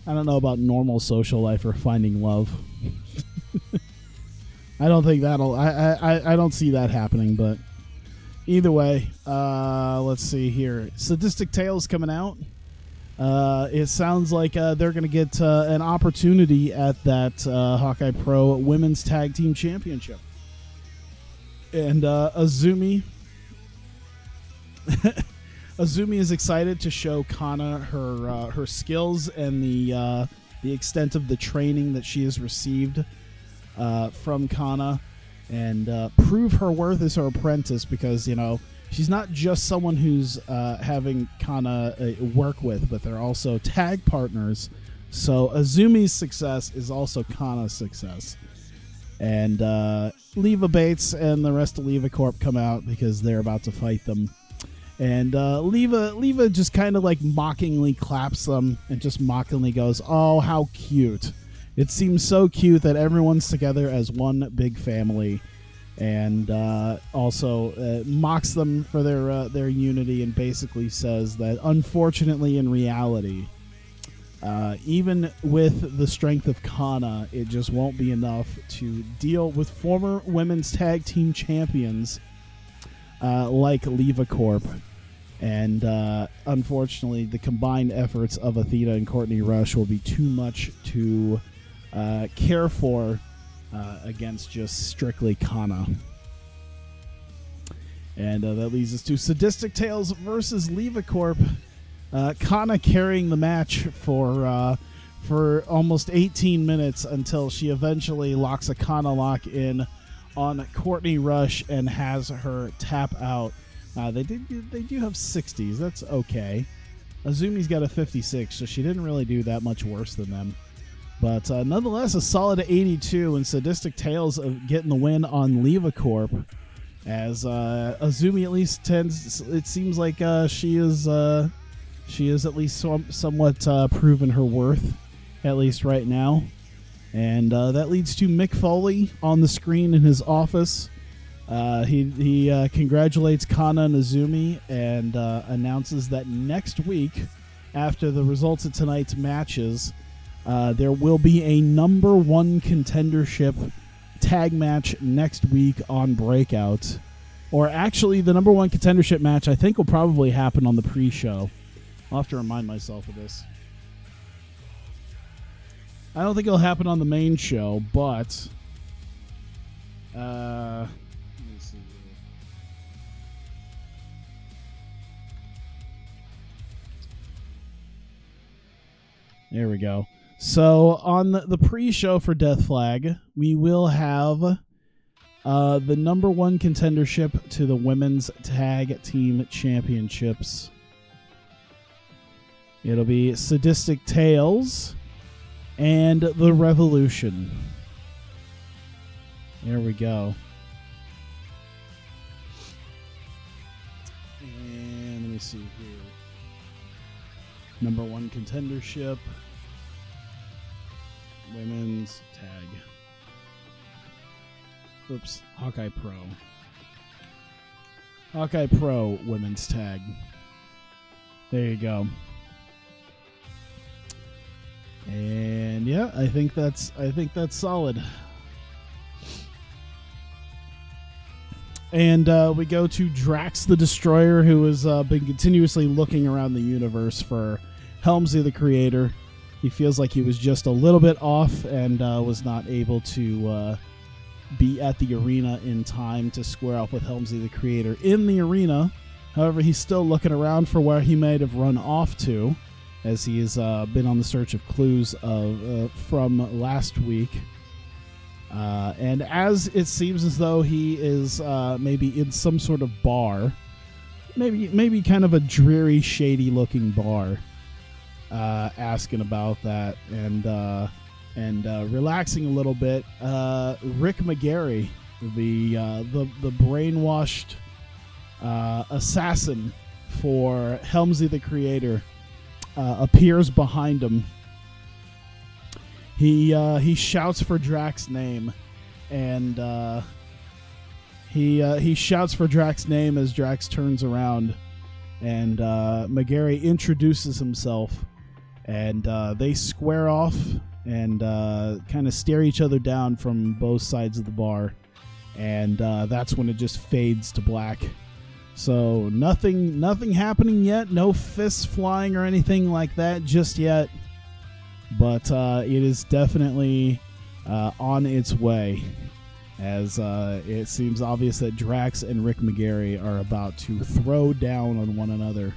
I don't know about normal social life or finding love. I don't think that'll. I don't see that happening. But either way, let's see here. Sadistic Tales coming out. It sounds like they're going to get an opportunity at that Hawkeye Pro Women's Tag Team Championship. And Azumi is excited to show Kana her skills and the extent of the training that she has received from Kana, and prove her worth as her apprentice, because she's not just someone who's having Kana work with, but they're also tag partners. So Azumi's success is also Kana's success. And Leva Bates and the rest of Leva Corp come out because they're about to fight them. And Leva just kind of like mockingly claps them and just mockingly goes, "Oh, how cute." It seems so cute that everyone's together as one big family. And also mocks them for their unity, and basically says that unfortunately in reality, even with the strength of Kana, it just won't be enough to deal with former women's tag team champions like Leva Corp. And unfortunately, the combined efforts of Athena and Courtney Rush will be too much to care for against just strictly Kana. And that leads us to Sadistic Tales versus Leva Corp. Kana carrying the match for almost 18 minutes until she eventually locks a Kana lock in on Courtney Rush and has her tap out. They do have 60s. That's okay. Azumi's got a 56, so she didn't really do that much worse than them. But nonetheless, a solid 82, and Sadistic Tales of getting the win on Leva Corp. As Azumi at least it seems like she is at least somewhat proven her worth, at least right now. And that leads to Mick Foley on the screen in his office. He congratulates Kana and Azumi and announces that next week, after the results of tonight's matches, there will be a number one contendership tag match next week on Breakout. Or actually, the number one contendership match I think will probably happen on the pre-show. I'll have to remind myself of this. I don't think it'll happen on the main show, but let me see here. There we go. So on the pre-show for Death Flag, we will have the number one contendership to the Women's Tag Team Championships. It'll be Sadistic Tales and The Revolution. There we go. And let me see here. Number one contendership. Women's Tag. Oops. Hawkeye Pro. Hawkeye Pro Women's Tag. There you go. And yeah, I think that's solid. And we go to Drax the Destroyer, who has been continuously looking around the universe for Helmsley the Creator. He feels like he was just a little bit off and was not able to be at the arena in time to square off with Helmsley the Creator in the arena. However, he's still looking around for where he might have run off to, as he has been on the search of clues from last week. And as it seems as though he is maybe in some sort of bar, maybe kind of a dreary, shady-looking bar, asking about that and relaxing a little bit. Rick McGarry, the brainwashed assassin for Helmsley the Creator, appears behind him. He shouts for Drax's name, and he shouts for Drax's name as Drax turns around, and McGarry introduces himself and they square off and kind of stare each other down from both sides of the bar, and that's when it just fades to black. So nothing happening yet, no fists flying or anything like that just yet, but it is definitely on its way, as it seems obvious that Drax and Rick McGarry are about to throw down on one another.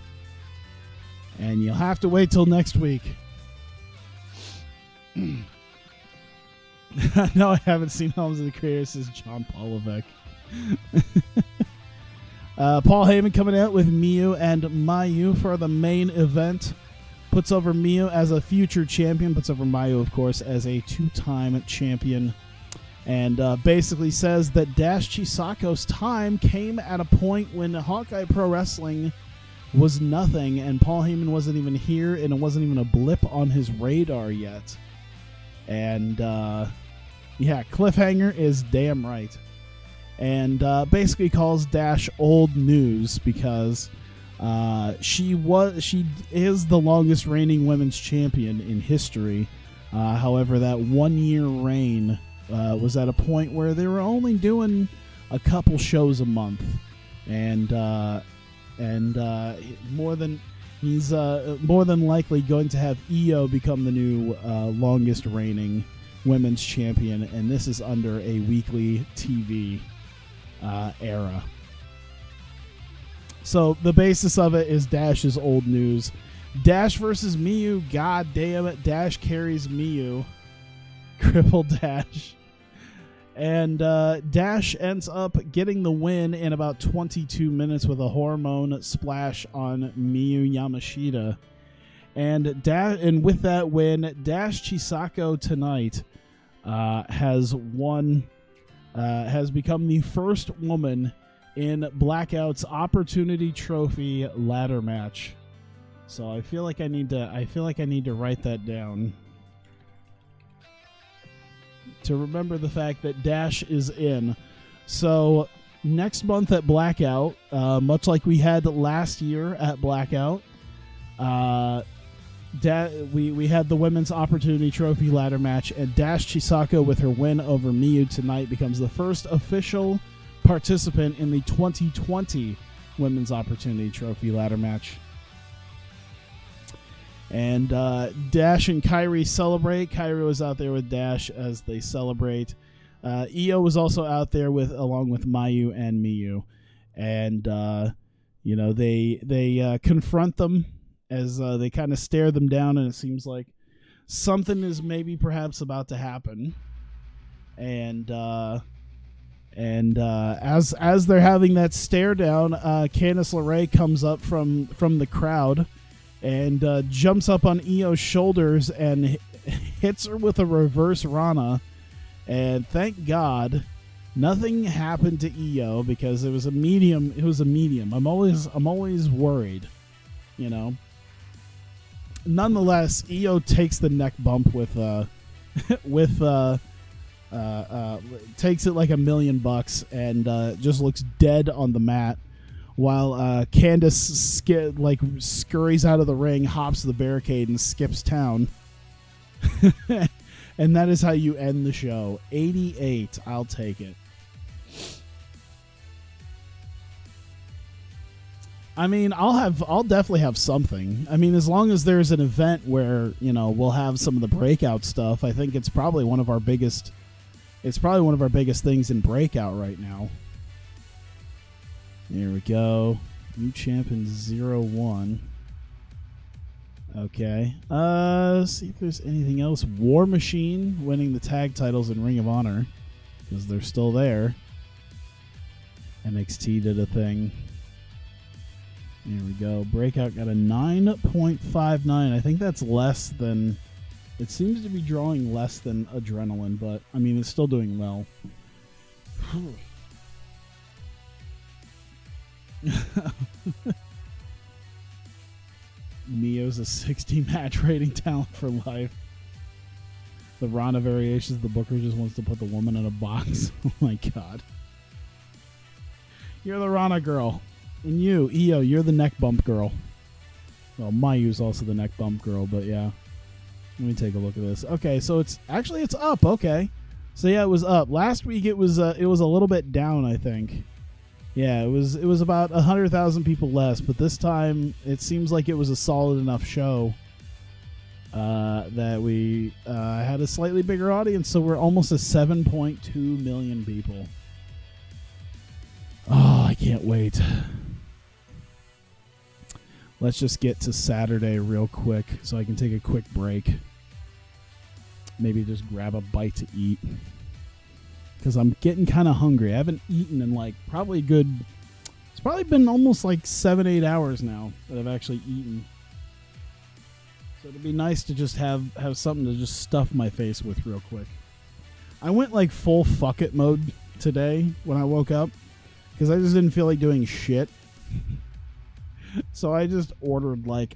And you'll have to wait till next week. No, I haven't seen Homes of the Creator, says John Polovec. Paul Heyman coming out with Miyu and Mayu for the main event. Puts over Miyu as a future champion. Puts over Mayu, of course, as a two-time champion. And basically says that Dash Chisako's time came at a point when Hawkeye Pro Wrestling was nothing, and Paul Heyman wasn't even here, and it wasn't even a blip on his radar yet. And, yeah, cliffhanger is damn right. And basically calls Dash old news because she is the longest reigning women's champion in history. However, that 1 year reign was at a point where they were only doing a couple shows a month, and he's more than likely going to have Io become the new longest reigning women's champion, and this is under a weekly TV era. So the basis of it is Dash's old news. Dash versus Miyu. God damn it. Dash carries Miyu. Cripple Dash. And Dash ends up getting the win in about 22 minutes with a hormone splash on Miyu Yamashita. And with that win, Dash Chisako tonight has become the first woman in Blackout's Opportunity Trophy ladder match. So I feel like I need to write that down to remember the fact that Dash is in. So next month at Blackout, much like we had last year at Blackout, we had the Women's Opportunity Trophy ladder match, and Dash Chisako, with her win over Miyu tonight, becomes the first official participant in the 2020 Women's Opportunity Trophy ladder match. And Dash and Kairi celebrate. Kairi was out there with Dash as they celebrate. Io was also out there along with Mayu and Miyu, and they confront them as they kind of stare them down, and it seems like something is maybe perhaps about to happen. And as they're having that stare down, Candice LeRae comes up from the crowd and jumps up on Io's shoulders and hits her with a reverse Rana. And thank God nothing happened to Io, because it was a medium. I'm always worried, Nonetheless, Io takes the neck bump with takes it like $1 million and just looks dead on the mat, while Candice scurries out of the ring, hops the barricade, and skips town. And that is how you end the show. 88. I'll take it. I mean, I'll definitely have something. I mean, as long as there's an event where, we'll have some of the breakout stuff, I think it's probably one of our biggest things in breakout right now. Here we go. New champion 0-1. Okay. Let's see if there's anything else. War Machine winning the tag titles in Ring of Honor, because they're still there. NXT did a thing. Here we go. Breakout got a 9.59. I think that's less than... It seems to be drawing less than Adrenaline, but, I mean, it's still doing well. Mio's a 60 match rating talent for life. The Rana variations, the Booker just wants to put the woman in a box. Oh my God. You're the Rana girl. And you, Io, you're the neck bump girl. Well, Mayu's also the neck bump girl, but yeah. Let me take a look at this. Okay, so it's up. Okay, so yeah, it was up last week. It was a little bit down, I think. Yeah, it was about 100,000 people less, but this time it seems like it was a solid enough show that we had a slightly bigger audience. So we're almost at 7.2 million people. Oh, I can't wait. Let's just get to Saturday real quick so I can take a quick break. Maybe just grab a bite to eat. Because I'm getting kind of hungry. I haven't eaten in like it's probably been almost like 7-8 hours now that I've actually eaten. So it'd be nice to just have something to just stuff my face with real quick. I went like full fuck it mode today when I woke up. Because I just didn't feel like doing shit. So I just ordered like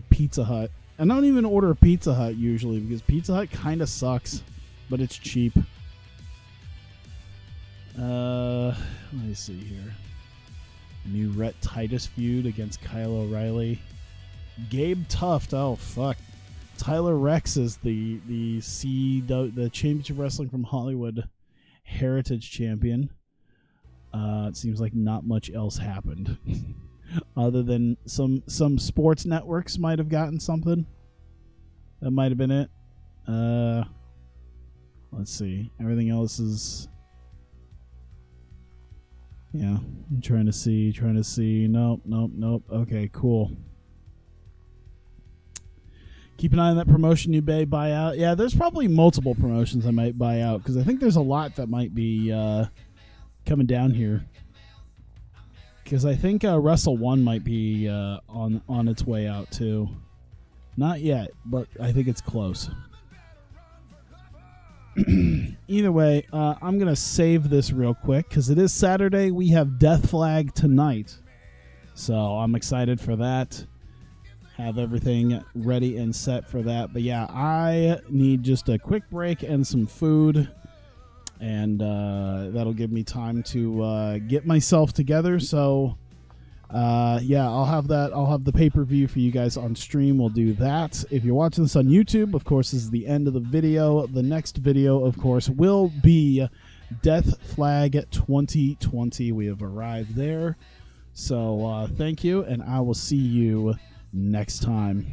Pizza Hut. And I don't even order Pizza Hut usually because Pizza Hut kind of sucks, but it's cheap. Let me see here. New Rhett Titus feud against Kyle O'Reilly. Gabe Tuft. Oh fuck. Tyler Rex is the Championship Wrestling from Hollywood Heritage Champion. It seems like not much else happened. Other than some sports networks might have gotten something. That might have been it. Let's see. Everything else is... Yeah, I'm trying to see. Nope. Okay, cool. Keep an eye on that promotion you may buy out. Yeah, there's probably multiple promotions I might buy out because I think there's a lot that might be coming down here. Because I think Wrestle 1 might be on its way out too. Not yet, but I think it's close. Either way, I'm going to save this real quick because it is Saturday. We have Death Flag tonight. So I'm excited for that. Have everything ready and set for that. But yeah, I need just a quick break and some food. And that'll give me time to get myself together. So, yeah, I'll have that. I'll have the pay-per-view for you guys on stream. We'll do that. If you're watching this on YouTube, of course, this is the end of the video. The next video, of course, will be Death Flag 2020. We have arrived there. So, thank you, and I will see you next time.